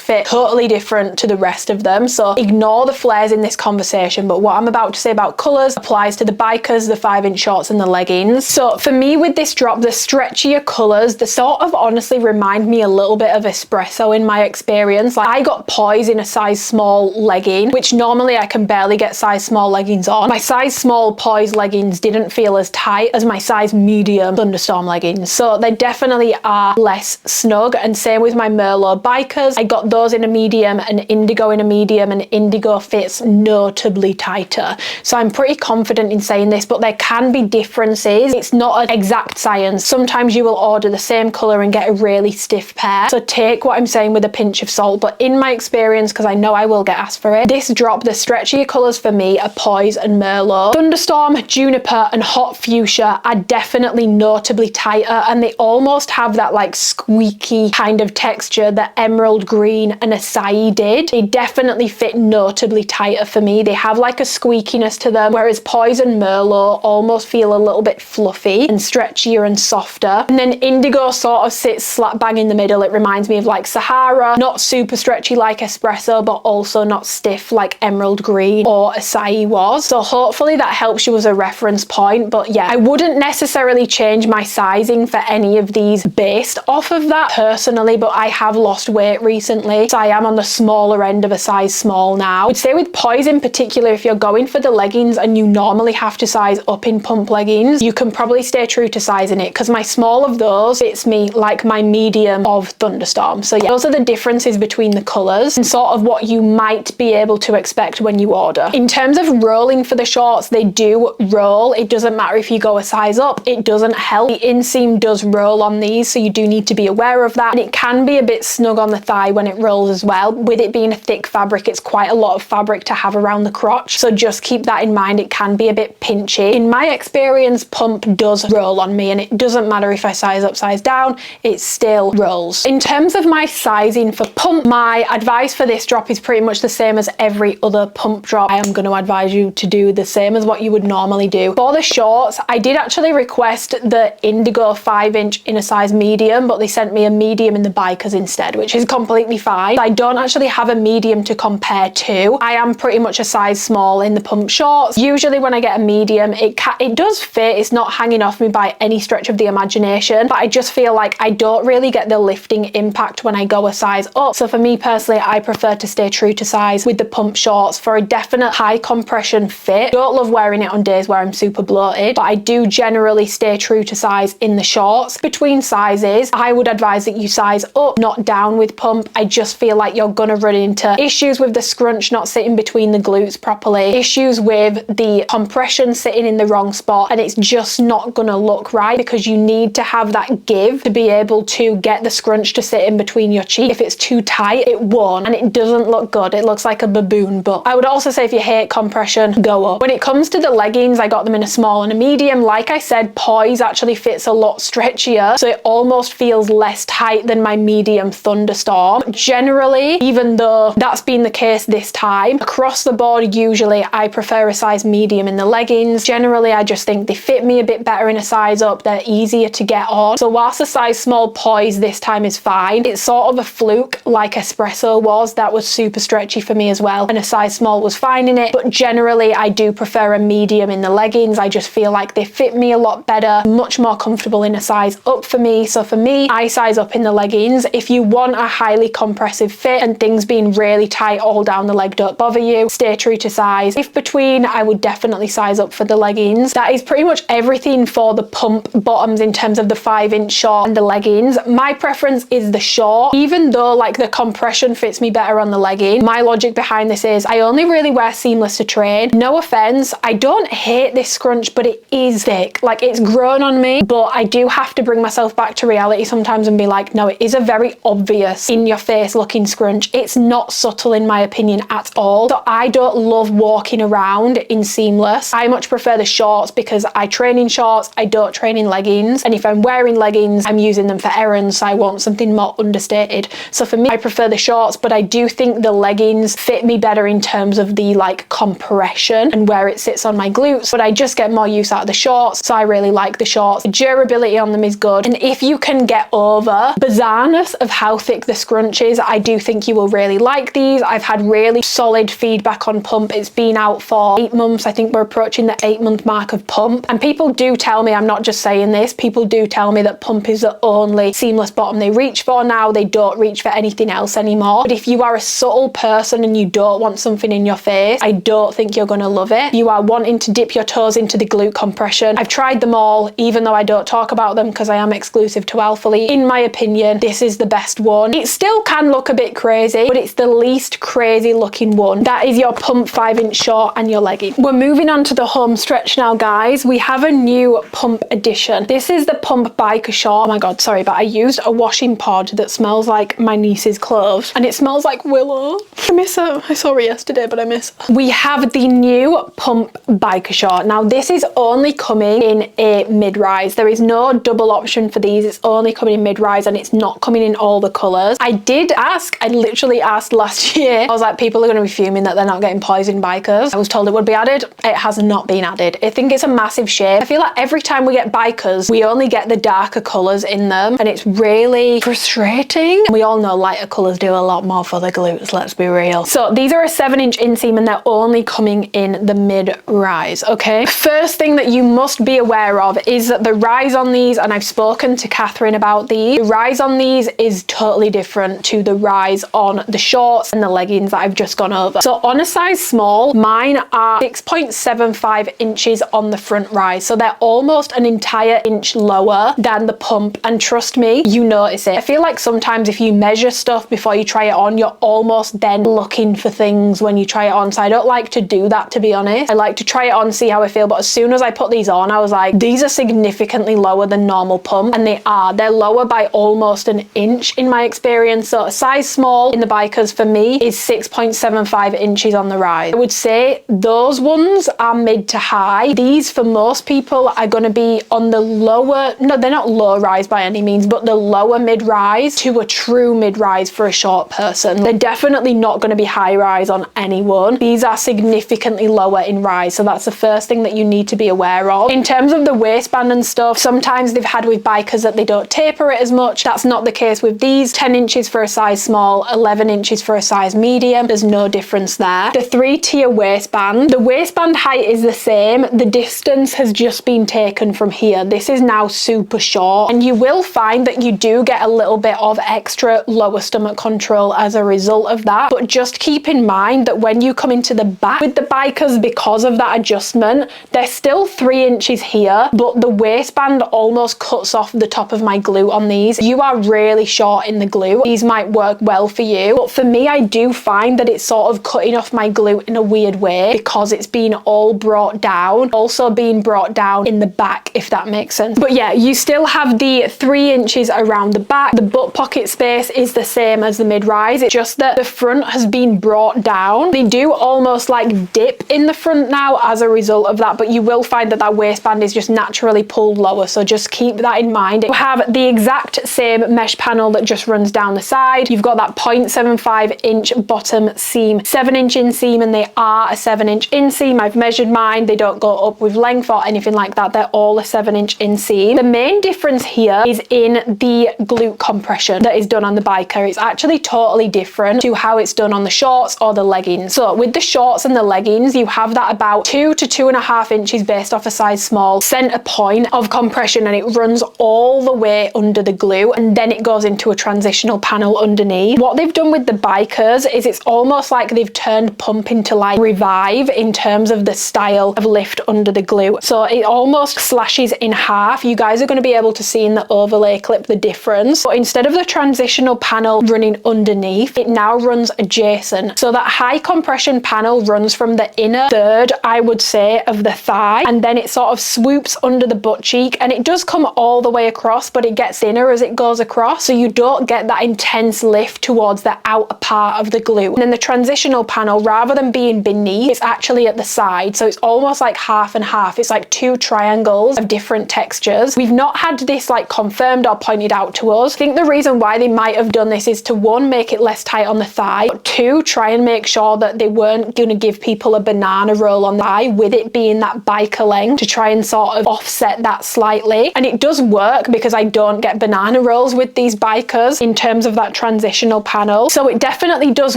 fit totally different to the rest of them. So ignore the flares in this conversation. But what I'm about to say about colors applies to the bikers, the 5-inch shorts and the leggings. So for me with this drop, the stretchier colors, the sort of honestly remind me a little bit of espresso in my experience. Like I got Poise in a size small legging, which normally I can barely get size small leggings on. My size small Poise leggings didn't feel as tight as my size medium Thunderstorm leggings. So they definitely are less snug. And same with my Merlot bikers. I got those in a medium and Indigo in a medium, and Indigo fits notably tighter. So I'm pretty confident in saying this, but there can be differences. It's not an exact science. Sometimes you will order the same color and get a really stiff pair. So take what I'm saying with a pinch of salt. But in my experience, because I know I will get asked for it, this drop, the stretchier colors for me are Poise and Merlot. Thunderstorm, Juniper and Hot Fuchsia are definitely notably tighter, and they almost have that like squeaky kind of texture that Emerald Green and Acai did. They definitely fit notably tighter for me. They have like a squeakiness to them, whereas Poise and Merlot almost feel a little bit fluffy and stretchier and softer. And then Indigo sort of sits slap bang in the middle. It reminds me of like Sahara, not super stretchy like Espresso, but also not stiff like Emerald Green or Acai was. So hopefully that helps you as a reference point. But yeah, I wouldn't necessarily change my sizing for any of these based off of that personally, but I have lost weight recently, so I am on the smaller end of a size small now. I'd say with Poise in particular, if you're going for the leggings and you normally have to size up in Pump leggings, you can probably stay true to sizing it because my small of those fits me like my medium of Thunderstorm. So yeah, those are the differences between the colors and sort of what you might be able to expect when you order. In terms of rolling for the shorts, they do roll. It doesn't matter if you go a size up, it doesn't help. The inseam does roll on these, so you do need to be aware of that. And it can be a bit snug on the thigh when it rolls as well. With it being a thick fabric, it's quite a lot of fabric to have around the crotch, so just keep that in mind. It can be a bit pinchy. In my experience, pump does roll on me, and it doesn't matter if I size up, size down, it still rolls. In terms of my sizing for pump, my advice for this drop is pretty much the same as every other pump drop. I am going to advise you to do the same as what you would normally do. For the shorts, I did actually request the indigo 5" in a size medium, but they sent me a medium in the bikers instead, which is completely fine. I don't actually have a medium to compare to. I am pretty much a size small in the pump shorts. Usually when I get a medium, it does fit. It's not hanging off me by any stretch of the imagination, but I just feel like I don't really get the lifting impact when I go a size up. So for me personally, I prefer to stay true to size with the pump shorts for a definite high compression fit. Don't love wearing it on days where I'm super bloated, but I do generally stay true to size in the shorts. Between sizes, I would advise that you size up, not down with pump. I just feel like you're gonna run into issues with the scrunch not sitting between the glutes properly, issues with the compression sitting in the wrong spot, and it's just not gonna look right because you need to have that give to be able to get the scrunch to sit in between your cheeks. If it's too tight, it won't, and it doesn't look good. It looks like a baboon butt. I would also say if you hate compression, go up. When it comes to the leggings, I got them in a small and a medium. Like I said, Poise actually fits a lot stretchier, so it almost feels less tight than my medium Thunderstorm. Generally, even though that's been the case this time, across the board, usually I prefer a size medium in the leggings. Generally, I just think they fit me a bit better in a size up. They're easier to get on. So whilst a size small Poise this time is fine, it's sort of a fluke like Espresso was. That was super stretchy for me as well, and a size small was fine in it. But generally, I do prefer a medium in the leggings. I just feel like they fit me a lot better, much more comfortable in a size up for me. So for me, I size up in the leggings. If you want a highly compressive fit and things being really tight all down the leg don't bother you, stay true to size. If between, I would definitely size up for the leggings. That is pretty much everything for the pump bottoms in terms of the 5" short and the leggings. My preference is the short, even though like the compression fits me better on the legging. My logic behind this is I only really wear seamless to train. No offense, I don't hate this scrunch, but it is thick. Like, it's grown on me, but I do have to bring myself back to reality sometimes and be like, no, it is a very obvious in your face looking scrunch. It's not subtle in my opinion at all. So I don't love walking around in seamless. I much prefer the shorts because I train in shorts, I don't train in leggings, and if I'm wearing leggings, I'm using them for errands, so I want something more understated. So for me, I prefer the shorts, but I do think the leggings fit me better in terms of the like compression and where it sits on my glutes, but I just get more use out of the shorts, so I really like the shorts. The durability on them is good, and if you can get over bizarreness of how thick the scrunch is, I do think you will really like these. I've had really solid feedback on pump. It's been out for 8 months. I think we're approaching the 8-month mark of pump, and people do tell me, I'm not just saying this, people do tell me that pump is the only seamless bottom they reach for now. They don't reach for anything else anymore. But if you are a subtle person and you don't want something in your face, I don't think you're gonna love it. You are wanting to dip your toes into the glute compression. I've tried them all, even though I don't talk about them because I am exclusive to ALPHALETE. In my opinion, this is the best one. It still can look a bit crazy, but it's the least crazy looking one. That is your pump 5" short and your legging. We're moving on to the home stretch now, guys. We have a new pump edition. This is the pump biker short. Oh my god, sorry, but I used a washing pod that smells like my niece's clothes, and it smells like Willow. I miss her. I saw her yesterday, but I miss her. We have the new pump biker short. Now this is only coming in a mid-rise. There is no double option for these. It's only coming in mid-rise, and it's not coming in all the colors. I did ask, I literally asked last year. I was like, people are going to be fuming that they're not getting poison bikers. I was told it would be added. It has not been added. I think it's a massive shame. I feel like every time we get bikers, we only get the darker colors in them, and it's really frustrating. We all know lighter colors do a lot more for the glutes, let's be real. So these are a 7" inseam, and they're only coming in the mid-rise, okay? First thing that you must be aware of is that the rise on these, and I've spoken to Catherine about these, the rise on these is totally different to the rise on the shorts and the leggings that I've just gone over. So on a size small, mine are 6.75 inches on the front rise, so they're almost an entire inch lower than the pump, and trust me, you notice it. I feel like sometimes if you measure stuff before you try it on, you're almost then looking for things when you try it on, so I don't like to do that, to be honest. I like to try it on, see how I feel, but as soon as I put these on, I was like, these are significantly lower than normal pump, and they're lower by almost an inch in my experience. So a size small in the bikers for me is 6.75 inches on the rise. I would say those ones are mid to high. These for most people are going to be on the lower, no, they're not low rise by any means, but the lower mid rise to a true mid rise for a short person. They're definitely not going to be high rise on anyone. These are significantly lower in rise, so that's the first thing that you need to be aware of. In terms of the waistband and stuff, sometimes they've had with bikers that they don't taper it as much. That's not the case with these. 10 inches for a size small, 11 inches for a size medium. There's no difference there. The 3-tier waistband, the waistband height is the same. The distance has just been taken from here. This is now super short, and you will find that you do get a little bit of extra lower stomach control as a result of that. But just keep in mind that when you come into the back with the bikers, because of that adjustment, they're still 3 inches here, but the waistband almost cuts off the top of my glute on these. You are really short in the glute. These might work well for you, but for me, I do find that it's sort of cutting off my glute in a weird way because it's been all brought down, also being brought down in the back, if that makes sense. But yeah, you still have the 3 inches around the back. The butt pocket space is the same as the mid-rise. It's just that the front has been brought down. They do almost like dip in the front now as a result of that, but you will find that that waistband is just naturally pulled lower, so just keep that in mind. You have the exact same mesh panel that just runs down the side. You've got that 0.75 inch bottom seam, 7-inch inseam, and they are a 7-inch inseam. I've measured mine. They don't go up with length or anything like that. They're all a 7-inch inseam. The main difference here is in the glute compression that is done on the biker. It's actually totally different to how it's done on the shorts or the leggings. So with the shorts and the leggings, you have that about 2 to 2.5 inches based off a size small center point of compression, and it runs all the way under the glute, and then it goes into a transitional panel underneath. What they've done with the bikers is it's almost like they've turned pump into like Revive in terms of the style of lift under the glute. So it almost slashes in half. You guys are going to be able to see in the overlay clip the difference, but instead of the transitional panel running underneath, it now runs adjacent. So that high compression panel runs from the inner third, I would say, of the thigh, and then it sort of swoops under the butt cheek, and it does come all the way across, but it gets thinner as it goes across, so you don't get that intense lift towards the outer part of the glute. And then the transitional panel, rather than being beneath, it's actually at the side, so it's almost like half and half. It's like two triangles of different textures. We've not had this like confirmed or pointed out to us. I think the reason why they might have done this is to, one, make it less tight on the thigh, but two, try and make sure that they weren't going to give people a banana roll on the thigh with it being that biker length, to try and sort of offset that slightly. And it does work because I don't get banana rolls with these bikers in terms of that transitional panel, so it definitely does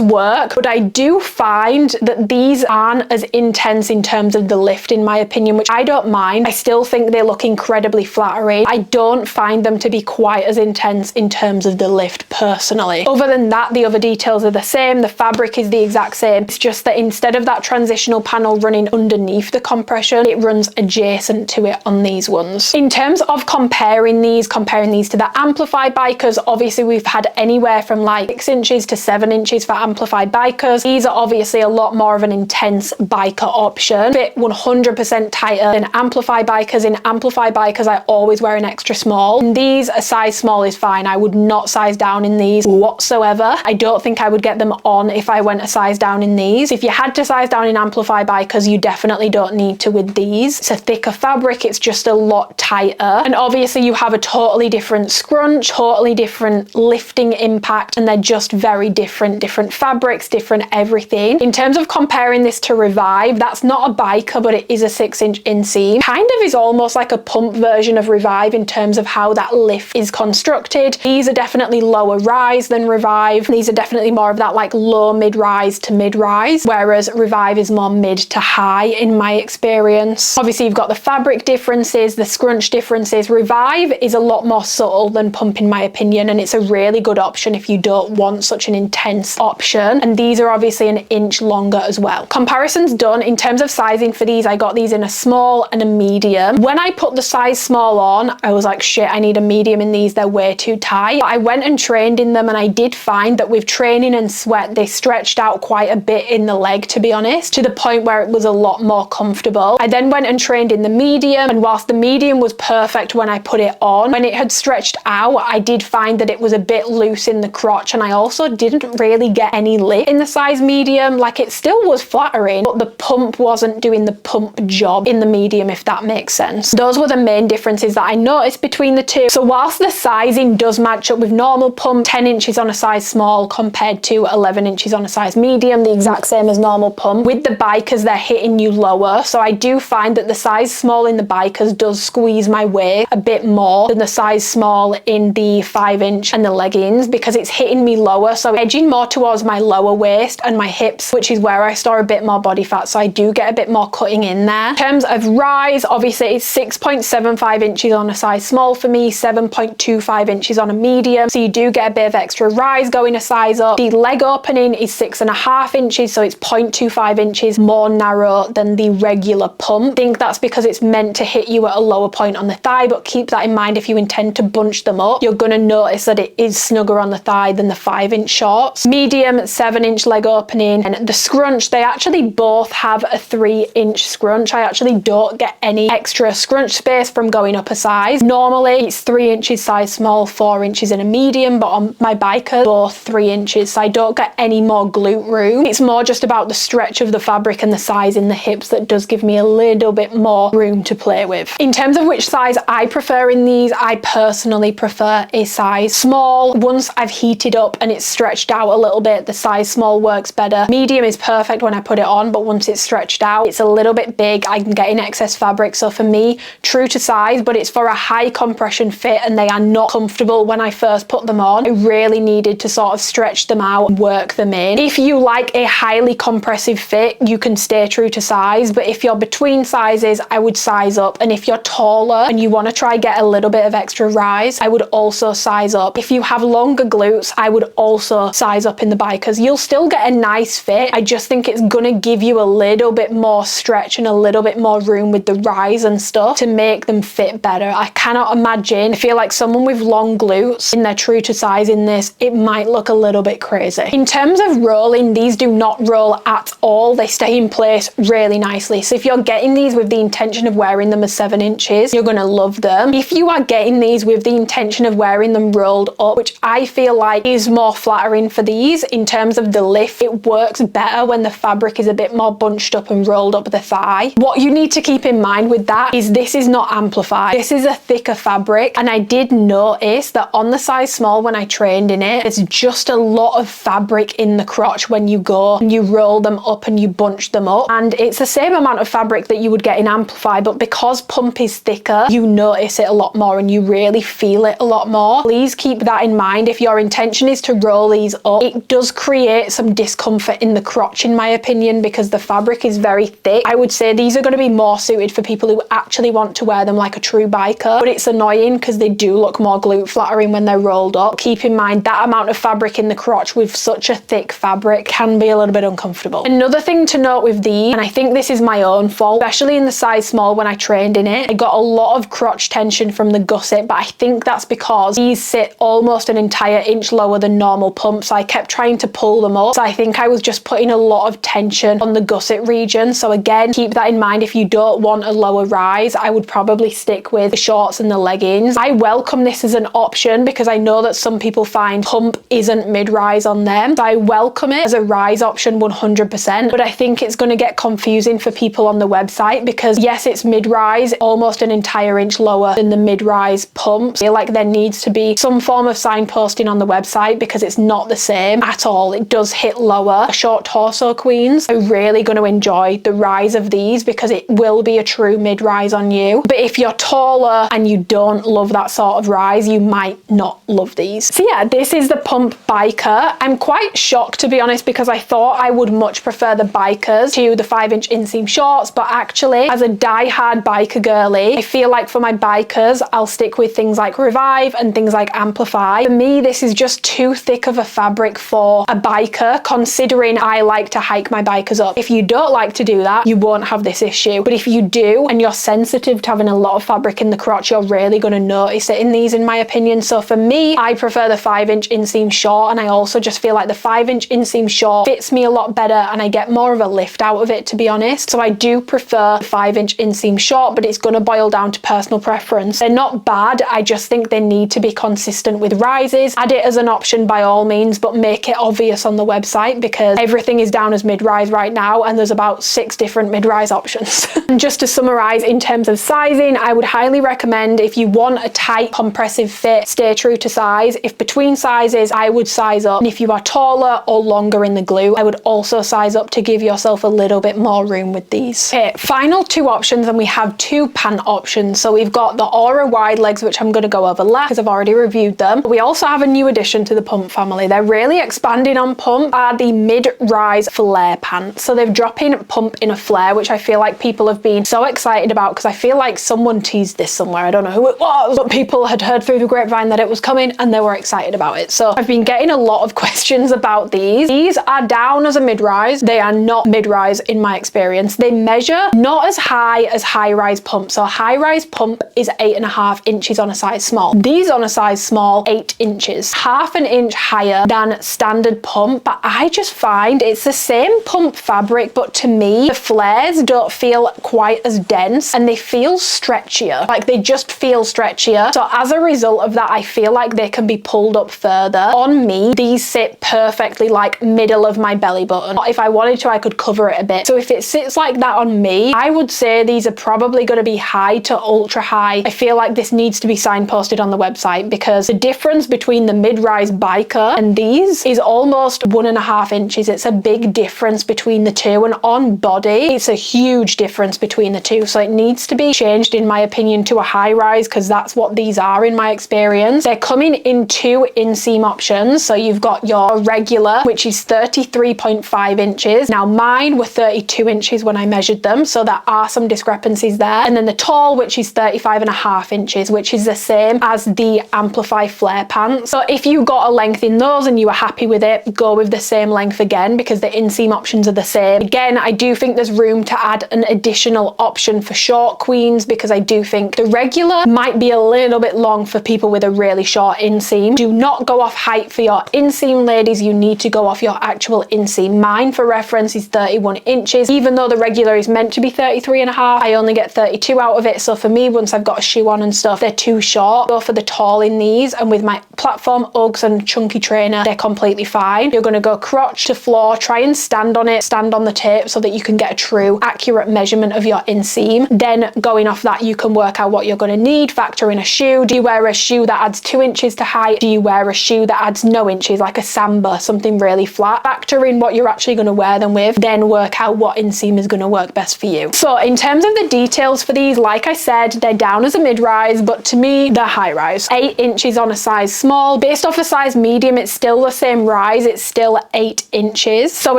work. But I do find that these aren't as intense in terms of the lift, in my opinion, which I don't mind. I still think they look incredibly flattering. I don't find them to be quite as intense in terms of the lift personally. Other than that, the other details are the same. The fabric is the exact same. It's just that instead of that transitional panel running underneath the compression, it runs adjacent to it on these ones. In terms of comparing these to the amplified bikers, obviously we've had anywhere from like 6 inches to 7 inches for amplified bikers. These are obviously a lot more of an intense biker option, fit 100% tighter than amplified bikers. In amplified bikers, I always wear an extra small. In these, a size small is fine. I would not size down in these whatsoever. I don't think I would get them on if I went a size down in these. If you had to size down in amplified bikers, you definitely don't need to with these. It's a thicker fabric, it's just a lot tighter, and obviously you have a totally different scrunch, totally different lifting impact, and they're just very different fabrics, different everything. In terms of comparing this to Revive, that's not a biker, but it is a 6-inch inseam. Kind of is almost like a pump version of Revive in terms of how that lift is constructed. These are definitely lower rise than Revive. These are definitely more of that like low mid-rise to mid-rise, whereas Revive is more mid to high in my experience. Obviously you've got the fabric differences, the scrunch differences. Revive is a lot more subtle than pump in my opinion, and it's a really good option if you don't want such an intense option. And these are obviously an inch longer as well. Comparisons done in terms of sizing for these, I got these in a small and a medium. When I put the size small on, I was like, shit, I need a medium in these, they're way too tight. But I went and trained in them, and I did find that with training and sweat, they stretched out quite a bit in the leg, to be honest, to the point where it was a lot more comfortable. I then went and trained in the medium, and whilst the medium was perfect when I put it on, when it had stretched out, I did find that it was a bit loose in the crotch, and I also didn't really get any lift in the size medium. Like, it still was flattering, but the pump wasn't doing the pump job in the medium, if that makes sense. Those were the main differences that I noticed between the two. So whilst the sizing does match up with normal pump, 10 inches on a size small compared to 11 inches on a size medium, the exact same as normal pump, with the bikers they're hitting you lower. So I do find that the size small in the bikers does squeeze my waist a bit more than the size small in the 5-inch and the leggings, because it's hitting me lower, so edging more towards my lower waist and my hips, which is where I store a bit more body fat, so I do get a bit more cutting in there. In terms of rise, obviously it's 6.75 inches on a size small for me, 7.25 inches on a medium, so you do get a bit of extra rise going a size up. The leg opening is 6.5 inches, so it's 0.25 inches more narrow than the regular pump. I think that's because it's meant to hit you at a lower point on the thigh, but keep that in mind if you intend to bunch them up. You're going to notice that it is snugger on the thigh than the 5-inch shorts. Medium, 7-inch leg opening, and the scrunch, they actually both have a 3-inch scrunch. I actually don't get any extra scrunch space from going up a size. Normally it's 3 inches size small, 4 inches in a medium, but on my bikers both 3 inches, so I don't get any more glute room. It's more just about the stretch of the fabric and the size in the hips that does give me a little bit more room to play with. In terms of which size I prefer in these, I personally prefer a size small. Once I've heated up and it's stretched out a little bit, the size small works better. Medium is perfect when I put it on, but once it's stretched out, it's a little bit big. I can get in excess fabric, so for me, true to size, but it's for a high compression fit and they are not comfortable when I first put them on. I really needed to sort of stretch them out and work them in. If you like a highly compressive fit, you can stay true to size, but if you're between sizes, I would size up. And if you're taller and you want to try get a little bit of extra rise, I would also size up. If you have longer glutes, I would also size up in the bikers. You'll still get a nice fit. I just think it's gonna give you a little bit more stretch and a little bit more room with the rise and stuff to make them fit better. I cannot imagine, I feel like someone with long glutes in their true to size in this, it might look a little bit crazy. In terms of rolling, these do not roll at all. They stay in place really nicely. So if you're getting these with the intention of wearing them as 7 inches, you're gonna love them. If you are getting these with the intention of wearing them rolled up, which I feel like is more flattering for these in terms of the lift, it works better when the fabric is a bit more bunched up and rolled up the thigh. What you need to keep in mind with that is this is not amplified. This is a thicker fabric, and I did notice that on the size small when I trained in it, there's just a lot of fabric in the crotch when you go and you roll them up and you bunch them up, and it's the same amount of fabric that you would get in amplify, but because pump is thicker, you notice it a lot more and you really feel it a lot more. Please keep that in mind. If your intention is to roll these up, it does create some discomfort in the crotch in my opinion, because the fabric is very thick. I would say these are going to be more suited for people who actually want to wear them like a true biker, but it's annoying because they do look more glute flattering when they're rolled up. Keep in mind that amount of fabric in the crotch with such a thick fabric can be a little bit uncomfortable. Another thing to note with these, and I think this is my own fault, especially in the size small when I trained in it, I got a lot of crotch tension from the gusset, but I think that's because these sit almost an entire inch lower than normal pumps, so I kept trying to pull them up, so I think I was just putting a lot of tension on the gusset region. So again, keep that in mind. If you don't want a lower rise, I would probably stick with the shorts and the leggings. I welcome this as an option because I know that some people find pump isn't mid-rise on them, so I welcome it as a rise option 100%, but I think it's going to get confusing for people on the website because yes, it's mid-rise, almost an entire inch lower than the mid-rise pumps. I feel like there needs to be some form of signposting on the website because it's not the same at all. It does hit lower. Short torso queens are really going to enjoy the rise of these because it will be a true mid-rise on you, but if you're taller and you don't love that sort of rise, you might not love these. So yeah, this is the pump biker. I'm quite shocked to be honest because I thought I would much prefer the bikers to the 5-inch inseam shorts, but actually as a die-hard biker girly, I feel like for my bikers I'll stick with things like Revive and things like Amplify. For me, this is just too thick of a fabric for a biker, considering I like to hike my bikers up. If you don't like to do that, you won't have this issue, but if you do and you're sensitive to having a lot of fabric in the crotch, you're really going to notice it in these in my opinion. So for me, I prefer the 5-inch inseam short, and I also just feel like the 5-inch inseam short fits me a lot better and I get more of a a lift out of it, to be honest. So I do prefer 5-inch inseam short, but it's going to boil down to personal preference. They're not bad, I just think they need to be consistent with rises. Add it as an option by all means, but make it obvious on the website, because everything is down as mid-rise right now and there's about 6 different mid-rise options. And just to summarize, in terms of sizing, I would highly recommend, if you want a tight compressive fit, stay true to size. If between sizes, I would size up. And if you are taller or longer in the glute, I would also size up to give yourself a little bit more room with these. Okay, final 2 options, and we have 2 pant options. So we've got the Aura wide legs, which I'm going to go over last because I've already reviewed them. But we also have a new addition to the pump family. They're really expanding on pump, are the mid-rise flare pants. So they've dropped in pump in a flare, which I feel like people have been so excited about, because I feel like someone teased this somewhere. I don't know who it was, but people had heard through the grapevine that it was coming and they were excited about it. So I've been getting a lot of questions about these. These are down as a mid-rise. They are not mid-rise in my experience. They measure not as high as high-rise pump. So high-rise pump is 8.5 inches on a size small. These on a size small, 8 inches. Half an inch higher than standard pump, but I just find it's the same pump fabric, but to me, the flares don't feel quite as dense and they feel stretchier. Like, they just feel stretchier. So as a result of that, I feel like they can be pulled up further. On me, these sit perfectly like middle of my belly button. If I wanted to, I could cover it a bit. So if it sits like that on me, I would say these are probably going to be high to ultra high. I feel like this needs to be signposted on the website, because the difference between the mid-rise biker and these is almost 1.5 inches. It's a big difference between the two, and on body, it's a huge difference between the two. So it needs to be changed, in my opinion, to a high rise, because that's what these are in my experience. They're coming in 2 inseam options. So you've got your regular, which is 33.5 inches. Now mine were 32 inches when I measured them, so there are some discrepancies there. And then the tall, which is 35.5 inches, which is the same as the Amplify flare pants. So if you got a length in those and you were happy with it, go with the same length again, because the inseam options are the same. Again, I do think there's room to add an additional option for short queens, because I do think the regular might be a little bit long for people with a really short inseam. Do not go off height for your inseam, ladies. You need to go off your actual inseam. Mine, for reference, is 31 inches. Even though the regular is meant to be 33.5, I only get 32 out of it. So for me, once I've got a shoe on and stuff, they're too short. Go for the tall in these, and with my platform Uggs and chunky trainer, they're completely fine. You're going to go crotch to floor, try and stand on it, stand on the tape, so that you can get a true accurate measurement of your inseam. Then going off that, you can work out what you're going to need. Factor in a shoe. Do you wear a shoe that adds 2 inches to height? Do you wear a shoe that adds no inches, like a Samba, something really flat? Factor in what you're actually going to wear them with, then work out what inseam is going to work best for you. So in terms of the details for these, like I said, they're down as a mid-rise, but to me, they're high-rise. 8 inches on a size small. Based off a size medium, it's still the same rise. It's still 8 inches. So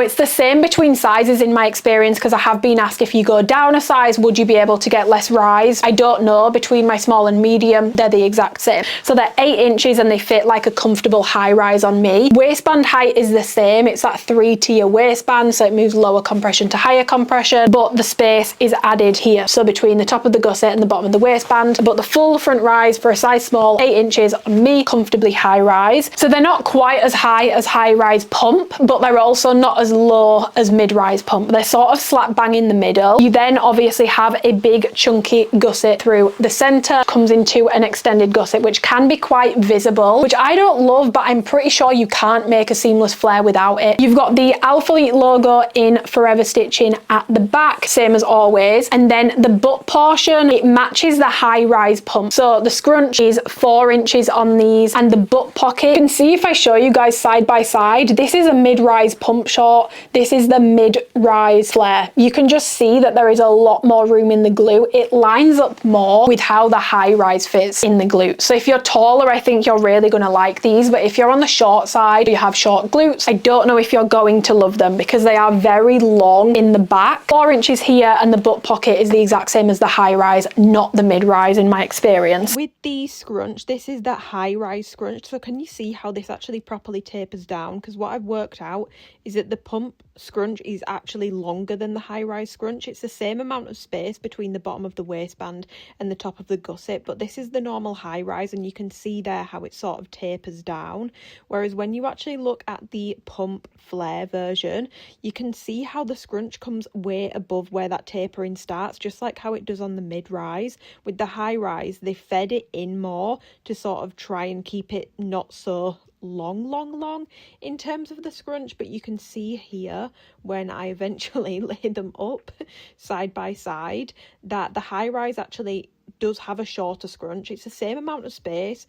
it's the same between sizes in my experience, because I have been asked, if you go down a size, would you be able to get less rise? I don't know. Between my small and medium, they're the exact same. So they're 8 inches and they fit like a comfortable high rise on me. Waistband height is the same. It's that 3-tier waistband, so it moves lower compression to higher compression, but the space is added here. So between the top of the gusset and the bottom of the waistband, but the full front rise for a size small, 8 inches on me, comfortably high rise. So they're not quite as high as high rise pump, but they're also not as low as mid rise pump. They're sort of slap bang in the middle. You then obviously have a big chunky gusset through the center, comes into an extended gusset, which can be quite visible, which I don't love, but I'm pretty sure you can't make a seamless flare without it. You've got the ALPHALETE logo in forever stitching at the back, same as always. And then the butt portion, it matches the high rise pump. So the scrunch is 4 inches on these, and the butt pocket, you can see if I show you guys side by side, this is a mid-rise pump short, this is the mid-rise flare. You can just see that there is a lot more room in the glute. It lines up more with how the high rise fits in the glute. So if you're taller, I think you're really going to like these, but if you're on the short side, you have short glutes, I don't know if you're going to love them, because they are very long in the back. 4 inches here, and the butt pocket is the exact same as the high rise, not the mid rise in my experience. With the scrunch, this is that high rise scrunch, so can you see how this actually properly tapers down? Because what I've worked out is that the pump scrunch is actually longer than the high rise scrunch. It's the same amount of space between the bottom of the waistband and the top of the gusset, but this is the normal high rise, and you can see there how it sort of tapers down. Whereas when you actually look at the pump flare version, you can can see how the scrunch comes way above where that tapering starts, just like how it does on the mid-rise. With the high-rise, they fed it in more to sort of try and keep it not so long in terms of the scrunch, but you can see here when I eventually lay them up side by side that the high-rise actually does have a shorter scrunch. It's the same amount of space,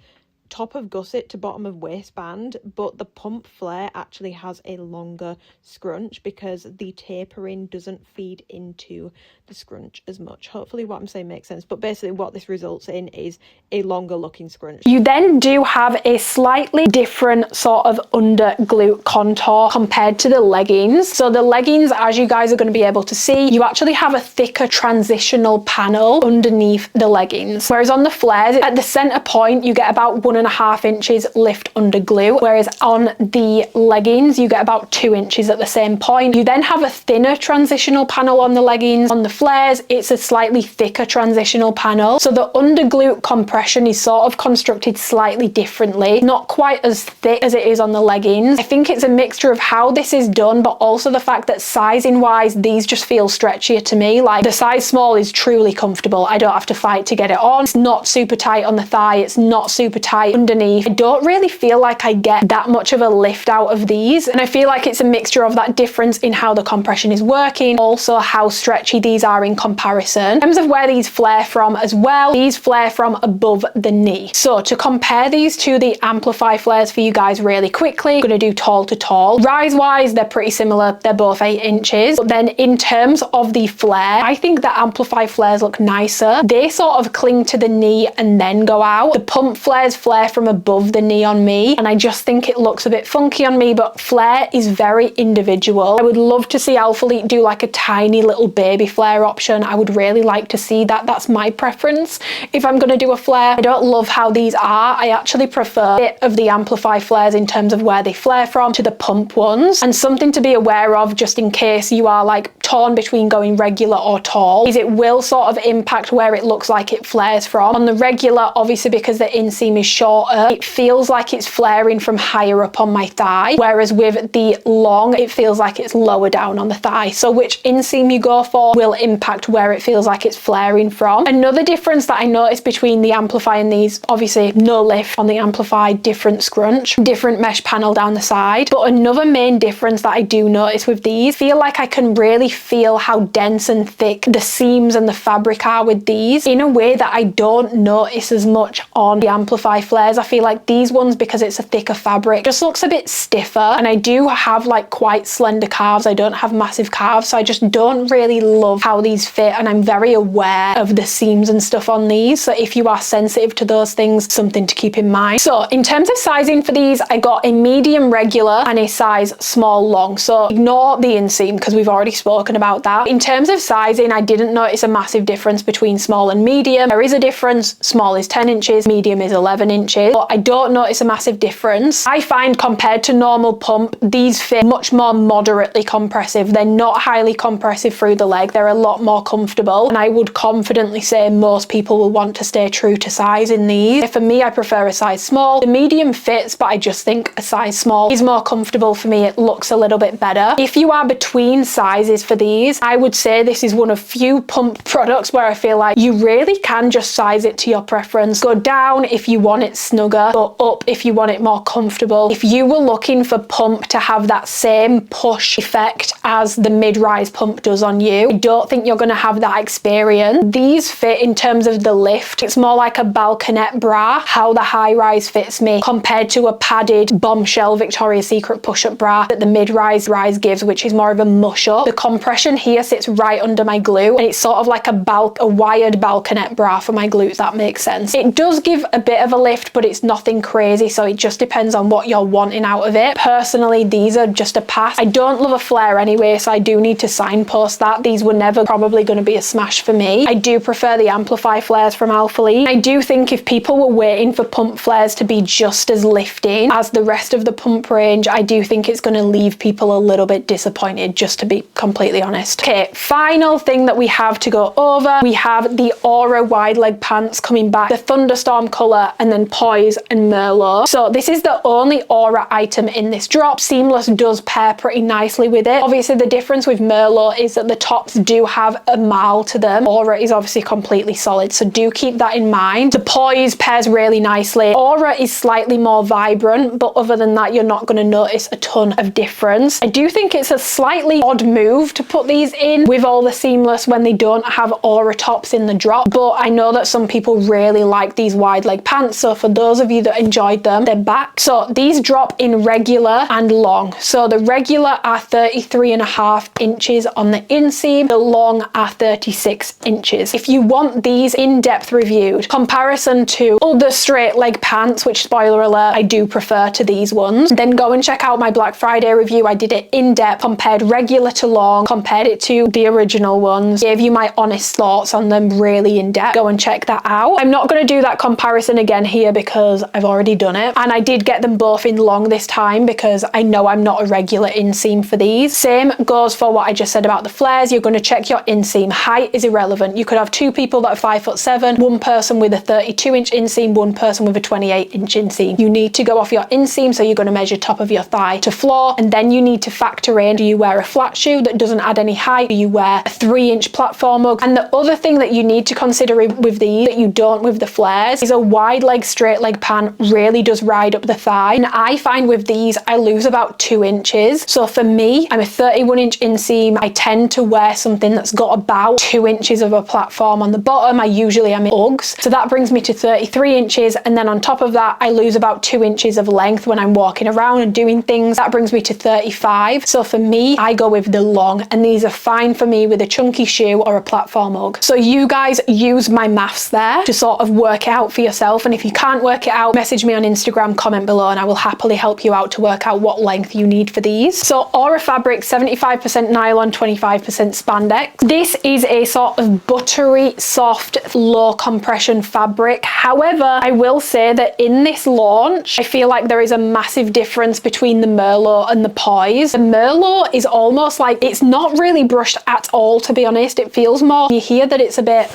top of gusset to bottom of waistband, but the pump flare actually has a longer scrunch because the tapering doesn't feed into the scrunch as much. Hopefully what I'm saying makes sense, but basically what this results in is a longer looking scrunch. You then do have a slightly different sort of under glute contour compared to the leggings. So the leggings, as you guys are going to be able to see, you actually have a thicker transitional panel underneath the leggings, whereas on the flares at the center point you get about 1.5 inches lift under glute, whereas on the leggings you get about 2 inches at the same point. You then have a thinner transitional panel on the leggings. On the flares it's a slightly thicker transitional panel, so the under glute compression is sort of constructed slightly differently, not quite as thick as it is on the leggings. I think it's a mixture of how this is done, but also the fact that sizing wise these just feel stretchier to me. Like the size small is truly comfortable, I don't have to fight to get it on. It's not super tight on the thigh, it's not super tight underneath. I don't really feel like I get that much of a lift out of these, and I feel like it's a mixture of that difference in how the compression is working, also how stretchy these are in comparison. In terms of where these flare from as well, these flare from above the knee. So to compare these to the Amplify flares for you guys really quickly, I'm going to do tall to tall. Rise wise they're pretty similar, they're both 8 inches, but then in terms of the flare, I think the Amplify flares look nicer. They sort of cling to the knee and then go out. The pump flares flare from above the knee on me, and I just think it looks a bit funky on me, but flare is very individual. I would love to see ALPHALETE do like a tiny little baby flare option. I would really like to see that. That's my preference if I'm going to do a flare. I don't love how these are. I actually prefer a bit of the Amplify flares in terms of where they flare from to the pump ones. And something to be aware of, just in case you are like torn between going regular or tall, is it will sort of impact where it looks like it flares from. On the regular, obviously because the inseam is shorter, it feels like it's flaring from higher up on my thigh, whereas with the long it feels like it's lower down on the thigh. So which inseam you go for will impact where it feels like it's flaring from. Another difference that I noticed between the Amplify and these, obviously no lift on the Amplify, different scrunch, different mesh panel down the side, but another main difference that I do notice with these, feel like I can really feel how dense and thick the seams and the fabric are with these in a way that I don't notice as much on the Amplify flares. I feel like these ones, because it's a thicker fabric, just looks a bit stiffer, and I do have like quite slender calves, I don't have massive calves, so I just don't really love how these fit, and I'm very aware of the seams and stuff on these, so if you are sensitive to those things, something to keep in mind. So in terms of sizing for these, I got a medium regular and a size small long, so ignore the inseam because we've already spoken about that. In terms of sizing, I didn't notice a massive difference between small and medium. There is a difference, small is 10 inches, medium is 11 inches, but I don't notice a massive difference. I find compared to normal pump, these fit much more moderately compressive. They're not highly compressive through the leg, they're a lot more comfortable, and I would confidently say most people will want to stay true to size in these. For me, I prefer a size small. The medium fits, but I just think a size small is more comfortable for me. It looks a little bit better. If you are between sizes for these, I would say this is one of few pump products where I feel like you really can just size it to your preference. Go down if you want it snugger, go up if you want it more comfortable. If you were looking for pump to have that same push effect as the mid-rise pump does on you, I don't think you're going to have that experience. These fit in terms of the lift. It's more like a balconette bra, how the high-rise fits me, compared to a padded bombshell Victoria's Secret push-up bra that the mid-rise gives, which is more of a mush-up. The compression here sits right under my glute, and it's sort of like a wired balconette bra for my glutes, that makes sense. It does give a bit of a lift, but it's nothing crazy, so it just depends on what you're wanting out of it. Personally, these are just a pass. I don't love a flare anyway, so I do need to signpost that. These were never probably going to be a smash for me. I do prefer the Amplify flares from ALPHALETE. I do think if people were waiting for pump flares to be just as lifting as the rest of the pump range, I do think it's going to leave people a little bit disappointed, just to be completely honest. Okay, final thing that we have to go over, we have the Aura wide leg pants coming back, the thunderstorm colour, and then Poise and Merlot. So this is the only Aura item in this drop. Seamless does pair pretty nicely with it. Obviously the difference with Merlot is that the tops do have a marl to them. Aura is obviously completely solid, so do keep that in mind. The Poise pairs really nicely. Aura is slightly more vibrant, but other than that you're not going to notice a ton of difference. I do think it's a slightly odd move to put these in with all the seamless when they don't have Aura tops in the drop, but I know that some people really like these wide leg pants, so for those of you that enjoyed them, they're back. So these drop in regular and long. So the regular are 33.5 inches on the inseam, the long are 36 inches. If you want these in-depth reviewed, comparison to other straight leg pants, which spoiler alert, I do prefer to these ones, then go and check out my Black Friday review. I did it in depth, compared regular to long, compared it to the original ones, gave you my honest thoughts on them really in depth. Go and check that out. I'm not going to do that comparison again here because I've already done it, and I did get them both in long this time because I know I'm not a regular inseam for these. Same goes for what I just said about the flares. You're going to check your inseam. Height is irrelevant. You could have two people that are 5'7", one person with a 32-inch inseam, one person with a 28-inch inseam. You need to go off your inseam, so you're going to measure top of your thigh to floor, and then you need to factor in, do you wear a flat shoe that doesn't add any height? Do you wear a 3-inch platform ug? And the other thing that you need to consider with these that you don't with the flares is a wide leg straight leg pant really does ride up the thigh, and I find with these I lose about 2 inches. So for me, I'm a 31-inch inseam. I tend to wear something that's got about 2 inches of a platform on the bottom. I usually am in Uggs, so that brings me to 33 inches, and then on top of that I lose about 2 inches of length when I'm walking around and doing things. That brings me to 35. So for me, I go with the long, and these are fine for me with a chunky shoe or a platform Ugg. So you guys use my maths there to sort of work it out for yourself, and if you can't work it out, message me on Instagram, comment below, and I will happily help you out to work out what length you need for these. So Aura fabric, 75% nylon, 25% spandex. This is a sort of buttery, soft, low compression fabric. However, I will say that in this launch, I feel like there is a massive difference between the Merlot and the Poise. The Merlot is almost like, it's not really brushed at all, to be honest. It feels more, you hear that it's a bit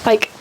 like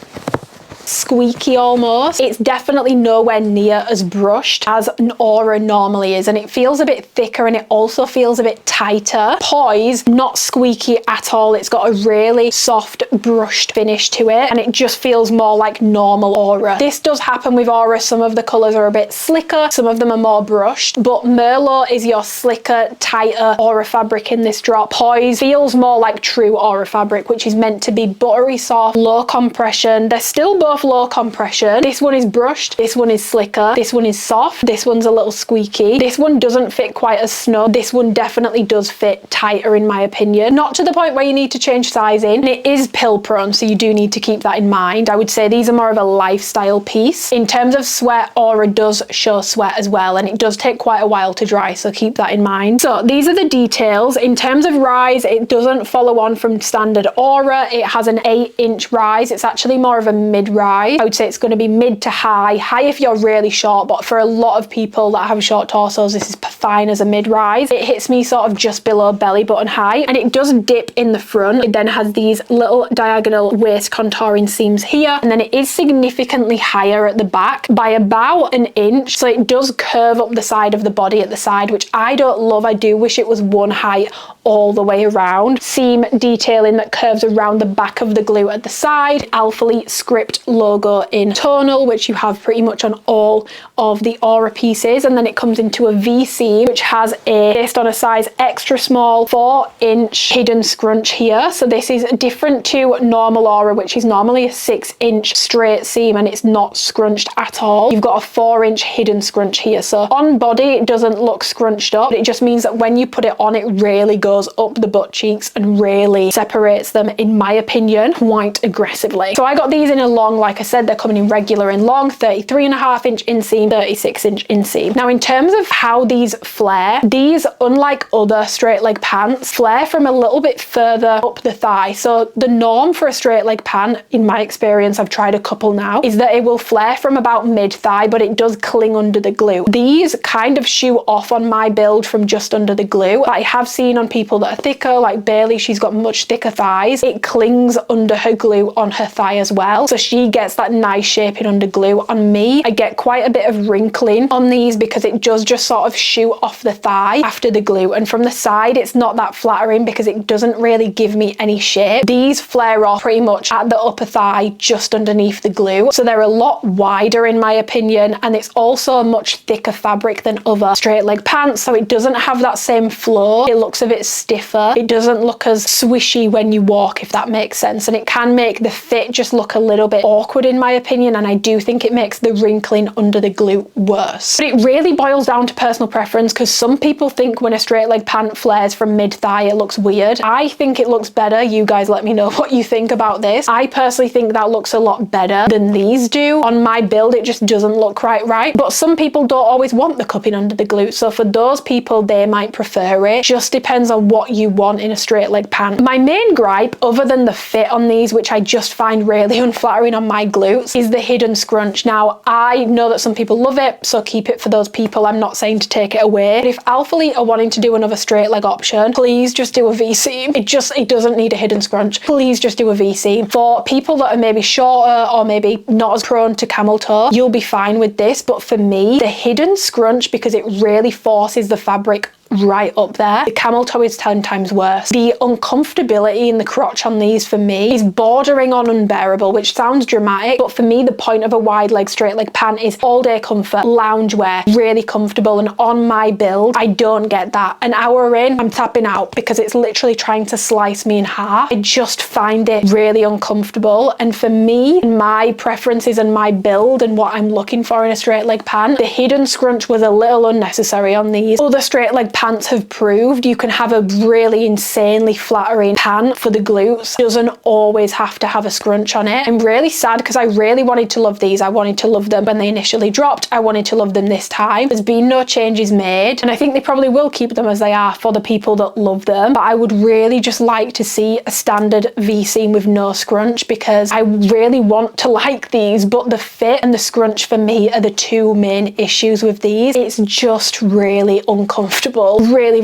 squeaky almost. It's definitely nowhere near as brushed as an Aura normally is, and it feels a bit thicker, and it also feels a bit tighter. Poise, not squeaky at all. It's got a really soft brushed finish to it, and it just feels more like normal Aura. This does happen with Aura. Some of the colors are a bit slicker, some of them are more brushed, but Merlot is your slicker, tighter Aura fabric in this drop. Poise feels more like true Aura fabric, which is meant to be buttery soft, low compression. They're still both low compression. This one is brushed, this one is slicker, this one is soft, this one's a little squeaky. This one doesn't fit quite as snug. This one definitely does fit tighter in my opinion. Not to the point where you need to change sizing. And it is pill prone, so you do need to keep that in mind. I would say these are more of a lifestyle piece. In terms of sweat, Aura does show sweat as well, and it does take quite a while to dry, so keep that in mind. So these are the details. In terms of rise, it doesn't follow on from standard Aura. It has an 8-inch rise. It's actually more of a mid-rise. I would say it's going to be mid to high. High if you're really short, but for a lot of people that have short torsos, this is fine as a mid-rise. It hits me sort of just below belly button height, and it does dip in the front. It then has these little diagonal waist contouring seams here, and then it is significantly higher at the back by about 1 inch, so it does curve up the side of the body at the side, which I don't love. I do wish it was one height all the way around. Seam detailing that curves around the back of the glue at the side. ALPHALETE script logo in tonal, which you have pretty much on all of the Aura pieces, and then it comes into a V seam, which has based on a size extra small 4-inch hidden scrunch here. So this is different to normal Aura, which is normally a 6-inch straight seam, and it's not scrunched at all. You've got a 4-inch hidden scrunch here, so on body it doesn't look scrunched up. It just means that when you put it on, it really goes up the butt cheeks and really separates them, in my opinion, quite aggressively. So I got these in a long, like I said, they're coming in regular and long, 33.5-inch inseam, 36-inch inseam. Now in terms of how these flare, these, unlike other straight leg pants, flare from a little bit further up the thigh. So the norm for a straight leg pant, in my experience, I've tried a couple now, is that it will flare from about mid-thigh, but it does cling under the glue. These kind of shoe off on my build from just under the glue. But I have seen on people people that are thicker, like Bailey, she's got much thicker thighs. It clings under her glue on her thigh as well, so she gets that nice shaping under glue. On me, I get quite a bit of wrinkling on these because it does just sort of shoot off the thigh after the glue, and from the side it's not that flattering because it doesn't really give me any shape. These flare off pretty much at the upper thigh just underneath the glue, so they're a lot wider in my opinion, and it's also a much thicker fabric than other straight leg pants, so it doesn't have that same flow. It looks a bit stiffer. It doesn't look as swishy when you walk, if that makes sense, and it can make the fit just look a little bit awkward in my opinion, and I do think it makes the wrinkling under the glue worse. But it really boils down to personal preference, because some people think when a straight leg pant flares from mid-thigh it looks weird. I think it looks better. You guys let me know what you think about this. I personally think that looks a lot better than these do. On my build it just doesn't look quite right, but some people don't always want the cupping under the glute, so for those people they might prefer it. Just depends on what you want in a straight leg pant. My main gripe, other than the fit on these, which I just find really unflattering on my glutes, is the hidden scrunch. Now I know that some people love it, so keep it for those people. I'm not saying to take it away, but if ALPHALETE are wanting to do another straight leg option, please just do a V-seam. It doesn't need a hidden scrunch. Please just do a V-seam. For people that are maybe shorter or maybe not as prone to camel toe, you'll be fine with this, but for me, the hidden scrunch, because it really forces the fabric right up there, the camel toe is 10 times worse. The uncomfortability in the crotch on these for me is bordering on unbearable, which sounds dramatic, but for me the point of a wide leg straight leg pant is all day comfort, lounge wear, really comfortable, and on my build I don't get that. An hour in, I'm tapping out because it's literally trying to slice me in half. I just find it really uncomfortable, and for me, my preferences and my build and what I'm looking for in a straight leg pant, the hidden scrunch was a little unnecessary on these. Other straight leg pants have proved you can have a really insanely flattering pant for the glutes. It doesn't always have to have a scrunch on it. I'm really sad because I really wanted to love these. I wanted to love them when they initially dropped. I wanted to love them this time. There's been no changes made, and I think they probably will keep them as they are for the people that love them, but I would really just like to see a standard V-seam with no scrunch, because I really want to like these, but the fit and the scrunch for me are the two main issues with these. It's just really uncomfortable. Really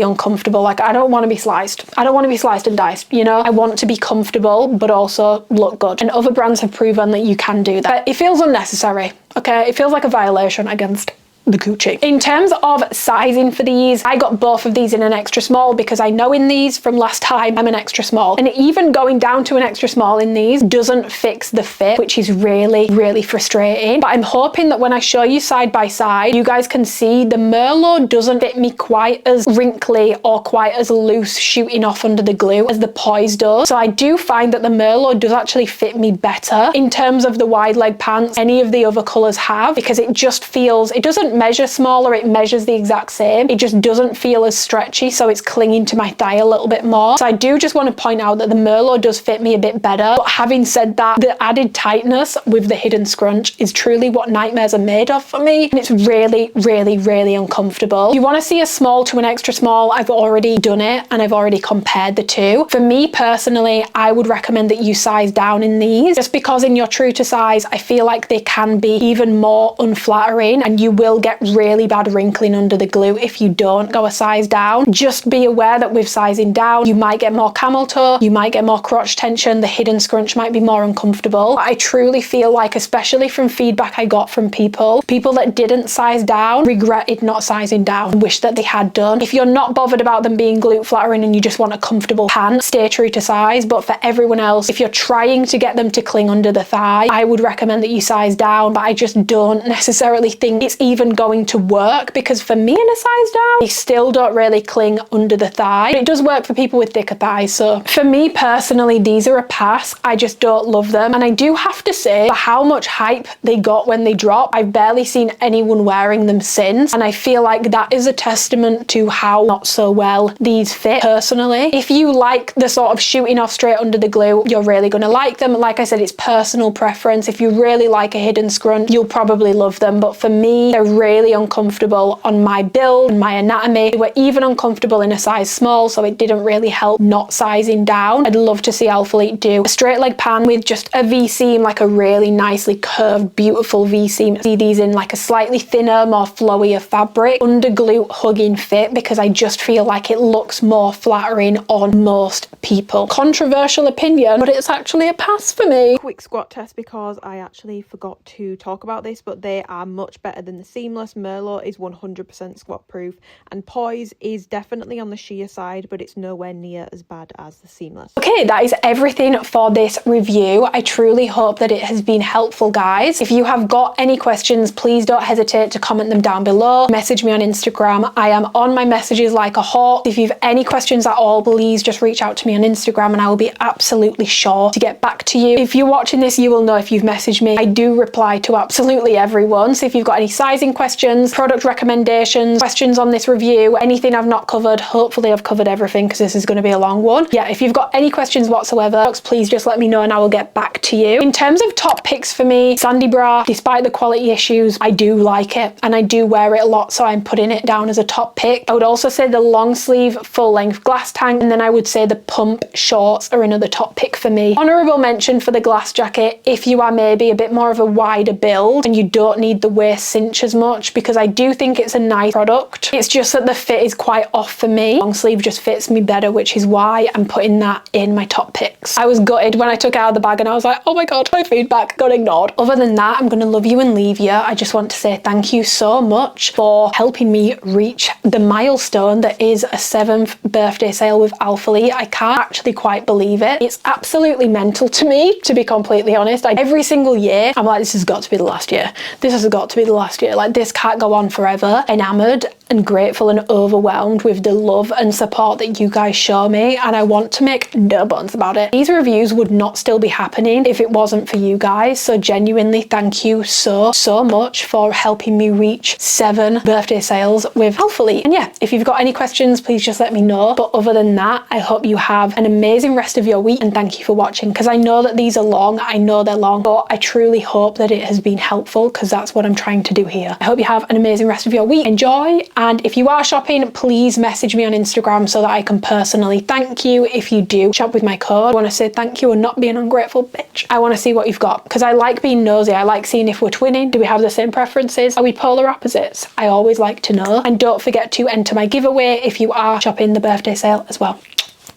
uncomfortable. Like, I don't want to be sliced. I don't want to be sliced and diced, you know? I want to be comfortable but also look good, and other brands have proven that you can do that. But it feels unnecessary, okay? It feels like a violation against the coochie. In terms of sizing for these, I got both of these in an extra small because I know in these from last time I'm an extra small, and even going down to an extra small in these doesn't fix the fit, which is really frustrating. But I'm hoping that when I show you side by side, you guys can see the Merlot doesn't fit me quite as wrinkly or quite as loose shooting off under the glue as the Poise does. So I do find that the Merlot does actually fit me better in terms of the wide leg pants any of the other colors have, because it just feels, it doesn't measure smaller, it measures the exact same. It just doesn't feel as stretchy, so it's clinging to my thigh a little bit more. So I do just want to point out that the Merlot does fit me a bit better, but having said that, the added tightness with the hidden scrunch is truly what nightmares are made of for me, and it's really uncomfortable. If you want to see a small to an extra small, I've already done it and I've already compared the two. For me personally, I would recommend that you size down in these, just because in your true to size, I feel like they can be even more unflattering, and you will get really bad wrinkling under the glue if you don't go a size down. Just be aware that with sizing down, you might get more camel toe, you might get more crotch tension, the hidden scrunch might be more uncomfortable. But I truly feel like, especially from feedback I got from people that didn't size down regretted not sizing down, wish that they had done. If you're not bothered about them being glute flattering and you just want a comfortable pant, stay true to size. But for everyone else, if you're trying to get them to cling under the thigh, I would recommend that you size down, but I just don't necessarily think it's even going to work, because for me in a size down, they still don't really cling under the thigh. But it does work for people with thicker thighs. So for me personally, these are a pass. I just don't love them, and I do have to say, for how much hype they got when they dropped, I've barely seen anyone wearing them since, and I feel like that is a testament to how not so well these fit personally. If you like the sort of shooting off straight under the glue, you're really going to like them. Like I said, it's personal preference. If you really like a hidden scrunch, you'll probably love them, but for me, they're really uncomfortable on my build and my anatomy. They were even uncomfortable in a size small, so it didn't really help not sizing down. I'd love to see ALPHALETE do a straight leg pant with just a V-seam, like a really nicely curved, beautiful V-seam. See these in like a slightly thinner, more flowier fabric, under glute hugging fit, because I just feel like it looks more flattering on most people. Controversial opinion, but it's actually a pass for me. Quick squat test, because I actually forgot to talk about this, but they are much better than the seamless. Merlot is 100% squat proof, and Poise is definitely on the sheer side, but it's nowhere near as bad as the seamless. Okay, that is everything for this review. I truly hope that it has been helpful, guys. If you have got any questions, please don't hesitate to comment them down below. Message me on Instagram. I am on my messages like a hawk. If you've any questions at all, please just reach out to me on Instagram and I will be absolutely sure to get back to you. If you're watching this, you will know if you've messaged me. I do reply to absolutely everyone. So if you've got any sizing questions, product recommendations, questions on this review, anything I've not covered, hopefully I've covered everything because this is going to be a long one. Yeah, if you've got any questions whatsoever, please just let me know and I will get back to you. In terms of top picks for me, Sandy bra, despite the quality issues, I do like it and I do wear it a lot, so I'm putting it down as a top pick. I would also say the long sleeve full length glass tank, and then I would say the pump shorts are another top pick for me. Honorable mention for the glass jacket if you are maybe a bit more of a wider build and you don't need the waist cinch as much, because I do think it's a nice product. It's just that the fit is quite off for me. Long sleeve just fits me better, which is why I'm putting that in my top picks. I was gutted when I took it out of the bag and I was like, oh my god, my feedback got ignored. Other than that, I'm gonna love you and leave you. I just want to say thank you so much for helping me reach the milestone that is a 7th birthday sale with ALPHALETE. I can't actually quite believe it. It's absolutely mental to me, to be completely honest. Every single year, I'm like, this has got to be the last year. This has got to be the last year. Like, this can't go on forever. Enamored and grateful and overwhelmed with the love and support that you guys show me, and I want to make no bones about it. These reviews would not still be happening if it wasn't for you guys, so genuinely thank you so much for helping me reach 7 birthday sales with ALPHALETE. And yeah, if you've got any questions, please just let me know. But other than that, I hope you have an amazing rest of your week, and thank you for watching, because I know that these are long. I know they're long, but I truly hope that it has been helpful, because that's what I'm trying to do here. I hope you have an amazing rest of your week. Enjoy. And if you are shopping, please message me on Instagram so that I can personally thank you if you do shop with my code. I want to say thank you and not be an ungrateful bitch. I want to see what you've got, because I like being nosy. I like seeing if we're twinning. Do we have the same preferences? Are we polar opposites? I always like to know. And don't forget to enter my giveaway if you are shopping the birthday sale as well.